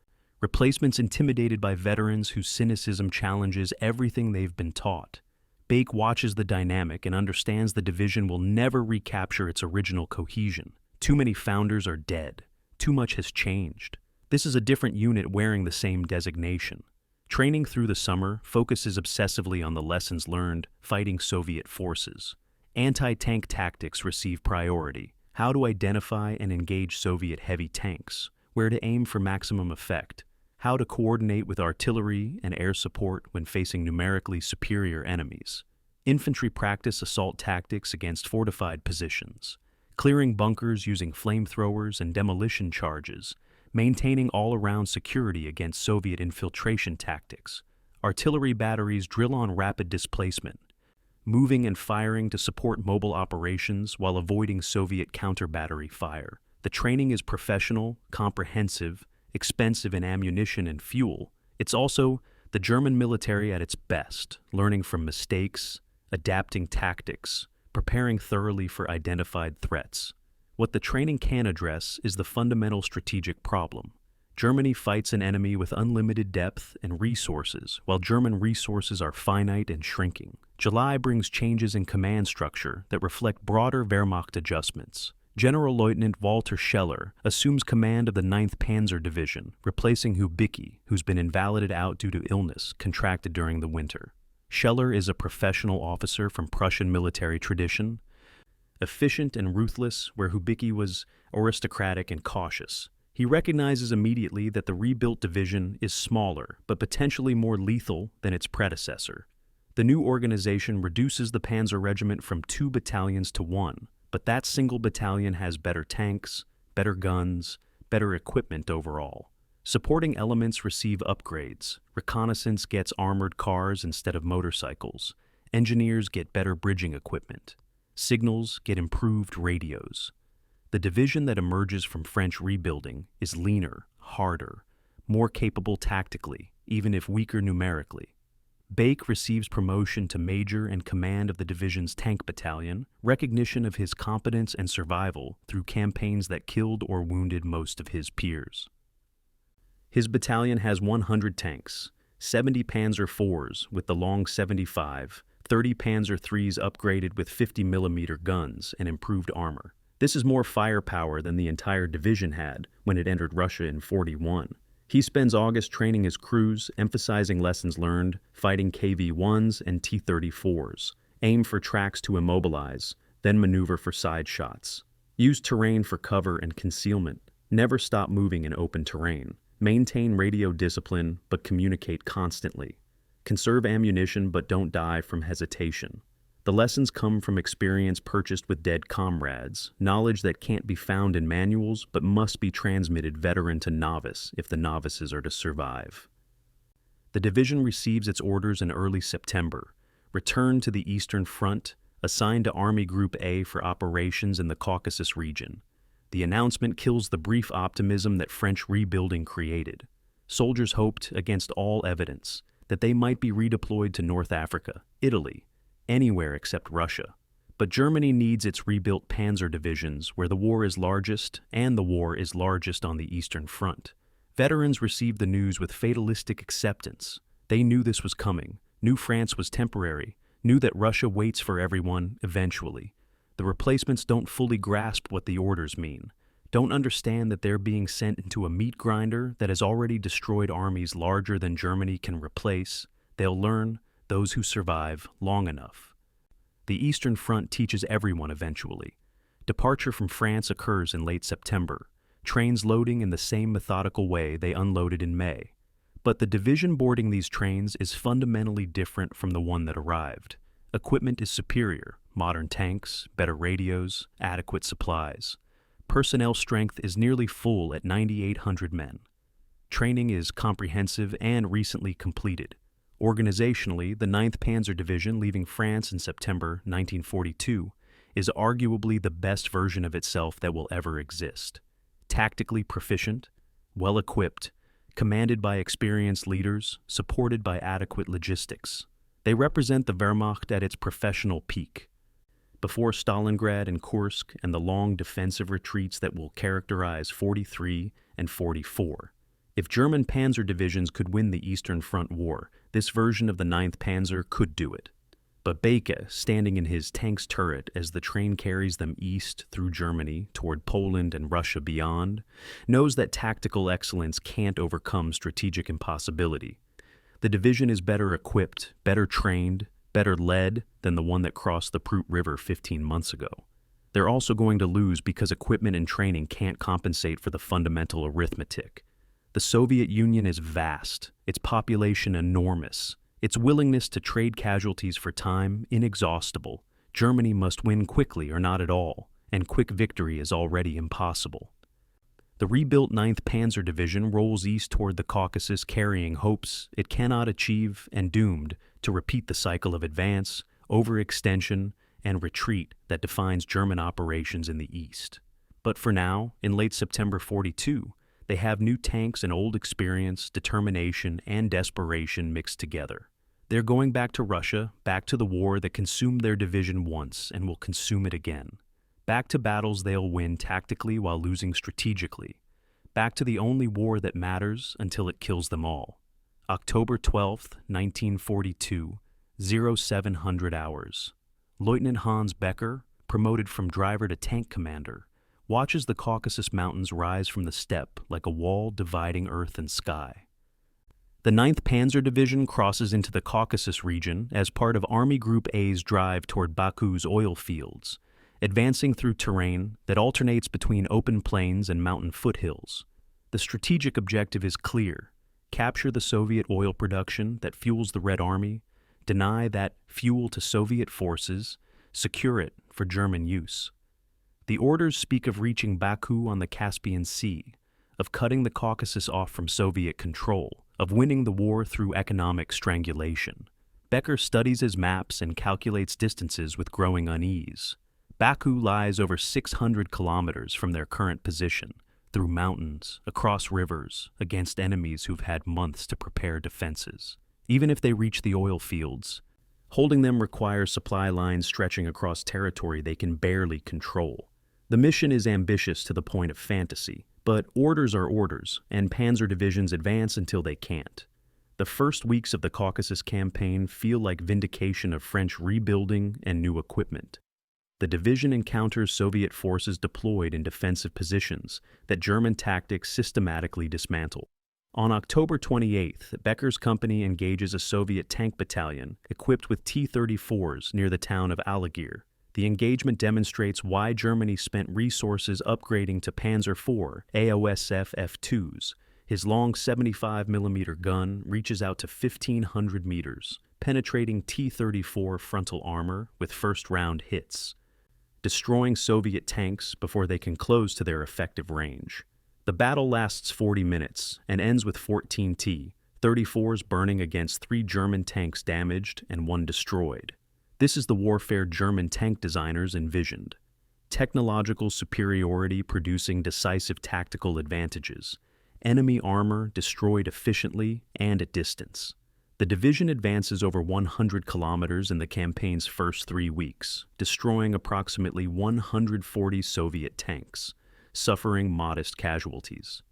Replacements intimidated by veterans whose cynicism challenges everything they've been taught. Backe watches the dynamic and understands the division will never recapture its original cohesion. Too many founders are dead. Too much has changed. This is a different unit wearing the same designation. Training through the summer focuses obsessively on the lessons learned fighting Soviet forces. Anti-tank tactics receive priority. How to identify and engage Soviet heavy tanks. Where to aim for maximum effect. How to coordinate with artillery and air support when facing numerically superior enemies. Infantry practice assault tactics against fortified positions. Clearing bunkers using flamethrowers and demolition charges. Maintaining all-around security against Soviet infiltration tactics. Artillery batteries drill on rapid displacement. moving and firing to support mobile operations while avoiding Soviet counter-battery fire. The training is professional, comprehensive, expensive in ammunition and fuel. It's also the German military at its best, learning from mistakes, adapting tactics, preparing thoroughly for identified threats. What the training can address is the fundamental strategic problem. Germany fights an enemy with unlimited depth and resources, while German resources are finite and shrinking. July brings changes in command structure that reflect broader Wehrmacht adjustments. General Lieutenant Walter Scheller assumes command of the 9th Panzer Division, replacing Hubicki, who's been invalided out due to illness contracted during the winter. Scheller is a professional officer from Prussian military tradition, efficient and ruthless where Hubicki was aristocratic and cautious. He recognizes immediately that the rebuilt division is smaller, but potentially more lethal than its predecessor. The new organization reduces the Panzer Regiment from 2 battalions to 1, but that single battalion has better tanks, better guns, better equipment overall. Supporting elements receive upgrades. Reconnaissance gets armored cars instead of motorcycles. Engineers get better bridging equipment. Signals get improved radios. The division that emerges from French rebuilding is leaner, harder, more capable tactically, even if weaker numerically. Bake receives promotion to major and command of the division's tank battalion, recognition of his competence and survival through campaigns that killed or wounded most of his peers. His battalion has 100 tanks, 70 Panzer IVs with the long 75, 30 Panzer IIIs upgraded with 50mm guns and improved armor. This is more firepower than the entire division had when it entered Russia in '41. He spends August training his crews, emphasizing lessons learned, fighting KV-1s and T-34s. Aim for tracks to immobilize, then maneuver for side shots. Use terrain for cover and concealment. Never stop moving in open terrain. Maintain radio discipline, but communicate constantly. Conserve ammunition, but don't die from hesitation. The lessons come from experience purchased with dead comrades, knowledge that can't be found in manuals but must be transmitted veteran to novice if the novices are to survive. The division receives its orders in early September. Return to the Eastern Front, assigned to Army Group A for operations in the Caucasus region. The announcement kills the brief optimism that French rebuilding created. Soldiers hoped, against all evidence, that they might be redeployed to North Africa, Italy, anywhere except Russia. But Germany needs its rebuilt Panzer divisions where the war is largest, and the war is largest on the Eastern Front. Veterans received the news with fatalistic acceptance. They knew this was coming, knew France was temporary, knew that Russia waits for everyone eventually. The replacements don't fully grasp what the orders mean, don't understand that they're being sent into a meat grinder that has already destroyed armies larger than Germany can replace. They'll learn, those who survive, long enough. The Eastern Front teaches everyone eventually. Departure from France occurs in late September, trains loading in the same methodical way they unloaded in May. But the division boarding these trains is fundamentally different from the one that arrived. Equipment is superior, modern tanks, better radios, adequate supplies. Personnel strength is nearly full at 9,800 men. Training is comprehensive and recently completed. Organizationally, the 9th Panzer Division, leaving France in September 1942, is arguably the best version of itself that will ever exist. Tactically proficient, well-equipped, commanded by experienced leaders, supported by adequate logistics. They represent the Wehrmacht at its professional peak. Before Stalingrad and Kursk and the long defensive retreats that will characterize 43 and 44. If German panzer divisions could win the Eastern Front War, this version of the 9th Panzer could do it. But Beke, standing in his tank's turret as the train carries them east through Germany toward Poland and Russia beyond, knows that tactical excellence can't overcome strategic impossibility. The division is better equipped, better trained, better led than the one that crossed the Prut River 15 months ago. They're also going to lose because equipment and training can't compensate for the fundamental arithmetic. The Soviet Union is vast, its population enormous, its willingness to trade casualties for time inexhaustible. Germany must win quickly or not at all, and quick victory is already impossible. The rebuilt 9th Panzer Division rolls east toward the Caucasus carrying hopes it cannot achieve and doomed to repeat the cycle of advance, overextension, and retreat that defines German operations in the east. But for now, in late September 42, they have new tanks and old experience, determination, and desperation mixed together. They're going back to Russia, back to the war that consumed their division once and will consume it again. Back to battles they'll win tactically while losing strategically. Back to the only war that matters until it kills them all. October 12, 1942, 0700 hours. Lieutenant Hans Becker, promoted from driver to tank commander, watches the Caucasus Mountains rise from the steppe like a wall dividing earth and sky. The 9th Panzer Division crosses into the Caucasus region as part of Army Group A's drive toward Baku's oil fields, advancing through terrain that alternates between open plains and mountain foothills. The strategic objective is clear: capture the Soviet oil production that fuels the Red Army, deny that fuel to Soviet forces, secure it for German use. The orders speak of reaching Baku on the Caspian Sea, of cutting the Caucasus off from Soviet control, of winning the war through economic strangulation. Becker studies his maps and calculates distances with growing unease. Baku lies over 600 kilometers from their current position, through mountains, across rivers, against enemies who've had months to prepare defenses. Even if they reach the oil fields, holding them requires supply lines stretching across territory they can barely control. The mission is ambitious to the point of fantasy, but orders are orders, and panzer divisions advance until they can't. The first weeks of the Caucasus campaign feel like vindication of French rebuilding and new equipment. The division encounters Soviet forces deployed in defensive positions that German tactics systematically dismantle. On October 28th, Becker's company engages a Soviet tank battalion equipped with T-34s near the town of Alagir. The engagement demonstrates why Germany spent resources upgrading to Panzer IV AOSF F2s. His long 75mm gun reaches out to 1,500 meters, penetrating T-34 frontal armor with first-round hits, destroying Soviet tanks before they can close to their effective range. The battle lasts 40 minutes and ends with 14 T-34s burning against 3 German tanks damaged and 1 destroyed. This is the warfare German tank designers envisioned: technological superiority producing decisive tactical advantages, enemy armor destroyed efficiently and at distance. The division advances over 100 kilometers in the campaign's first 3 weeks, destroying approximately 140 Soviet tanks, suffering modest casualties.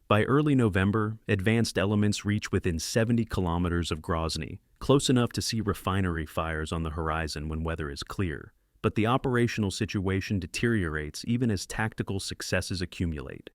By early November, advanced elements reach within 70 kilometers of Grozny, close enough to see refinery fires on the horizon when weather is clear. But the operational situation deteriorates even as tactical successes accumulate.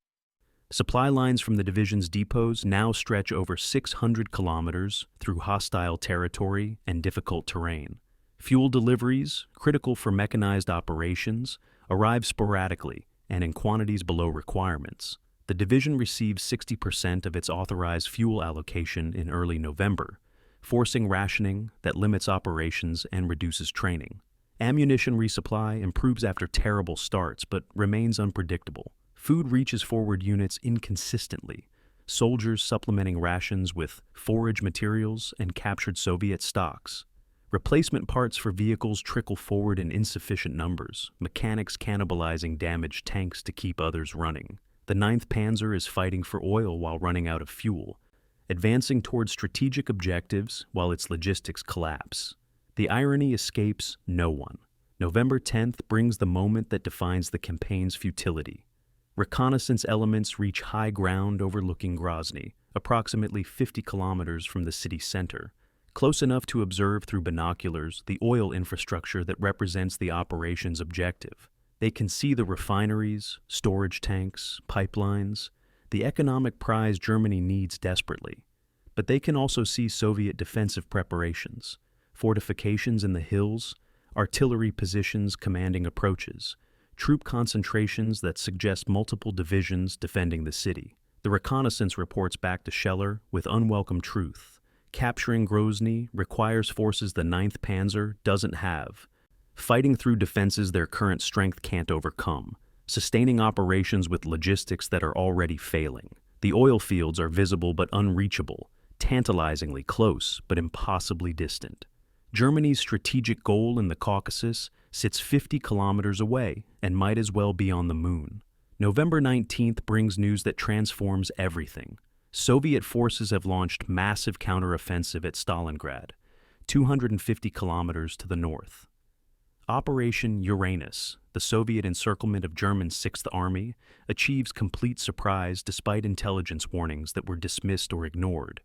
Supply lines from the division's depots now stretch over 600 kilometers through hostile territory and difficult terrain. Fuel deliveries, critical for mechanized operations, arrive sporadically and in quantities below requirements. The division receives 60% of its authorized fuel allocation in early November, forcing rationing that limits operations and reduces training. Ammunition resupply improves after terrible starts but remains unpredictable. Food reaches forward units inconsistently, soldiers supplementing rations with forage materials and captured Soviet stocks. Replacement parts for vehicles trickle forward in insufficient numbers, mechanics cannibalizing damaged tanks to keep others running. The 9th Panzer is fighting for oil while running out of fuel, advancing towards strategic objectives while its logistics collapse. The irony escapes no one. November 10th brings the moment that defines the campaign's futility. Reconnaissance elements reach high ground overlooking Grozny, approximately 50 kilometers from the city center, close enough to observe through binoculars the oil infrastructure that represents the operation's objective. They can see the refineries, storage tanks, pipelines, the economic prize Germany needs desperately. But they can also see Soviet defensive preparations, fortifications in the hills, artillery positions commanding approaches, troop concentrations that suggest multiple divisions defending the city. The reconnaissance reports back to Scheller with unwelcome truth. Capturing Grozny requires forces the 9th Panzer doesn't have, fighting through defenses their current strength can't overcome, sustaining operations with logistics that are already failing. The oil fields are visible but unreachable, tantalizingly close but impossibly distant. Germany's strategic goal in the Caucasus sits 50 kilometers away and might as well be on the moon. November 19th brings news that transforms everything. Soviet forces have launched massive counteroffensive at Stalingrad, 250 kilometers to the north. Operation Uranus, the Soviet encirclement of German's Sixth Army, achieves complete surprise despite intelligence warnings that were dismissed or ignored.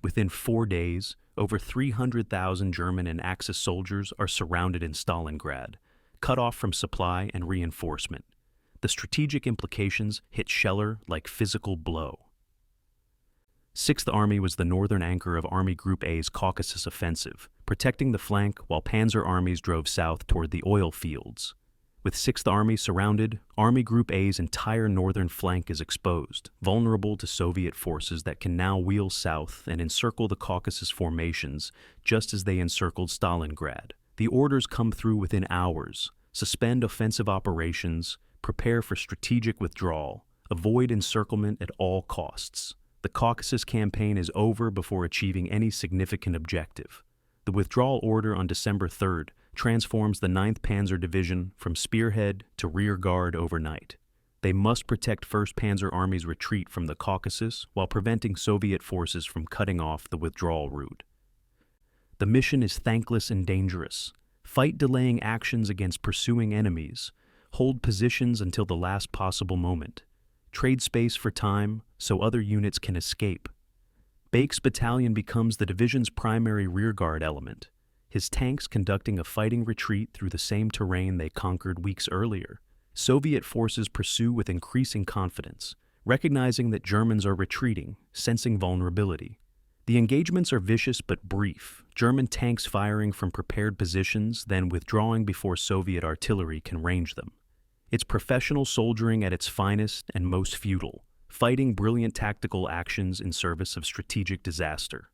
Within 4 days, over 300,000 German and Axis soldiers are surrounded in Stalingrad, cut off from supply and reinforcement. The strategic implications hit Scheller like physical blow. Sixth Army was the northern anchor of Army Group A's Caucasus offensive, protecting the flank while panzer armies drove south toward the oil fields. With Sixth Army surrounded, Army Group A's entire northern flank is exposed, vulnerable to Soviet forces that can now wheel south and encircle the Caucasus formations just as they encircled Stalingrad. The orders come through within hours: suspend offensive operations, prepare for strategic withdrawal, avoid encirclement at all costs. The Caucasus campaign is over before achieving any significant objective. The withdrawal order on December 3rd transforms the 9th Panzer Division from spearhead to rear guard overnight. They must protect 1st Panzer Army's retreat from the Caucasus while preventing Soviet forces from cutting off the withdrawal route. The mission is thankless and dangerous. Fight delaying actions against pursuing enemies. Hold positions until the last possible moment. Trade space for time so other units can escape. Bake's battalion becomes the division's primary rearguard element, his tanks conducting a fighting retreat through the same terrain they conquered weeks earlier. Soviet forces pursue with increasing confidence, recognizing that Germans are retreating, sensing vulnerability. The engagements are vicious but brief, German tanks firing from prepared positions, then withdrawing before Soviet artillery can range them. It's professional soldiering at its finest and most futile, fighting brilliant tactical actions in service of strategic disaster.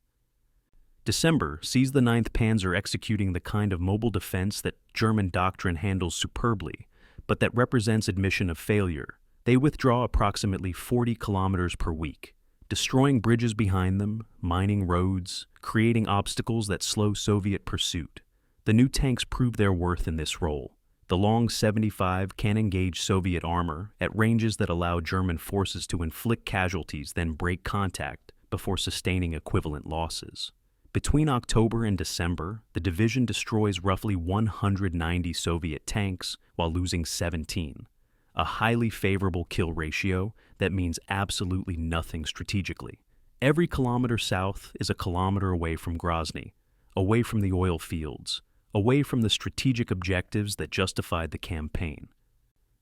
December sees the 9th Panzer executing the kind of mobile defense that German Doctrine handles superbly, but that represents admission of failure. They withdraw approximately 40 kilometers per week, destroying bridges behind them, mining roads, creating obstacles that slow Soviet pursuit. The new tanks prove their worth in this role. The Long 75 can engage Soviet armor at ranges that allow German forces to inflict casualties, then break contact before sustaining equivalent losses. Between October and December, the division destroys roughly 190 Soviet tanks while losing 17, a highly favorable kill ratio that means absolutely nothing strategically. Every kilometer south is a kilometer away from Grozny, away from the oil fields, away from the strategic objectives that justified the campaign.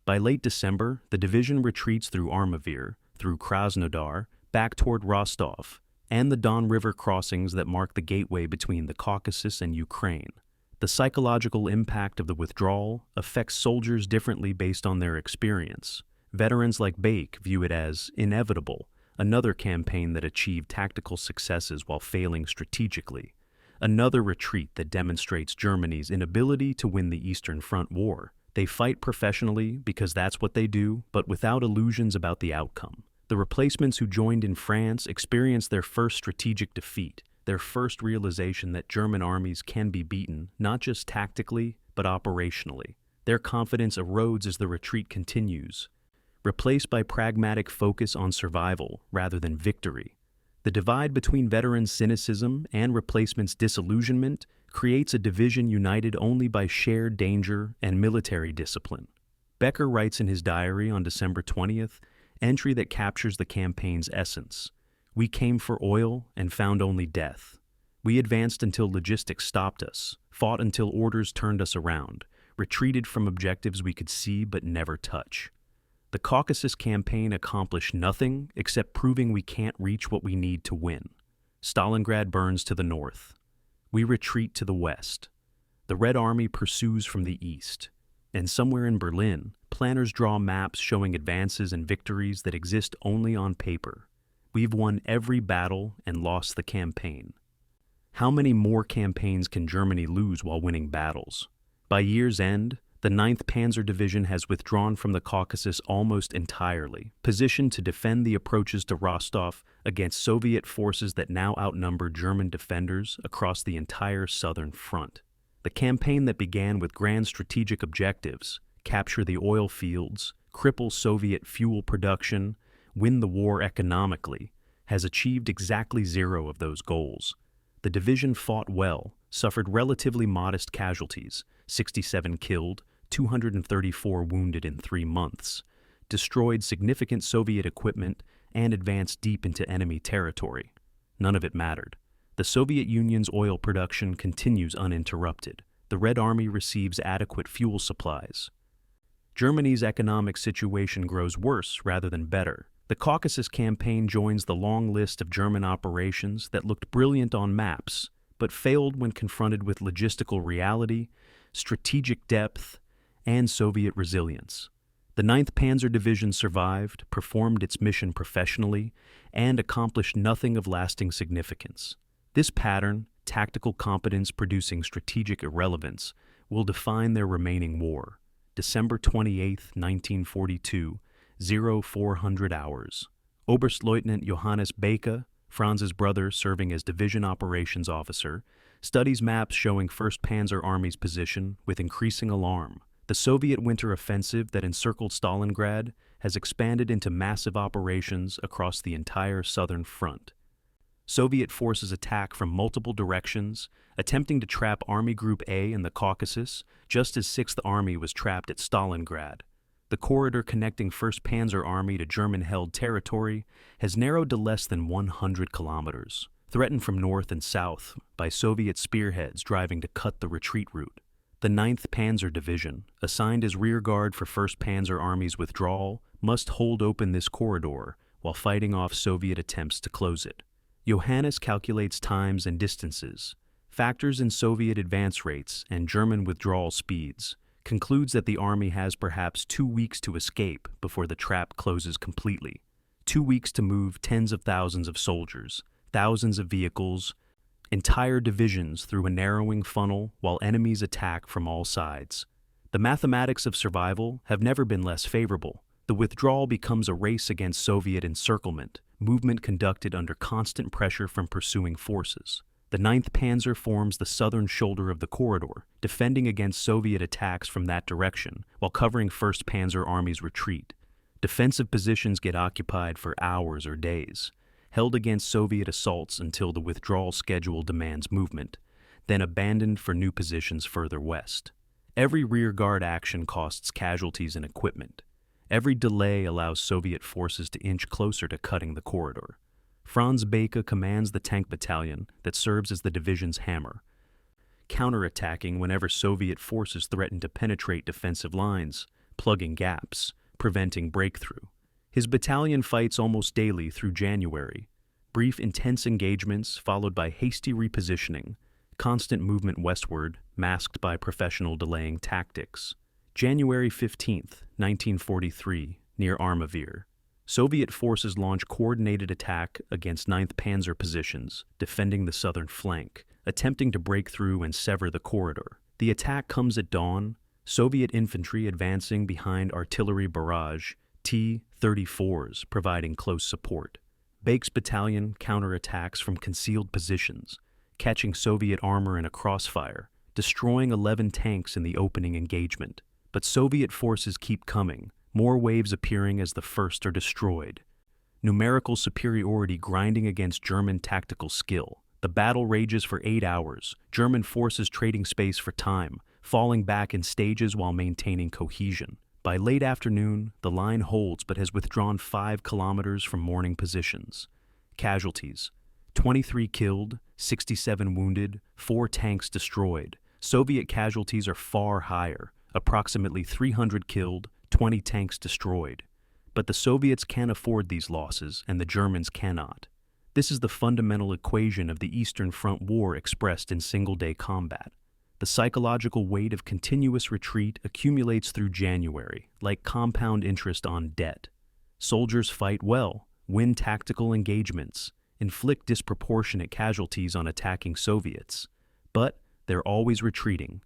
By late December, the division retreats through Armavir, through Krasnodar, back toward Rostov, and the Don River crossings that mark the gateway between the Caucasus and Ukraine. The psychological impact of the withdrawal affects soldiers differently based on their experience. Veterans like Bake view it as inevitable, another campaign that achieved tactical successes while failing strategically. Another retreat that demonstrates Germany's inability to win the Eastern Front war. They fight professionally because that's what they do, but without illusions about the outcome. The replacements who joined in France experienced their first strategic defeat, their first realization that German armies can be beaten, not just tactically, but operationally. Their confidence erodes as the retreat continues, replaced by pragmatic focus on survival rather than victory. The divide between veterans' cynicism and replacements' disillusionment creates a division united only by shared danger and military discipline. Becker writes in his diary on December 20th, entry that captures the campaign's essence. We came for oil and found only death. We advanced until logistics stopped us, fought until orders turned us around, retreated from objectives we could see but never touch. The Caucasus campaign accomplished nothing except proving we can't reach what we need to win. Stalingrad burns to the north. We retreat to the west. The Red Army pursues from the east. And somewhere in Berlin, planners draw maps showing advances and victories that exist only on paper. We've won every battle and lost the campaign. How many more campaigns can Germany lose while winning battles? By year's end, The 9th Panzer Division has withdrawn from the Caucasus almost entirely, positioned to defend the approaches to Rostov against Soviet forces that now outnumber German defenders across the entire southern front. The campaign that began with grand strategic objectives, capture the oil fields, cripple Soviet fuel production, win the war economically, has achieved exactly 0 of those goals. The division fought well, suffered relatively modest casualties, 67 killed, 234 wounded in 3 months, destroyed significant Soviet equipment, and advanced deep into enemy territory. None of it mattered. The Soviet Union's oil production continues uninterrupted. The Red Army receives adequate fuel supplies. Germany's economic situation grows worse rather than better. The Caucasus campaign joins the long list of German operations that looked brilliant on maps, but failed when confronted with logistical reality, strategic depth, and Soviet resilience. The 9th Panzer Division survived, performed its mission professionally, and accomplished nothing of lasting significance. This pattern, tactical competence producing strategic irrelevance, will define their remaining war. December 28, 1942, 0400 hours. Oberstleutnant Johannes Baker, Franz's brother serving as division operations officer, studies maps showing 1st Panzer Army's position with increasing alarm. The Soviet winter offensive that encircled Stalingrad has expanded into massive operations across the entire southern front. Soviet forces attack from multiple directions, attempting to trap Army Group A in the Caucasus, just as 6th Army was trapped at Stalingrad. The corridor connecting 1st Panzer Army to German-held territory has narrowed to less than 100 kilometers, threatened from north and south by Soviet spearheads driving to cut the retreat route. The 9th Panzer Division, assigned as rearguard for 1st Panzer Army's withdrawal, must hold open this corridor while fighting off Soviet attempts to close it. Johannes calculates times and distances, factors in Soviet advance rates and German withdrawal speeds, concludes that the army has perhaps 2 weeks to escape before the trap closes completely. 2 weeks to move tens of thousands of soldiers, thousands of vehicles, entire divisions through a narrowing funnel while enemies attack from all sides. The mathematics of survival have never been less favorable. The withdrawal becomes a race against Soviet encirclement, movement conducted under constant pressure from pursuing forces. The 9th Panzer forms the southern shoulder of the corridor, defending against Soviet attacks from that direction while covering 1st Panzer Army's retreat. Defensive positions get occupied for hours or days, held against Soviet assaults until the withdrawal schedule demands movement, then abandoned for new positions further west. Every rearguard action costs casualties and equipment. Every delay allows Soviet forces to inch closer to cutting the corridor. Franz Baker commands the tank battalion that serves as the division's hammer, counterattacking whenever Soviet forces threaten to penetrate defensive lines, plugging gaps, preventing breakthrough. His battalion fights almost daily through January, brief intense engagements followed by hasty repositioning, constant movement westward masked by professional delaying tactics. January 15, 1943, near Armavir. Soviet forces launch coordinated attack against 9th Panzer positions, defending the southern flank, attempting to break through and sever the corridor. The attack comes at dawn, Soviet infantry advancing behind artillery barrage, T-34s providing close support. Bake's battalion counterattacks from concealed positions, catching Soviet armor in a crossfire, destroying 11 tanks in the opening engagement. But Soviet forces keep coming, more waves appearing as the first are destroyed. Numerical superiority grinding against German tactical skill. The battle rages for 8 hours, German forces trading space for time, falling back in stages while maintaining cohesion. By late afternoon, the line holds but has withdrawn 5 kilometers from morning positions. Casualties: 23 killed, 67 wounded, 4 tanks destroyed. Soviet casualties are far higher, approximately 300 killed, 20 tanks destroyed. But the Soviets can afford these losses, and the Germans cannot. This is the fundamental equation of the Eastern Front War expressed in single-day combat. The psychological weight of continuous retreat accumulates through January, like compound interest on debt. Soldiers fight well, win tactical engagements, inflict disproportionate casualties on attacking Soviets. But they're always retreating,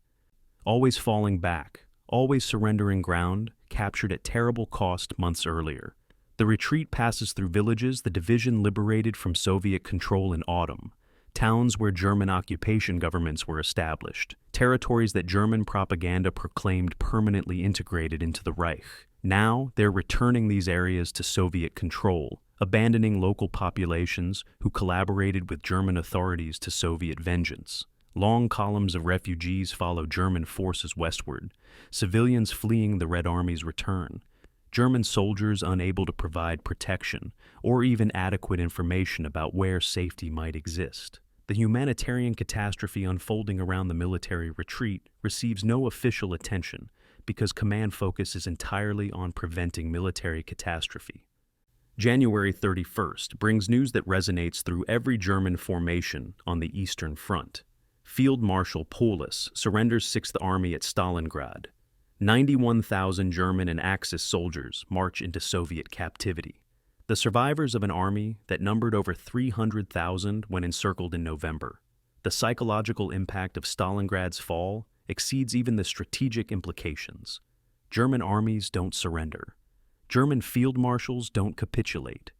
always falling back, always surrendering ground captured at terrible cost months earlier. The retreat passes through villages the division liberated from Soviet control in autumn, towns where German occupation governments were established, territories that German propaganda proclaimed permanently integrated into the Reich. Now, they're returning these areas to Soviet control, abandoning local populations who collaborated with German authorities to Soviet vengeance. Long columns of refugees follow German forces westward, civilians fleeing the Red Army's return, German soldiers unable to provide protection or even adequate information about where safety might exist. The humanitarian catastrophe unfolding around the military retreat receives no official attention because command focus is entirely on preventing military catastrophe. January 31st brings news that resonates through every German formation on the Eastern Front. Field Marshal Paulus surrenders 6th Army at Stalingrad. 91,000 German and Axis soldiers march into Soviet captivity. The survivors of an army that numbered over 300,000 when encircled in November. The psychological impact of Stalingrad's fall exceeds even the strategic implications. German armies don't surrender. German field marshals don't capitulate.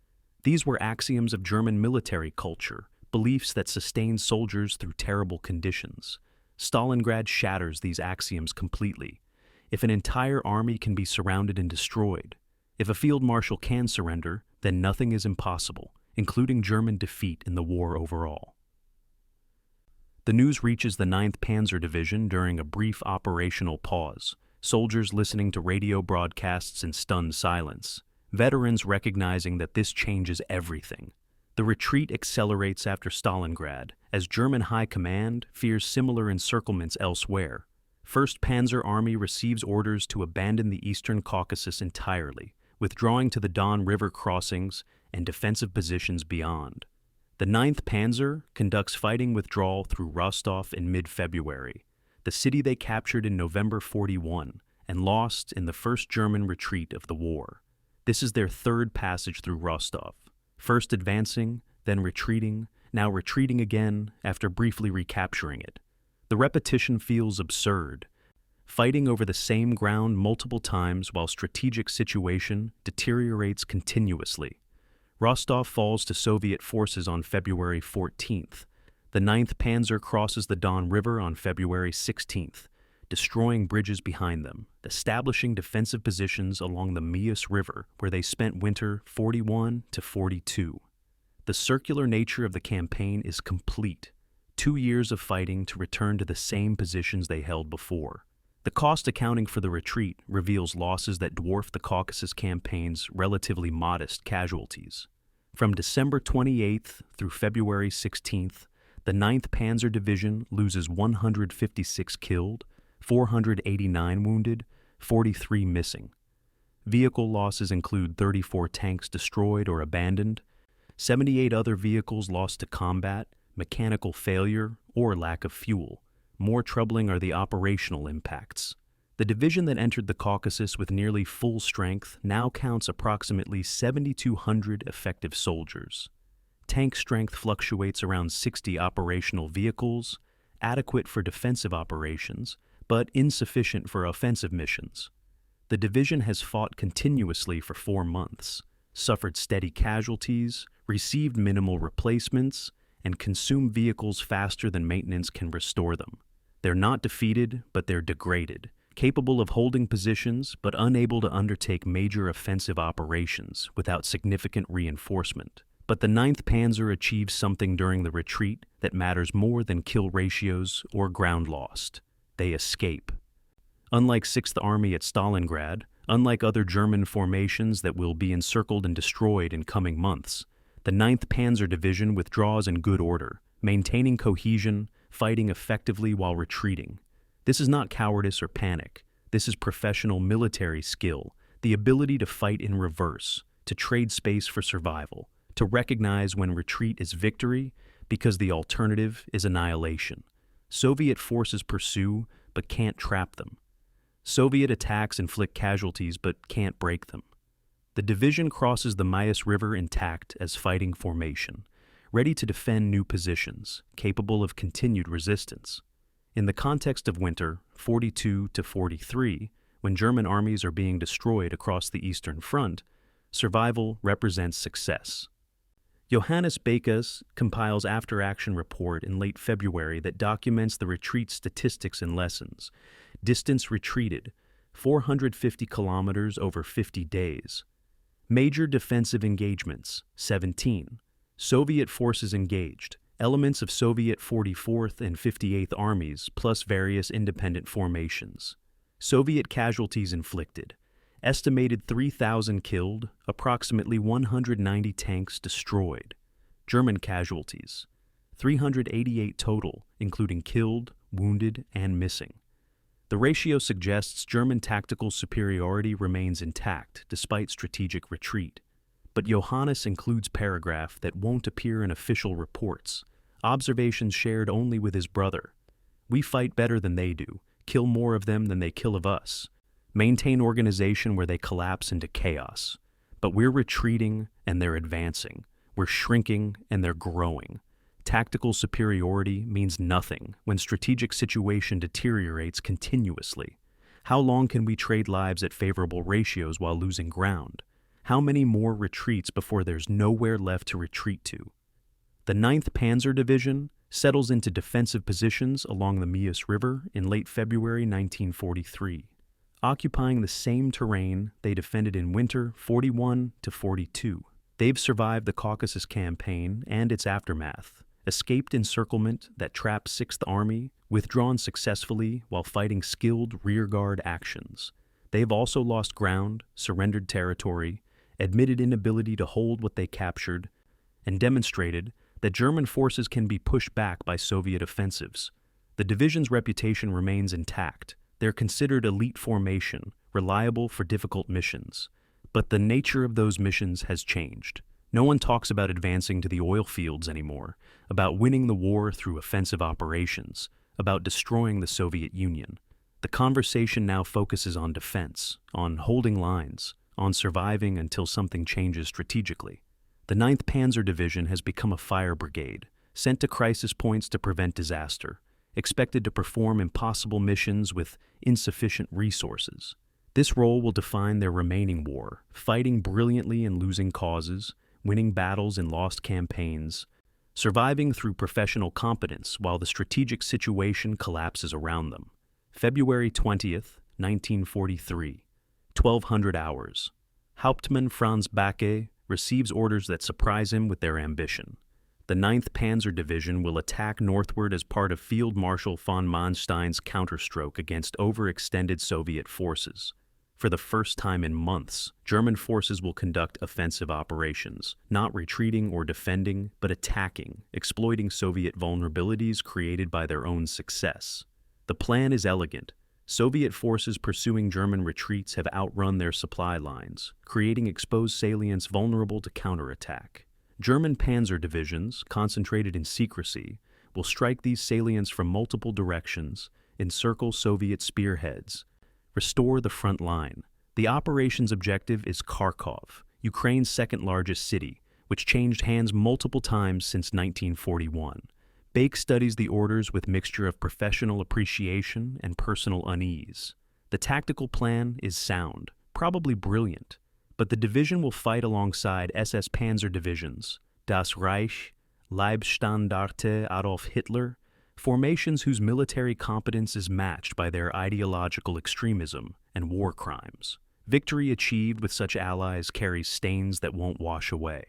These were axioms of German military culture, beliefs that sustained soldiers through terrible conditions. Stalingrad shatters these axioms completely. If an entire army can be surrounded and destroyed, if a field marshal can surrender, then nothing is impossible, including German defeat in the war overall. The news reaches the 9th Panzer Division during a brief operational pause, soldiers listening to radio broadcasts in stunned silence, veterans recognizing that this changes everything. The retreat accelerates after Stalingrad, as German High Command fears similar encirclements elsewhere. 1st Panzer Army receives orders to abandon the Eastern Caucasus entirely, withdrawing to the Don River crossings and defensive positions beyond. The 9th Panzer conducts fighting withdrawal through Rostov in mid-February, the city they captured in November 41 and lost in the first German retreat of the war. This is their third passage through Rostov, first advancing, then retreating, now retreating again after briefly recapturing it. The repetition feels absurd, fighting over the same ground multiple times while strategic situation deteriorates continuously. Rostov falls to Soviet forces on February 14th. The 9th Panzer crosses the Don River on February 16th, destroying bridges behind them, establishing defensive positions along the Mius River where they spent winter 41 to 42. The circular nature of the campaign is complete. 2 years of fighting to return to the same positions they held before. The cost accounting for the retreat reveals losses that dwarf the Caucasus campaign's relatively modest casualties. From December 28th through February 16th, the 9th Panzer Division loses 156 killed, 489 wounded, 43 missing. Vehicle losses include 34 tanks destroyed or abandoned, 78 other vehicles lost to combat, mechanical failure, or lack of fuel. More troubling are the operational impacts. The division that entered the Caucasus with nearly full strength now counts approximately 7,200 effective soldiers. Tank strength fluctuates around 60 operational vehicles, adequate for defensive operations, but insufficient for offensive missions. The division has fought continuously for 4 months, suffered steady casualties, received minimal replacements, and consume vehicles faster than maintenance can restore them. They're not defeated, but they're degraded, capable of holding positions but unable to undertake major offensive operations without significant reinforcement. But the 9th Panzer achieves something during the retreat that matters more than kill ratios or ground lost. They escape. Unlike 6th Army at Stalingrad, unlike other German formations that will be encircled and destroyed in coming months, the 9th Panzer Division withdraws in good order, maintaining cohesion, fighting effectively while retreating. This is not cowardice or panic. This is professional military skill, the ability to fight in reverse, to trade space for survival, to recognize when retreat is victory because the alternative is annihilation. Soviet forces pursue but can't trap them. Soviet attacks inflict casualties but can't break them. The division crosses the Mius River intact as fighting formation, ready to defend new positions, capable of continued resistance. In the context of winter 42 to 43, when German armies are being destroyed across the Eastern Front, survival represents success. Johannes Bekas compiles after-action report in late February that documents the retreat statistics and lessons. Distance retreated, 450 kilometers over 50 days. Major defensive engagements, 17. Soviet forces engaged, elements of Soviet 44th and 58th Armies plus various independent formations. Soviet casualties inflicted, estimated 3,000 killed, approximately 190 tanks destroyed. German casualties, 388 total, including killed, wounded, and missing. The ratio suggests German tactical superiority remains intact despite strategic retreat. But Johannes includes paragraph that won't appear in official reports, observations shared only with his brother. We fight better than they do, kill more of them than they kill of us, maintain organization where they collapse into chaos. But we're retreating and they're advancing. We're shrinking and they're growing. Tactical superiority means nothing when strategic situation deteriorates continuously. How long can we trade lives at favorable ratios while losing ground? How many more retreats before there's nowhere left to retreat to? The 9th Panzer Division settles into defensive positions along the Meuse River in late February 1943, occupying the same terrain they defended in winter 41 to 42. They've survived the Caucasus Campaign and its aftermath, escaped encirclement that trapped 6th Army, withdrawn successfully while fighting skilled rearguard actions. They've also lost ground, surrendered territory, admitted inability to hold what they captured, and demonstrated that German forces can be pushed back by Soviet offensives. The division's reputation remains intact. They're considered elite formation, reliable for difficult missions. But the nature of those missions has changed. No one talks about advancing to the oil fields anymore, about winning the war through offensive operations, about destroying the Soviet Union. The conversation now focuses on defense, on holding lines, on surviving until something changes strategically. The 9th Panzer Division has become a fire brigade, sent to crisis points to prevent disaster, expected to perform impossible missions with insufficient resources. This role will define their remaining war, fighting brilliantly in losing causes, winning battles in lost campaigns, surviving through professional competence while the strategic situation collapses around them. February 20th, 1943, 1200 hours. Hauptmann Franz Backe receives orders that surprise him with their ambition. The 9th Panzer Division will attack northward as part of Field Marshal von Manstein's counterstroke against overextended Soviet forces. For the first time in months, German forces will conduct offensive operations, not retreating or defending, but attacking, exploiting Soviet vulnerabilities created by their own success. The plan is elegant. Soviet forces pursuing German retreats have outrun their supply lines, creating exposed salients vulnerable to counterattack. German panzer divisions, concentrated in secrecy, will strike these salients from multiple directions, encircle Soviet spearheads, restore the front line. The operation's objective is Kharkov, Ukraine's second-largest city, which changed hands multiple times since 1941. Bake studies the orders with mixture of professional appreciation and personal unease. The tactical plan is sound, probably brilliant, but the division will fight alongside SS Panzer divisions, Das Reich, Leibstandarte Adolf Hitler, formations whose military competence is matched by their ideological extremism and war crimes. Victory achieved with such allies carries stains that won't wash away.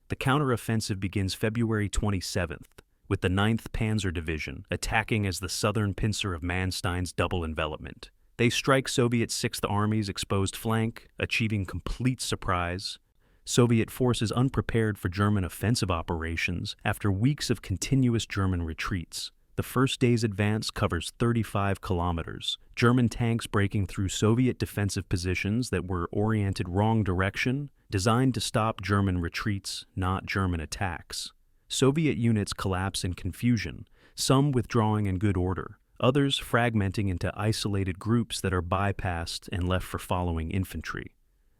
The counteroffensive begins February 27th, with the 9th Panzer Division attacking as the southern pincer of Manstein's double envelopment. They strike Soviet 6th Army's exposed flank, achieving complete surprise. Soviet forces unprepared for German offensive operations after weeks of continuous German retreats. The first day's advance covers 35 kilometers, German tanks breaking through Soviet defensive positions that were oriented wrong direction, designed to stop German retreats, not German attacks. Soviet units collapse in confusion, some withdrawing in good order, others fragmenting into isolated groups that are bypassed and left for following infantry.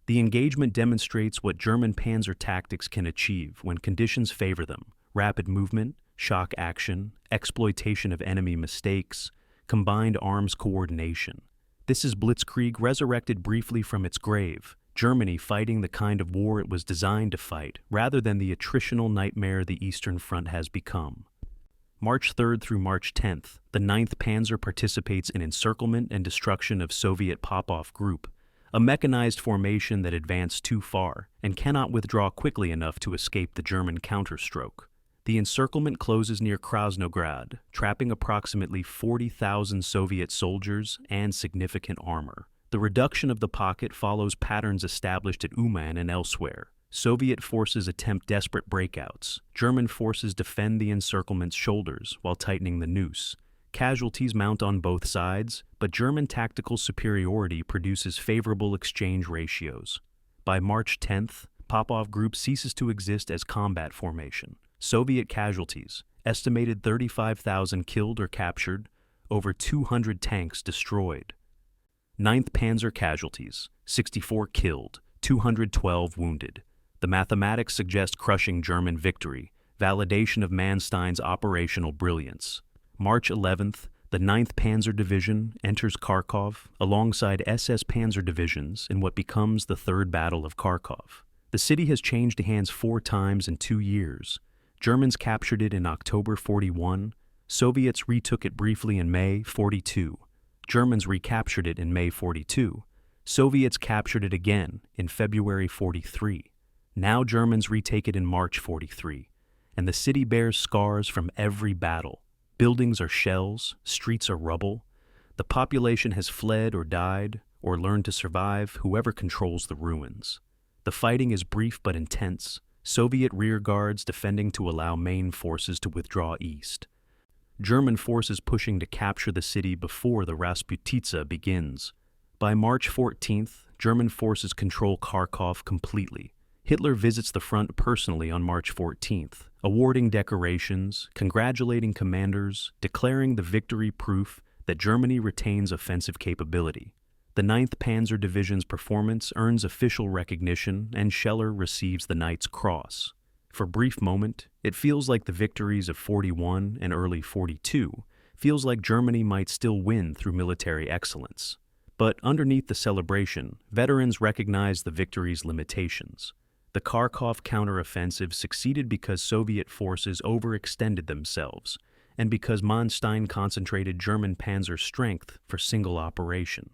The engagement demonstrates what German panzer tactics can achieve when conditions favor them: rapid movement, shock action, exploitation of enemy mistakes, combined arms coordination. This is Blitzkrieg resurrected briefly from its grave, Germany fighting the kind of war it was designed to fight, rather than the attritional nightmare the Eastern Front has become. March 3rd through March 10th, the 9th Panzer participates in encirclement and destruction of Soviet Popov Group, a mechanized formation that advanced too far and cannot withdraw quickly enough to escape the German counterstroke. The encirclement closes near Krasnograd, trapping approximately 40,000 Soviet soldiers and significant armor. The reduction of the pocket follows patterns established at Uman and elsewhere. Soviet forces attempt desperate breakouts. German forces defend the encirclement's shoulders while tightening the noose. Casualties mount on both sides, but German tactical superiority produces favorable exchange ratios. By March 10th, Popov Group ceases to exist as combat formation. Soviet casualties, estimated 35,000 killed or captured, over 200 tanks destroyed. 9th Panzer casualties, 64 killed, 212 wounded. The mathematics suggest crushing German victory, validation of Manstein's operational brilliance. March 11th, the 9th Panzer Division enters Kharkov alongside SS Panzer divisions in what becomes the Third Battle of Kharkov. The city has changed hands 4 times in 2 years. Germans captured it in October 41, Soviets retook it briefly in May 42. Germans recaptured it in May 42. Soviets captured it again in February 43. Now Germans retake it in March 43, and the city bears scars from every battle. Buildings are shells, streets are rubble. The population has fled or died, or learned to survive, whoever controls the ruins. The fighting is brief but intense, Soviet rearguards defending to allow main forces to withdraw east. German forces pushing to capture the city before the Rasputitsa begins. By March 14th, German forces control Kharkov completely. Hitler visits the front personally on March 14th, awarding decorations, congratulating commanders, declaring the victory proof that Germany retains offensive capability. The 9th Panzer Division's performance earns official recognition, and Scheller receives the Knight's Cross. For a brief moment, it feels like the victories of 41 and early 42 feels like Germany might still win through military excellence. But underneath the celebration, veterans recognize the victory's limitations. The Kharkov counteroffensive succeeded because Soviet forces overextended themselves, and because Manstein concentrated German panzer strength for single operation.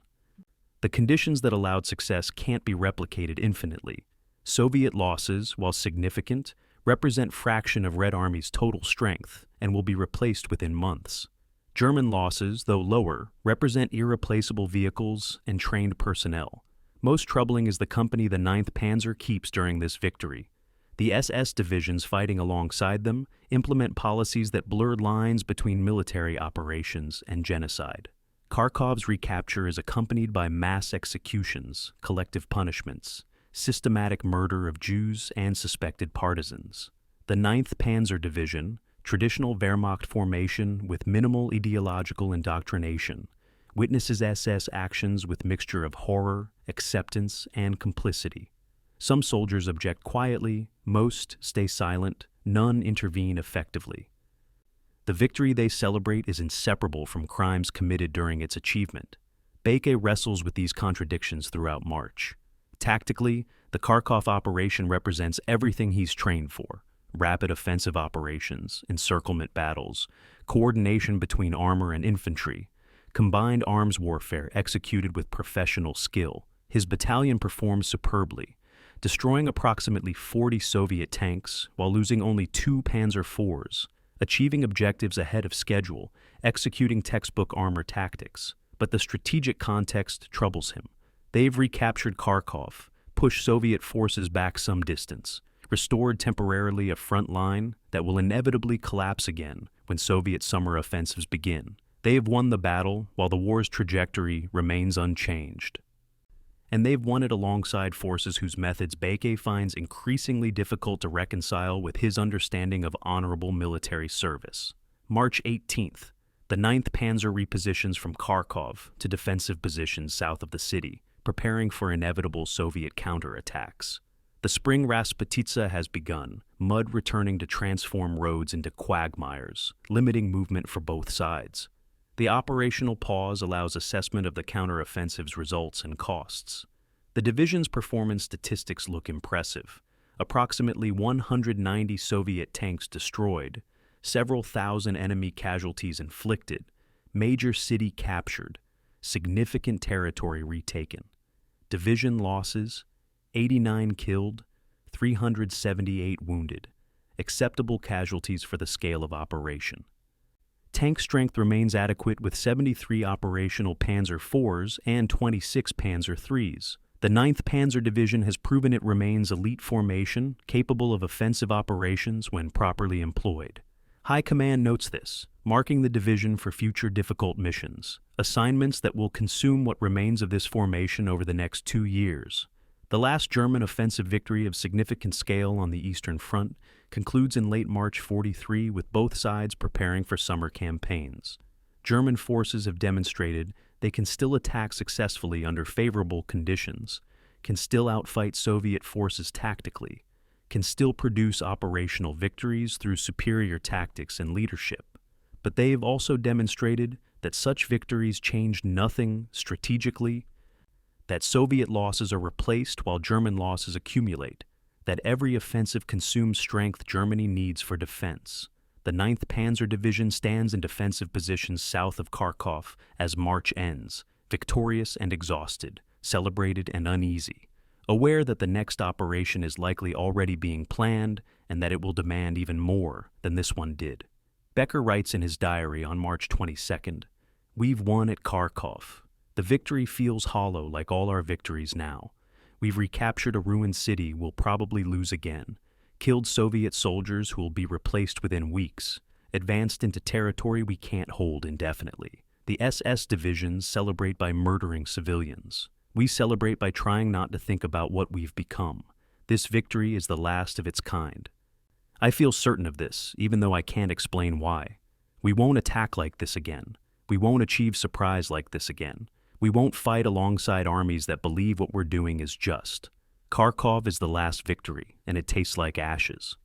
The conditions that allowed success can't be replicated infinitely. Soviet losses, while significant, represent fraction of Red Army's total strength and will be replaced within months. German losses, though lower, represent irreplaceable vehicles and trained personnel. Most troubling is the company the 9th Panzer keeps during this victory. The SS divisions fighting alongside them implement policies that blur lines between military operations and genocide. Kharkov's recapture is accompanied by mass executions, collective punishments, systematic murder of Jews and suspected partisans. The 9th Panzer Division, traditional Wehrmacht formation with minimal ideological indoctrination, witnesses SS actions with mixture of horror, acceptance, and complicity. Some soldiers object quietly, most stay silent, none intervene effectively. The victory they celebrate is inseparable from crimes committed during its achievement. Baeke wrestles with these contradictions throughout March. Tactically, the Kharkov operation represents everything he's trained for: rapid offensive operations, encirclement battles, coordination between armor and infantry, combined arms warfare executed with professional skill. His battalion performs superbly, destroying approximately 40 Soviet tanks while losing only 2 Panzer IVs, achieving objectives ahead of schedule, executing textbook armor tactics. But the strategic context troubles him. They've recaptured Kharkov, pushed Soviet forces back some distance, restored temporarily a front line that will inevitably collapse again when Soviet summer offensives begin. They have won the battle while the war's trajectory remains unchanged. And they've won it alongside forces whose methods Baeke finds increasingly difficult to reconcile with his understanding of honorable military service. March 18th, the 9th Panzer repositions from Kharkov to defensive positions south of the city, preparing for inevitable Soviet counterattacks. The spring Rasputitsa has begun, mud returning to transform roads into quagmires, limiting movement for both sides. The operational pause allows assessment of the counteroffensive's results and costs. The division's performance statistics look impressive. Approximately 190 Soviet tanks destroyed, several thousand enemy casualties inflicted, major city captured, significant territory retaken. Division losses: 89 killed, 378 wounded. Acceptable casualties for the scale of operation. Tank strength remains adequate with 73 operational Panzer IVs and 26 Panzer IIIs. The 9th Panzer Division has proven it remains elite formation, capable of offensive operations when properly employed. High Command notes this, marking the division for future difficult missions, assignments that will consume what remains of this formation over the next 2 years. The last German offensive victory of significant scale on the Eastern Front concludes in late March 43 with both sides preparing for summer campaigns. German forces have demonstrated they can still attack successfully under favorable conditions, can still outfight Soviet forces tactically, can still produce operational victories through superior tactics and leadership. But they have also demonstrated that such victories change nothing strategically, that Soviet losses are replaced while German losses accumulate, that every offensive consumes strength Germany needs for defense. The 9th Panzer Division stands in defensive positions south of Kharkov as March ends, victorious and exhausted, celebrated and uneasy, aware that the next operation is likely already being planned and that it will demand even more than this one did. Becker writes in his diary on March 22nd, "We've won at Kharkov. The victory feels hollow like all our victories now. We've recaptured a ruined city we'll probably lose again, killed Soviet soldiers who will be replaced within weeks, advanced into territory we can't hold indefinitely. The SS divisions celebrate by murdering civilians. We celebrate by trying not to think about what we've become. This victory is the last of its kind. I feel certain of this, even though I can't explain why. We won't attack like this again. We won't achieve surprise like this again. We won't fight alongside armies that believe what we're doing is just. Kharkov is the last victory, and it tastes like ashes."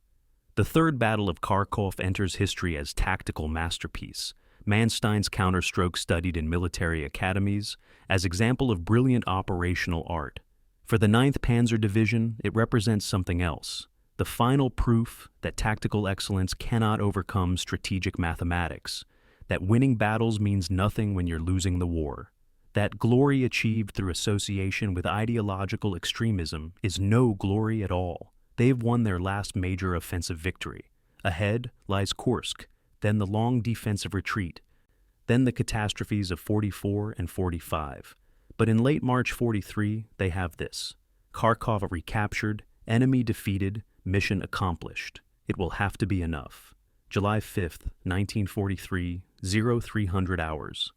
The Third Battle of Kharkov enters history as tactical masterpiece, Manstein's counterstroke studied in military academies, as example of brilliant operational art. For the 9th Panzer Division, it represents something else, the final proof that tactical excellence cannot overcome strategic mathematics, that winning battles means nothing when you're losing the war. That glory achieved through association with ideological extremism is no glory at all. They've won their last major offensive victory. Ahead lies Kursk, then the long defensive retreat, then the catastrophes of 44 and 45. But in late March 43, they have this: Kharkov recaptured, enemy defeated, mission accomplished. It will have to be enough. July 5th, 1943, 0300 hours.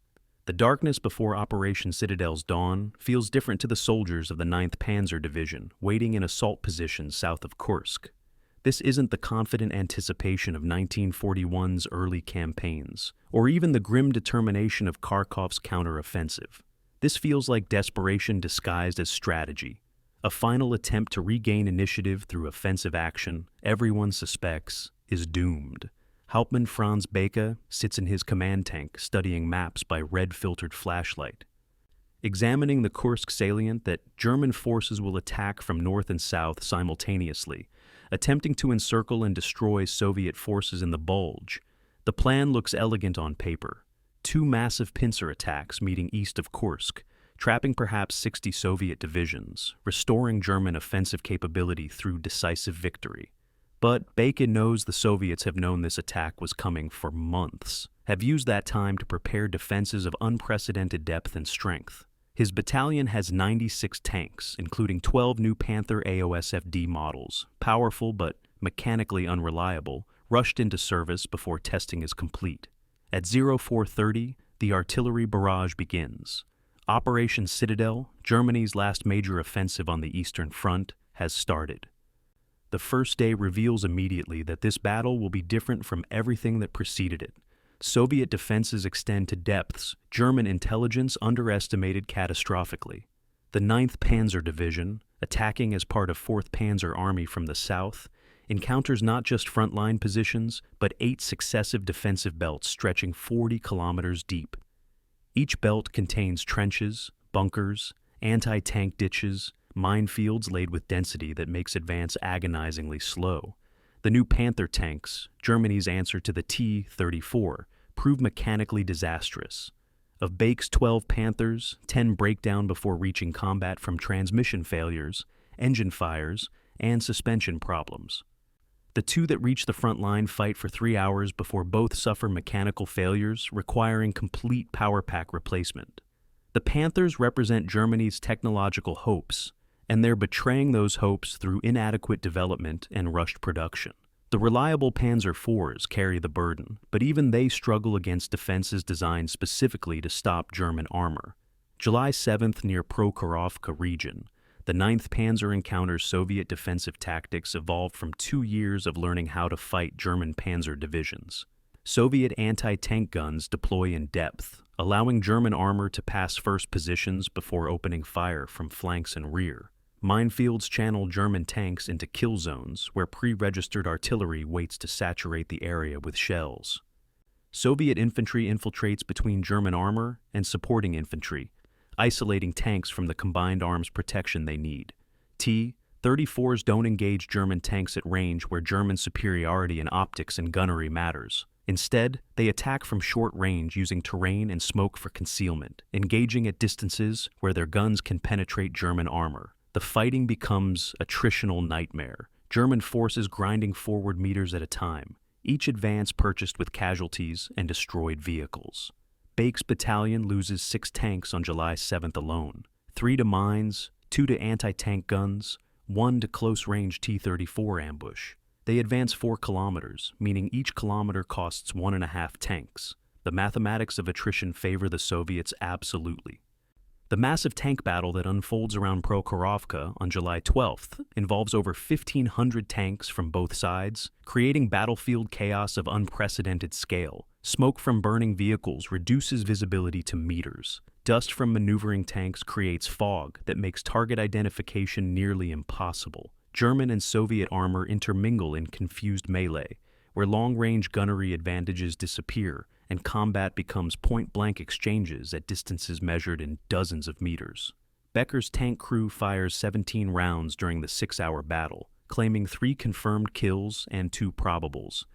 The darkness before Operation Citadel's dawn feels different to the soldiers of the 9th Panzer Division waiting in assault positions south of Kursk. This isn't the confident anticipation of 1941's early campaigns, or even the grim determination of Kharkov's counteroffensive. This feels like desperation disguised as strategy, a final attempt to regain initiative through offensive action everyone suspects is doomed. Hauptmann Franz Beke sits in his command tank studying maps by red-filtered flashlight, examining the Kursk salient that German forces will attack from north and south simultaneously, attempting to encircle and destroy Soviet forces in the bulge. The plan looks elegant on paper. 2 massive pincer attacks meeting east of Kursk, trapping perhaps 60 Soviet divisions, restoring German offensive capability through decisive victory. But Bacon knows the Soviets have known this attack was coming for months, have used that time to prepare defenses of unprecedented depth and strength. His battalion has 96 tanks, including 12 new Panther AOSFD models, powerful but mechanically unreliable, rushed into service before testing is complete. At 0430, the artillery barrage begins. Operation Citadel, Germany's last major offensive on the Eastern Front, has started. The first day reveals immediately that this battle will be different from everything that preceded it. Soviet defenses extend to depths German intelligence underestimated catastrophically. The 9th Panzer Division, attacking as part of 4th Panzer Army from the south, encounters not just frontline positions, but 8 successive defensive belts stretching 40 kilometers deep. Each belt contains trenches, bunkers, anti-tank ditches, minefields laid with density that makes advance agonizingly slow. The new Panther tanks, Germany's answer to the T-34, prove mechanically disastrous. Of Bake's 12 Panthers, 10 break down before reaching combat from transmission failures, engine fires, and suspension problems. The two that reach the front line fight for 3 hours before both suffer mechanical failures, requiring complete power pack replacement. The Panthers represent Germany's technological hopes, and they're betraying those hopes through inadequate development and rushed production. The reliable Panzer IVs carry the burden, but even they struggle against defenses designed specifically to stop German armor. July 7th, near Prokhorovka region, the 9th Panzer encounters Soviet defensive tactics evolved from 2 years of learning how to fight German Panzer divisions. Soviet anti-tank guns deploy in depth, allowing German armor to pass first positions before opening fire from flanks and rear. Minefields channel German tanks into kill zones where pre-registered artillery waits to saturate the area with shells. Soviet infantry infiltrates between German armor and supporting infantry, isolating tanks from the combined arms protection they need. T-34s don't engage German tanks at range where German superiority in optics and gunnery matters. Instead, they attack from short range using terrain and smoke for concealment, engaging at distances where their guns can penetrate German armor. The fighting becomes a attritional nightmare, German forces grinding forward meters at a time, each advance purchased with casualties and destroyed vehicles. Bake's battalion loses 6 tanks on July 7th alone, 3 to mines, 2 to anti-tank guns, 1 to close-range T-34 ambush. They advance 4 kilometers, meaning each kilometer costs 1.5 tanks. The mathematics of attrition favor the Soviets absolutely. The massive tank battle that unfolds around Prokhorovka on July 12th involves over 1,500 tanks from both sides, creating battlefield chaos of unprecedented scale. Smoke from burning vehicles reduces visibility to meters. Dust from maneuvering tanks creates fog that makes target identification nearly impossible. German and Soviet armor intermingle in confused melee, where long-range gunnery advantages disappear and combat becomes point-blank exchanges at distances measured in dozens of meters. Becker's tank crew fires 17 rounds during the 6-hour battle, claiming 3 confirmed kills and 2 probables.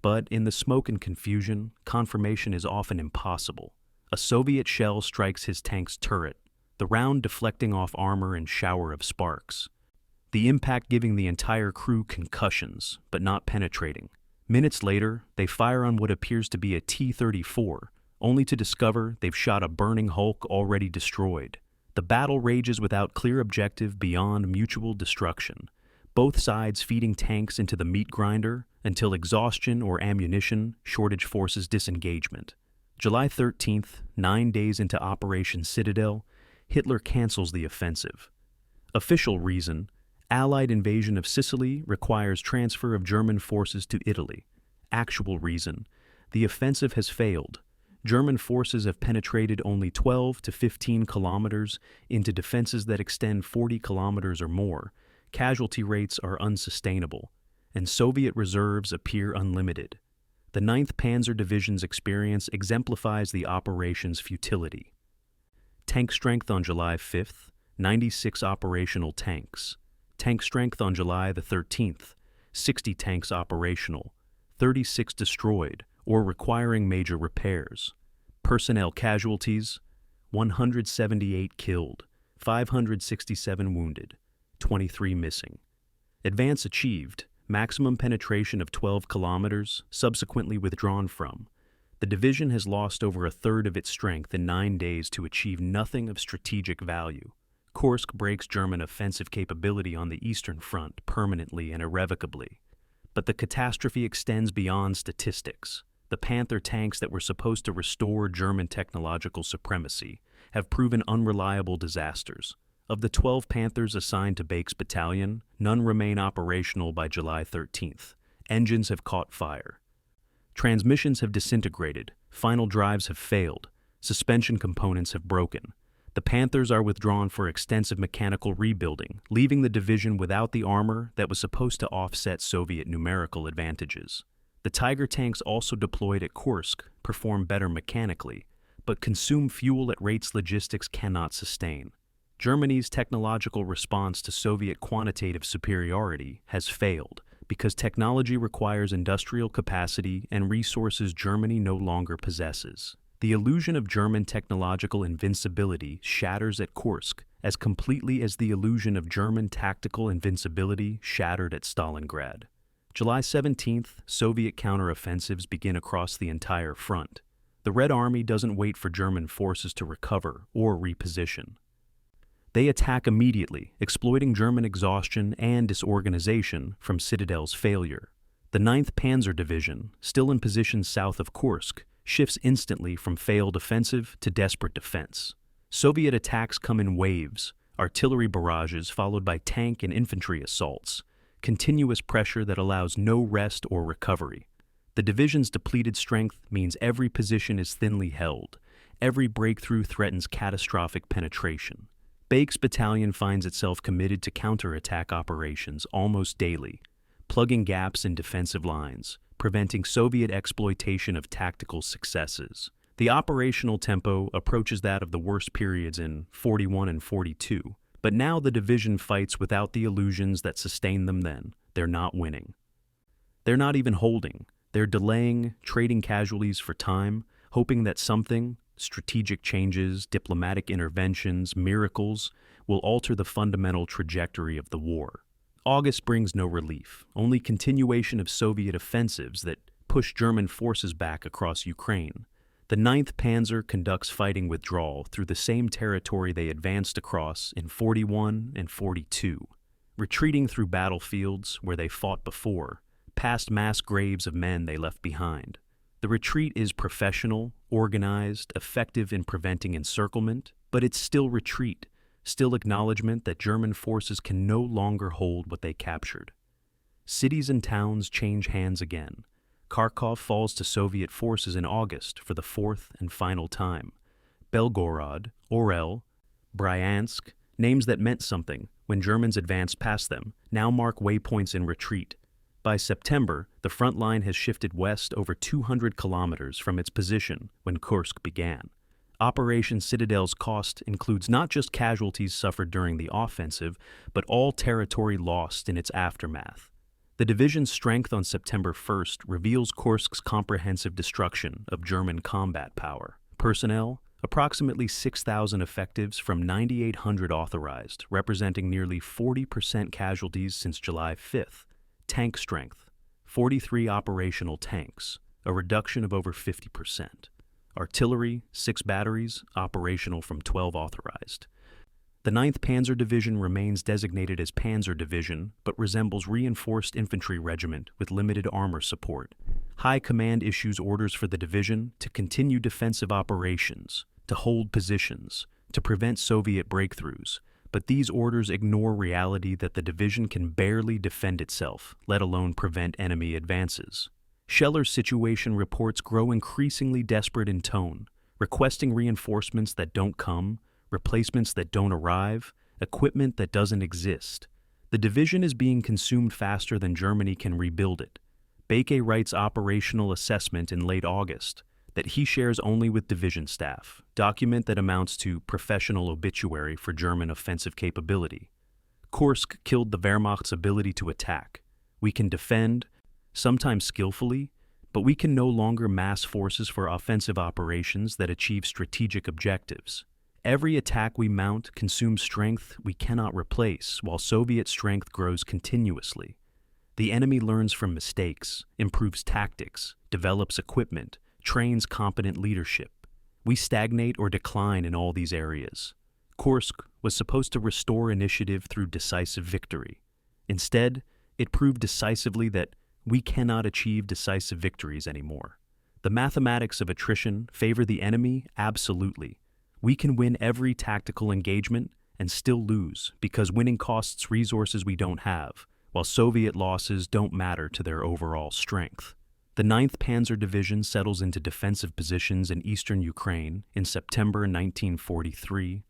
But in the smoke and confusion, confirmation is often impossible. A Soviet shell strikes his tank's turret, the round deflecting off armor and shower of sparks. The impact giving the entire crew concussions, but not penetrating. Minutes later, they fire on what appears to be a T-34, only to discover they've shot a burning hulk already destroyed. The battle rages without clear objective beyond mutual destruction, both sides feeding tanks into the meat grinder until exhaustion or ammunition shortage forces disengagement. July 13th, 9 days into Operation Citadel, Hitler cancels the offensive. Official reason: Allied invasion of Sicily requires transfer of German forces to Italy. Actual reason: the offensive has failed. German forces have penetrated only 12 to 15 kilometers into defenses that extend 40 kilometers or more. Casualty rates are unsustainable, and Soviet reserves appear unlimited. The 9th Panzer Division's experience exemplifies the operation's futility. Tank strength on July 5th, 96 operational tanks. Tank strength on July the 13th, 60 tanks operational, 36 destroyed or requiring major repairs. Personnel casualties: 178 killed, 567 wounded, 23 missing. Advance achieved: maximum penetration of 12 kilometers, subsequently withdrawn from. The division has lost over a third of its strength in 9 days to achieve nothing of strategic value. Kursk breaks German offensive capability on the Eastern Front permanently and irrevocably. But the catastrophe extends beyond statistics. The Panther tanks that were supposed to restore German technological supremacy have proven unreliable disasters. Of the 12 Panthers assigned to Bake's battalion, none remain operational by July 13th. Engines have caught fire. Transmissions have disintegrated. Final drives have failed. Suspension components have broken. The Panthers are withdrawn for extensive mechanical rebuilding, leaving the division without the armor that was supposed to offset Soviet numerical advantages. The Tiger tanks also deployed at Kursk perform better mechanically, but consume fuel at rates logistics cannot sustain. Germany's technological response to Soviet quantitative superiority has failed because technology requires industrial capacity and resources Germany no longer possesses. The illusion of German technological invincibility shatters at Kursk as completely as the illusion of German tactical invincibility shattered at Stalingrad. July 17th, Soviet counteroffensives begin across the entire front. The Red Army doesn't wait for German forces to recover or reposition. They attack immediately, exploiting German exhaustion and disorganization from Citadel's failure. The 9th Panzer Division, still in position south of Kursk, shifts instantly from failed offensive to desperate defense. Soviet attacks come in waves, artillery barrages followed by tank and infantry assaults, continuous pressure that allows no rest or recovery. The division's depleted strength means every position is thinly held. Every breakthrough threatens catastrophic penetration. Bake's battalion finds itself committed to counterattack operations almost daily, plugging gaps in defensive lines, preventing Soviet exploitation of tactical successes. The operational tempo approaches that of the worst periods in 41 and 42, but now the division fights without the illusions that sustained them then. They're not winning. They're not even holding. They're delaying, trading casualties for time, hoping that something, strategic changes, diplomatic interventions, miracles, will alter the fundamental trajectory of the war. August brings no relief, only continuation of Soviet offensives that push German forces back across Ukraine. The 9th Panzer conducts fighting withdrawal through the same territory they advanced across in 41 and 42, retreating through battlefields where they fought before, past mass graves of men they left behind. The retreat is professional, organized, effective in preventing encirclement, but it's still retreat, still acknowledgement that German forces can no longer hold what they captured. Cities and towns change hands again. Kharkov falls to Soviet forces in August for the fourth and final time. Belgorod, Orel, Bryansk, names that meant something when Germans advanced past them, now mark waypoints in retreat. By September, the front line has shifted west over 200 kilometers from its position when Kursk began. Operation Citadel's cost includes not just casualties suffered during the offensive, but all territory lost in its aftermath. The division's strength on September 1st reveals Kursk's comprehensive destruction of German combat power. Personnel, approximately 6,000 effectives from 9,800 authorized, representing nearly 40% casualties since July 5th. Tank strength, 43 operational tanks, a reduction of over 50%. Artillery, 6 batteries, operational from 12 authorized. The 9th Panzer Division remains designated as Panzer Division, but resembles reinforced infantry regiment with limited armor support. High Command issues orders for the division to continue defensive operations, to hold positions, to prevent Soviet breakthroughs, but these orders ignore reality that the division can barely defend itself, let alone prevent enemy advances. Scheller's situation reports grow increasingly desperate in tone, requesting reinforcements that don't come, replacements that don't arrive, equipment that doesn't exist. The division is being consumed faster than Germany can rebuild it. Beke writes operational assessment in late August that he shares only with division staff, document that amounts to professional obituary for German offensive capability. Kursk killed the Wehrmacht's ability to attack. We can defend, sometimes skillfully, but we can no longer mass forces for offensive operations that achieve strategic objectives. Every attack we mount consumes strength we cannot replace, while Soviet strength grows continuously. The enemy learns from mistakes, improves tactics, develops equipment, trains competent leadership. We stagnate or decline in all these areas. Kursk was supposed to restore initiative through decisive victory. Instead, it proved decisively that we cannot achieve decisive victories anymore. The mathematics of attrition favor the enemy absolutely. We can win every tactical engagement and still lose because winning costs resources we don't have, while Soviet losses don't matter to their overall strength. The 9th Panzer Division settles into defensive positions in eastern Ukraine in September 1943,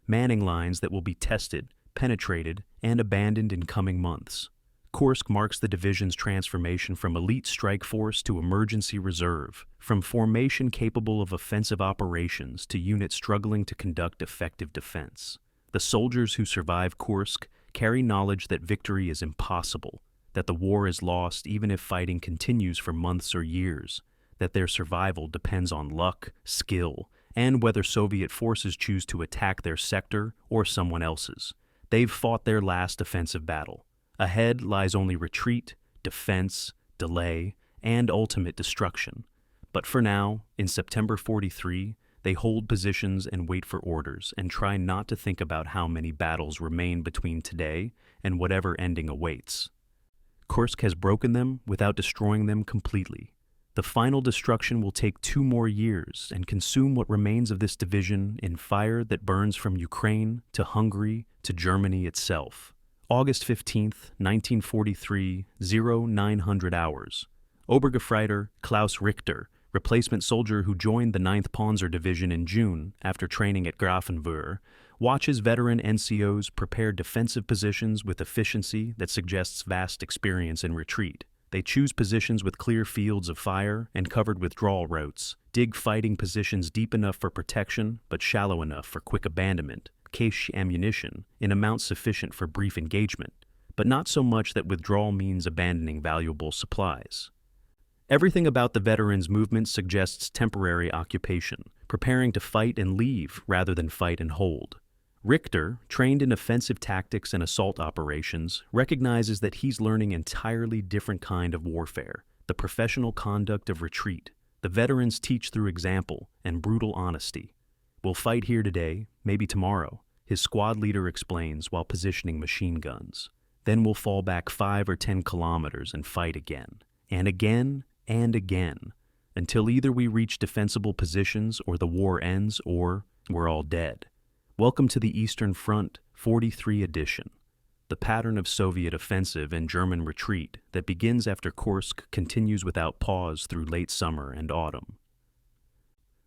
manning lines that will be tested, penetrated, and abandoned in coming months. Kursk marks the division's transformation from elite strike force to emergency reserve, from formation capable of offensive operations to unit struggling to conduct effective defense. The soldiers who survive Kursk carry knowledge that victory is impossible, that the war is lost even if fighting continues for months or years, that their survival depends on luck, skill, and whether Soviet forces choose to attack their sector or someone else's. They've fought their last offensive battle. Ahead lies only retreat, defense, delay, and ultimate destruction. But for now, in September 43, they hold positions and wait for orders and try not to think about how many battles remain between today and whatever ending awaits. Kursk has broken them without destroying them completely. The final destruction will take 2 more years and consume what remains of this division in fire that burns from Ukraine to Hungary to Germany itself. August 15th, 1943, 0900 hours. Obergefreiter Klaus Richter, replacement soldier who joined the 9th Panzer Division in June after training at Grafenwöhr, watches veteran NCOs prepare defensive positions with efficiency that suggests vast experience in retreat. They choose positions with clear fields of fire and covered withdrawal routes, dig fighting positions deep enough for protection but shallow enough for quick abandonment, cache ammunition in amounts sufficient for brief engagement, but not so much that withdrawal means abandoning valuable supplies. Everything about the veterans' movement suggests temporary occupation, preparing to fight and leave rather than fight and hold. Richter, trained in offensive tactics and assault operations, recognizes that he's learning an entirely different kind of warfare, the professional conduct of retreat. The veterans teach through example and brutal honesty. "We'll fight here today, maybe tomorrow," his squad leader explains while positioning machine guns. "Then we'll fall back 5 or 10 kilometers and fight again, and again, and again, until either we reach defensible positions or the war ends or we're all dead." Welcome to the Eastern Front, 43 edition. The pattern of Soviet offensive and German retreat that begins after Kursk continues without pause through late summer and autumn.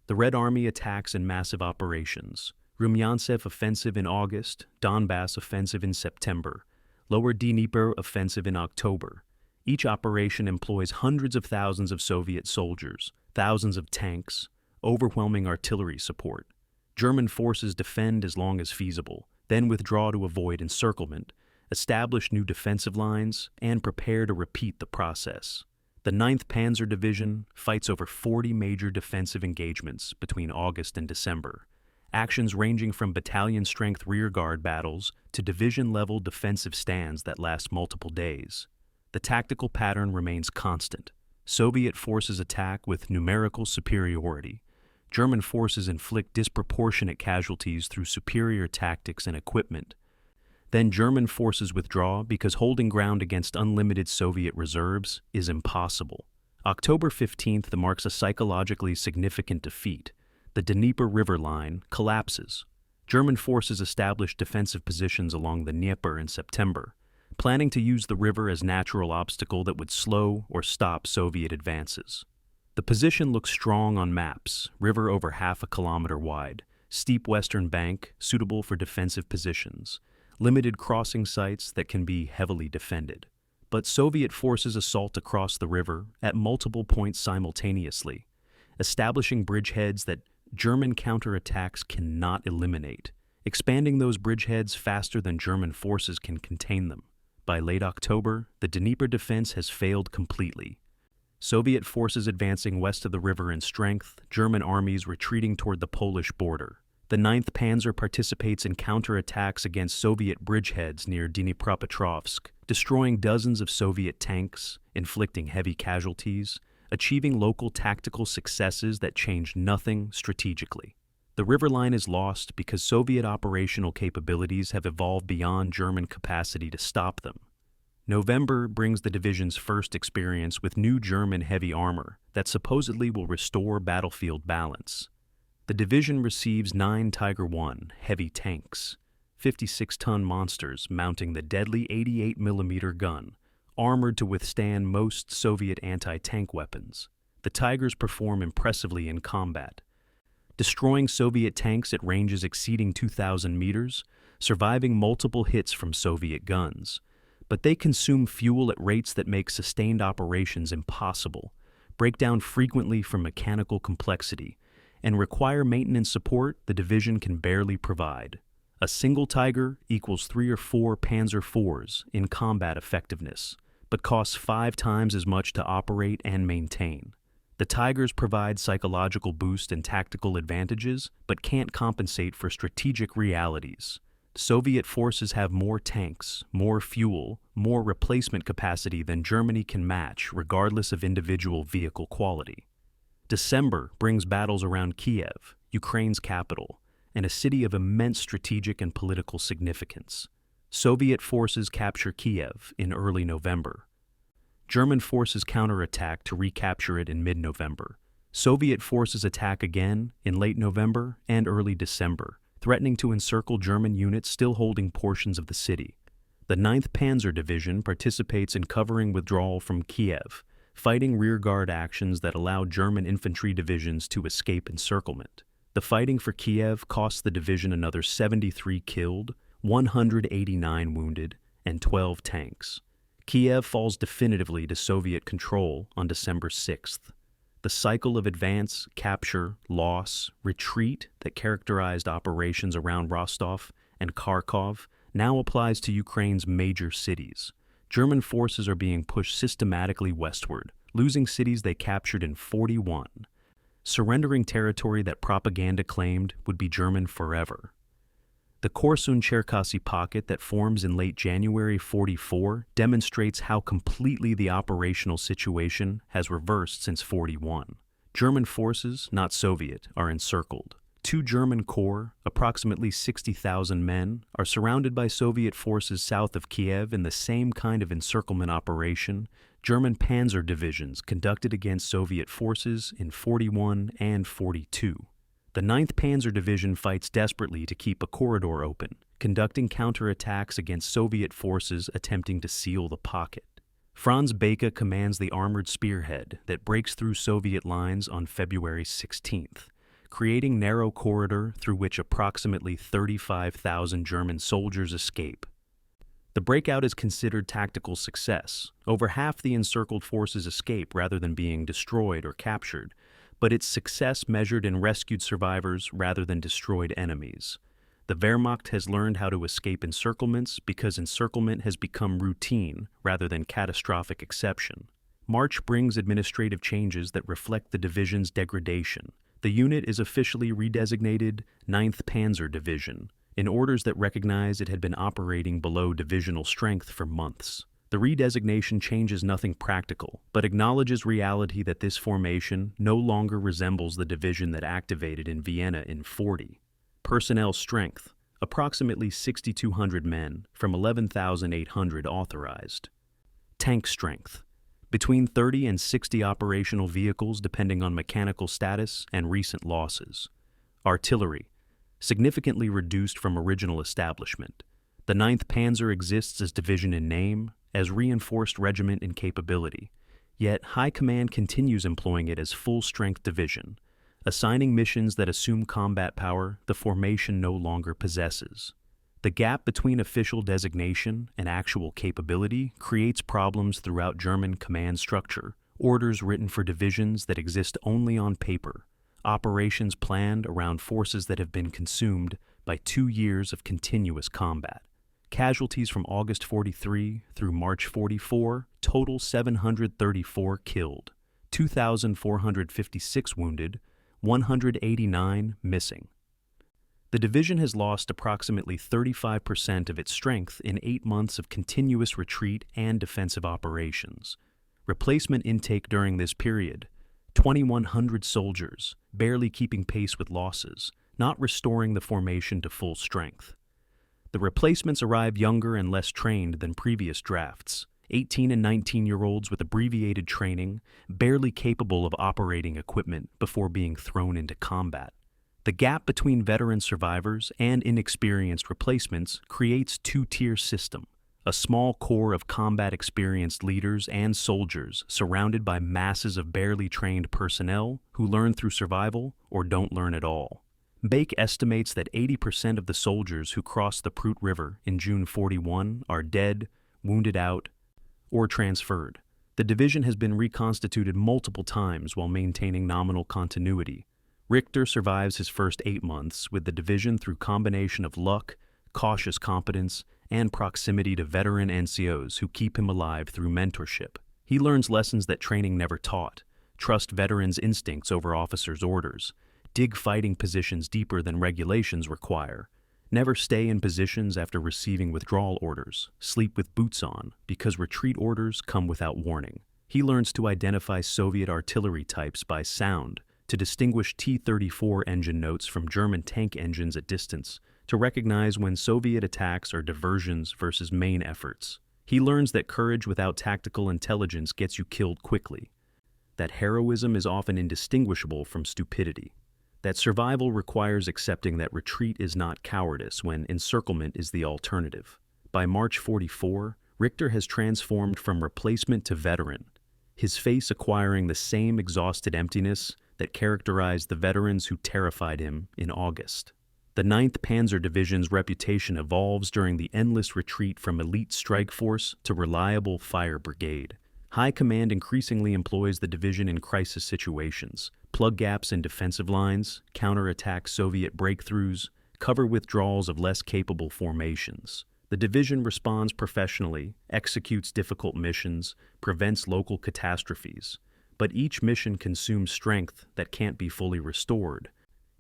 The Red Army attacks in massive operations. Rumyantsev offensive in August, Donbass offensive in September, Lower Dnieper offensive in October. Each operation employs hundreds of thousands of Soviet soldiers, thousands of tanks, overwhelming artillery support. German forces defend as long as feasible, then withdraw to avoid encirclement, establish new defensive lines, and prepare to repeat the process. The 9th Panzer Division fights over 40 major defensive engagements between August and December, actions ranging from battalion-strength rearguard battles to division-level defensive stands that last multiple days. The tactical pattern remains constant. Soviet forces attack with numerical superiority. German forces inflict disproportionate casualties through superior tactics and equipment. Then German forces withdraw because holding ground against unlimited Soviet reserves is impossible. October 15th marks a psychologically significant defeat. The Dnieper River line collapses. German forces establish defensive positions along the Dnieper in September, planning to use the river as natural obstacle that would slow or stop Soviet advances. The position looks strong on maps, river over half a kilometer wide, steep western bank suitable for defensive positions, limited crossing sites that can be heavily defended. But Soviet forces assault across the river at multiple points simultaneously, establishing bridgeheads that German counterattacks cannot eliminate, expanding those bridgeheads faster than German forces can contain them. By late October, the Dnieper defense has failed completely. Soviet forces advancing west of the river in strength, German armies retreating toward the Polish border. The 9th Panzer participates in counterattacks against Soviet bridgeheads near Dnipropetrovsk, destroying dozens of Soviet tanks, inflicting heavy casualties, achieving local tactical successes that changed nothing strategically. The river line is lost because Soviet operational capabilities have evolved beyond German capacity to stop them. November brings the division's first experience with new German heavy armor that supposedly will restore battlefield balance. The division receives 9 Tiger I heavy tanks, 56-ton monsters mounting the deadly 88mm gun, armored to withstand most Soviet anti-tank weapons. The Tigers perform impressively in combat, destroying Soviet tanks at ranges exceeding 2,000 meters, surviving multiple hits from Soviet guns. but they consume fuel at rates that make sustained operations impossible, break down frequently from mechanical complexity, and require maintenance support the division can barely provide. A single Tiger equals 3 or 4 Panzer IVs in combat effectiveness, but costs 5 times as much to operate and maintain. The Tigers provide psychological boost and tactical advantages, but can't compensate for strategic realities. Soviet forces have more tanks, more fuel, more replacement capacity than Germany can match, regardless of individual vehicle quality. December brings battles around Kiev, Ukraine's capital, and a city of immense strategic and political significance. Soviet forces capture Kiev in early November. German forces counterattack to recapture it in mid-November. Soviet forces attack again in late November and early December, threatening to encircle German units still holding portions of the city. The 9th Panzer Division participates in covering withdrawal from Kiev, fighting rearguard actions that allow German infantry divisions to escape encirclement. The fighting for Kiev costs the division another 73 killed, 189 wounded, and 12 tanks. Kiev falls definitively to Soviet control on December 6th. The cycle of advance, capture, loss, retreat that characterized operations around Rostov and Kharkov now applies to Ukraine's major cities. German forces are being pushed systematically westward, losing cities they captured in 41, surrendering territory that propaganda claimed would be German forever. The Korsun-Cherkasy pocket that forms in late January 44 demonstrates how completely the operational situation has reversed since 41. German forces, not Soviet, are encircled. 2 German corps, approximately 60,000 men, are surrounded by Soviet forces south of Kiev in the same kind of encirclement operation German Panzer Divisions conducted against Soviet forces in 41 and 42. The 9th Panzer Division fights desperately to keep a corridor open, conducting counterattacks against Soviet forces attempting to seal the pocket. Franz Becke commands the armored spearhead that breaks through Soviet lines on February 16th, creating narrow corridor through which approximately 35,000 German soldiers escape. The breakout is considered tactical success. Over half the encircled forces escape rather than being destroyed or captured, but its success measured in rescued survivors rather than destroyed enemies. The Wehrmacht has learned how to escape encirclements because encirclement has become routine rather than catastrophic exception. March brings administrative changes that reflect the division's degradation. The unit is officially redesignated 9th Panzer Division, in orders that recognize it had been operating below divisional strength for months. The redesignation changes nothing practical, but acknowledges reality that this formation no longer resembles the division that activated in Vienna in 40. Personnel strength, approximately 6,200 men from 11,800 authorized. Tank strength, between 30 and 60 operational vehicles depending on mechanical status and recent losses. Artillery, significantly reduced from original establishment. The 9th Panzer exists as division in name, as reinforced regiment in capability, yet High Command continues employing it as full-strength division, assigning missions that assume combat power the formation no longer possesses. The gap between official designation and actual capability creates problems throughout German command structure, orders written for divisions that exist only on paper, operations planned around forces that have been consumed by 2 years of continuous combat. Casualties from August 43 through March 44 total 734 killed, 2,456 wounded, 189 missing. The division has lost approximately 35% of its strength in 8 months of continuous retreat and defensive operations. Replacement intake during this period, 2,100 soldiers, barely keeping pace with losses, not restoring the formation to full strength. The replacements arrive younger and less trained than previous drafts, 18 and 19-year-olds with abbreviated training, barely capable of operating equipment before being thrown into combat. The gap between veteran survivors and inexperienced replacements creates a 2-tier system, a small core of combat-experienced leaders and soldiers surrounded by masses of barely trained personnel who learn through survival or don't learn at all. Bake estimates that 80% of the soldiers who crossed the Prut River in June 41 are dead, wounded out, or transferred. The division has been reconstituted multiple times while maintaining nominal continuity. Richter survives his first 8 months with the division through combination of luck, cautious competence, and proximity to veteran NCOs who keep him alive through mentorship. He learns lessons that training never taught: trust veterans' instincts over officers' orders, dig fighting positions deeper than regulations require, never stay in positions after receiving withdrawal orders, sleep with boots on, because retreat orders come without warning. He learns to identify Soviet artillery types by sound, to distinguish T-34 engine notes from German tank engines at distance, to recognize when Soviet attacks are diversions versus main efforts. He learns that courage without tactical intelligence gets you killed quickly, that heroism is often indistinguishable from stupidity, that survival requires accepting that retreat is not cowardice when encirclement is the alternative. By March 44, Richter has transformed from replacement to veteran, his face acquiring the same exhausted emptiness that characterized the veterans who terrified him in August. The 9th Panzer Division's reputation evolves during the endless retreat from elite strike force to reliable fire brigade. High command increasingly employs the division in crisis situations, plug gaps in defensive lines, counterattack Soviet breakthroughs, cover withdrawals of less capable formations. The division responds professionally, executes difficult missions, prevents local catastrophes. But each mission consumes strength that can't be fully restored.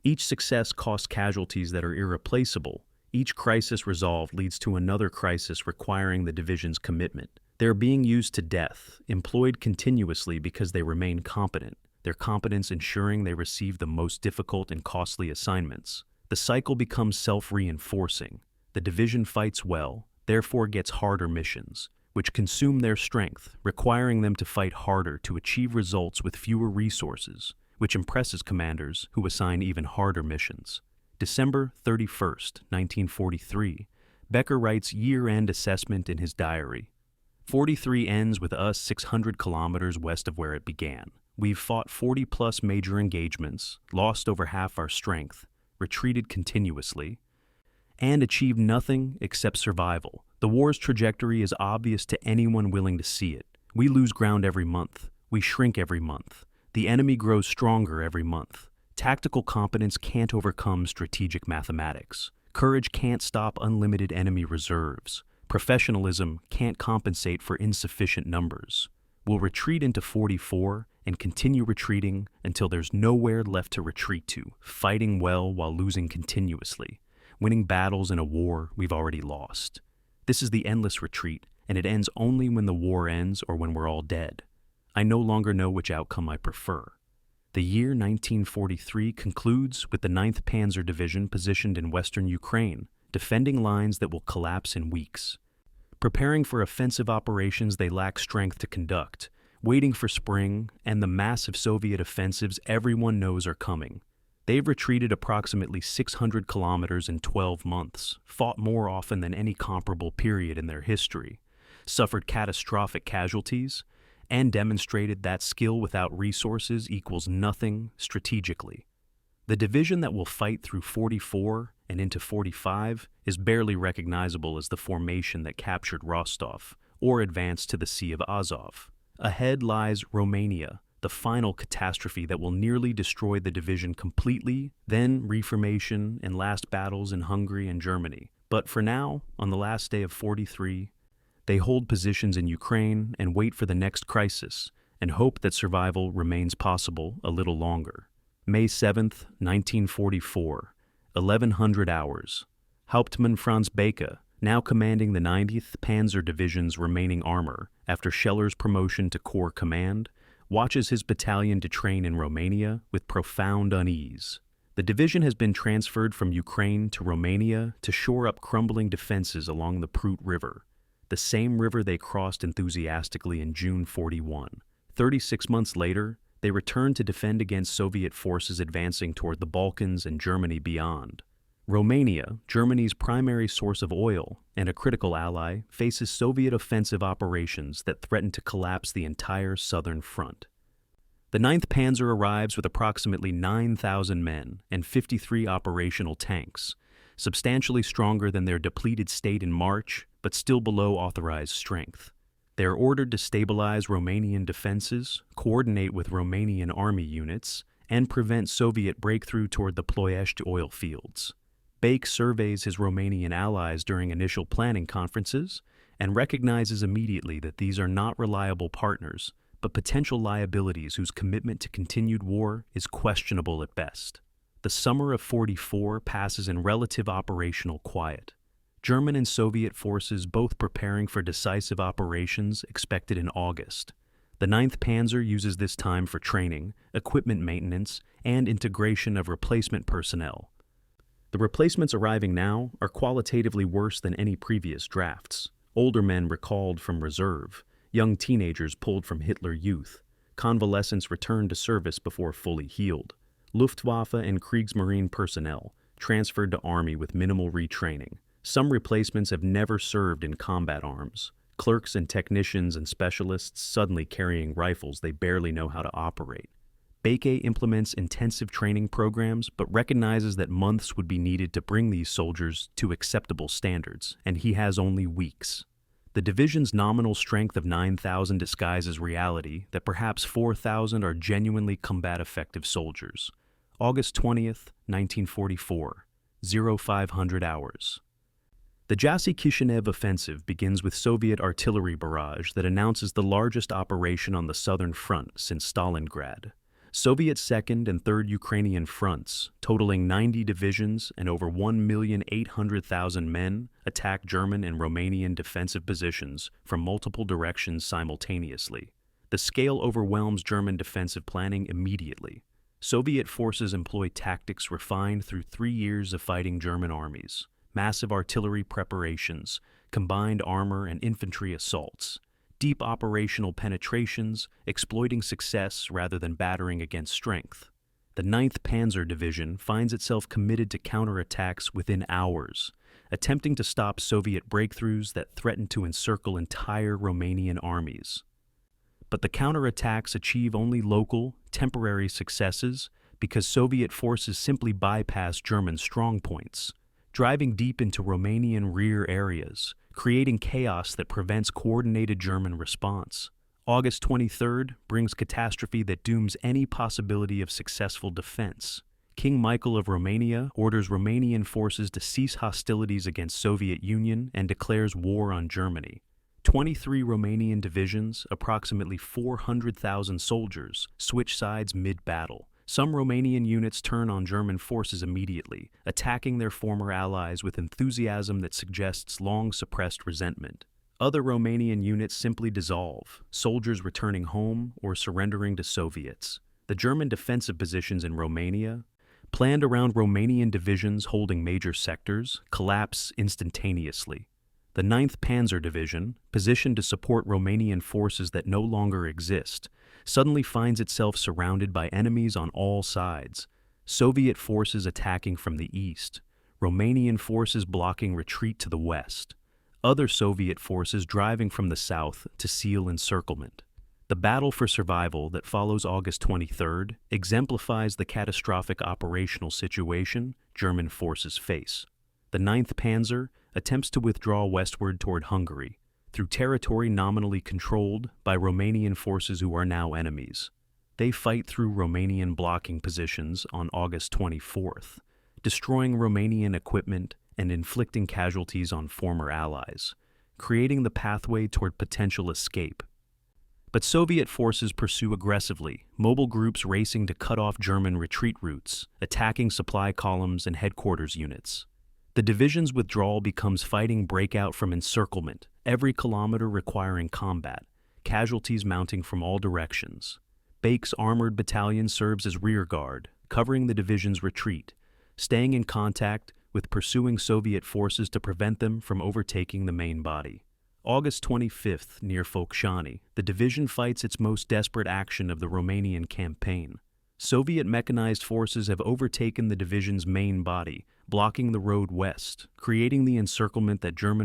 Each success costs casualties that are irreplaceable. Each crisis resolved leads to another crisis requiring the division's commitment. They're being used to death, employed continuously because they remain competent, their competence ensuring they receive the most difficult and costly assignments. The cycle becomes self-reinforcing. The division fights well, therefore gets harder missions, which consume their strength, requiring them to fight harder to achieve results with fewer resources, which impresses commanders who assign even harder missions. December 31st, 1943, Becker writes year-end assessment in his diary. 43 ends with us 600 kilometers west of where it began. We've fought 40-plus major engagements, lost over half our strength, retreated continuously, and achieved nothing except survival. The war's trajectory is obvious to anyone willing to see it. We lose ground every month. We shrink every month. The enemy grows stronger every month. Tactical competence can't overcome strategic mathematics. Courage can't stop unlimited enemy reserves. Professionalism can't compensate for insufficient numbers. We'll retreat into 44 and continue retreating until there's nowhere left to retreat to, fighting well while losing continuously, winning battles in a war we've already lost. This is the endless retreat, and it ends only when the war ends or when we're all dead. I no longer know which outcome I prefer. The year 1943 concludes with the 9th Panzer Division positioned in western Ukraine, defending lines that will collapse in weeks. Preparing for offensive operations they lack strength to conduct, waiting for spring and the massive Soviet offensives everyone knows are coming. They've retreated approximately 600 kilometers in 12 months, fought more often than any comparable period in their history, suffered catastrophic casualties, and demonstrated that skill without resources equals nothing strategically. The division that will fight through 44 and into 45 is barely recognizable as the formation that captured Rostov or advanced to the Sea of Azov. Ahead lies Romania, the final catastrophe that will nearly destroy the division completely, then reformation and last battles in Hungary and Germany. But for now, on the last day of 43, they hold positions in Ukraine and wait for the next crisis and hope that survival remains possible a little longer. May 7th, 1944, 1100 hours. Hauptmann Franz Baker, now commanding the 90th Panzer Division's remaining armor after Scheller's promotion to Corps Command, watches his battalion detrain in Romania with profound unease. The division has been transferred from Ukraine to Romania to shore up crumbling defenses along the Prut River, the same river they crossed enthusiastically in June 41. 36 months later, they returned to defend against Soviet forces advancing toward the Balkans and Germany beyond. Romania, Germany's primary source of oil and a critical ally, faces Soviet offensive operations that threaten to collapse the entire southern front. The 9th Panzer arrives with approximately 9,000 men and 53 operational tanks, substantially stronger than their depleted state in March, but still below authorized strength. They are ordered to stabilize Romanian defenses, coordinate with Romanian army units, and prevent Soviet breakthrough toward the Ploiești oil fields. Bake surveys his Romanian allies during initial planning conferences and recognizes immediately that these are not reliable partners, but potential liabilities whose commitment to continued war is questionable at best. The summer of '44 passes in relative operational quiet. German and Soviet forces both preparing for decisive operations expected in August. The 9th Panzer uses this time for training, equipment maintenance, and integration of replacement personnel. The replacements arriving now are qualitatively worse than any previous drafts. Older men recalled from reserve, young teenagers pulled from Hitler Youth, convalescents returned to service before fully healed, Luftwaffe and Kriegsmarine personnel transferred to Army with minimal retraining. Some replacements have never served in combat arms, clerks and technicians and specialists suddenly carrying rifles they barely know how to operate. Bake implements intensive training programs but recognizes that months would be needed to bring these soldiers to acceptable standards, and he has only weeks. The division's nominal strength of 9,000 disguises reality that perhaps 4,000 are genuinely combat-effective soldiers. August 20th, 1944, 0500 hours. The Jassy-Kishinev offensive begins with Soviet artillery barrage that announces the largest operation on the southern front since Stalingrad. Soviet 2nd and 3rd Ukrainian fronts, totaling 90 divisions and over 1,800,000 men, attack German and Romanian defensive positions from multiple directions simultaneously. The scale overwhelms German defensive planning immediately. Soviet forces employ tactics refined through 3 years of fighting German armies. Massive artillery preparations, combined armor and infantry assaults, deep operational penetrations, exploiting success rather than battering against strength. The 9th Panzer Division finds itself committed to counterattacks within hours, attempting to stop Soviet breakthroughs that threaten to encircle entire Romanian armies. But the counterattacks achieve only local, temporary successes because Soviet forces simply bypass German strongpoints, driving deep into Romanian rear areas, creating chaos that prevents coordinated German response. August 23rd brings catastrophe that dooms any possibility of successful defense. King Michael of Romania orders Romanian forces to cease hostilities against Soviet Union and declares war on Germany. 23 Romanian divisions, approximately 400,000 soldiers, switch sides mid-battle. Some Romanian units turn on German forces immediately, attacking their former allies with enthusiasm that suggests long-suppressed resentment. Other Romanian units simply dissolve, soldiers returning home or surrendering to Soviets. The German defensive positions in Romania, planned around Romanian divisions holding major sectors, collapse instantaneously. The 9th Panzer Division, positioned to support Romanian forces that no longer exist, suddenly finds itself surrounded by enemies on all sides. Soviet forces attacking from the east, Romanian forces blocking retreat to the west, other Soviet forces driving from the south to seal encirclement. The battle for survival that follows August 23rd exemplifies the catastrophic operational situation German forces face. The 9th Panzer attempts to withdraw westward toward Hungary, through territory nominally controlled by Romanian forces who are now enemies. They fight through Romanian blocking positions on August 24th, destroying Romanian equipment and inflicting casualties on former allies, creating the pathway toward potential escape. But Soviet forces pursue aggressively, mobile groups racing to cut off German retreat routes, attacking supply columns and headquarters units. The division's withdrawal becomes fighting breakout from encirclement, every kilometer requiring combat, casualties mounting from all directions. Bake's armored battalion serves as rear guard, covering the division's retreat, staying in contact with pursuing Soviet forces to prevent them from overtaking the main body. August 25th, near Focșani, the division fights its most desperate action of the Romanian campaign. Soviet mechanized forces have overtaken the division's main body, blocking the road west, creating the encirclement that German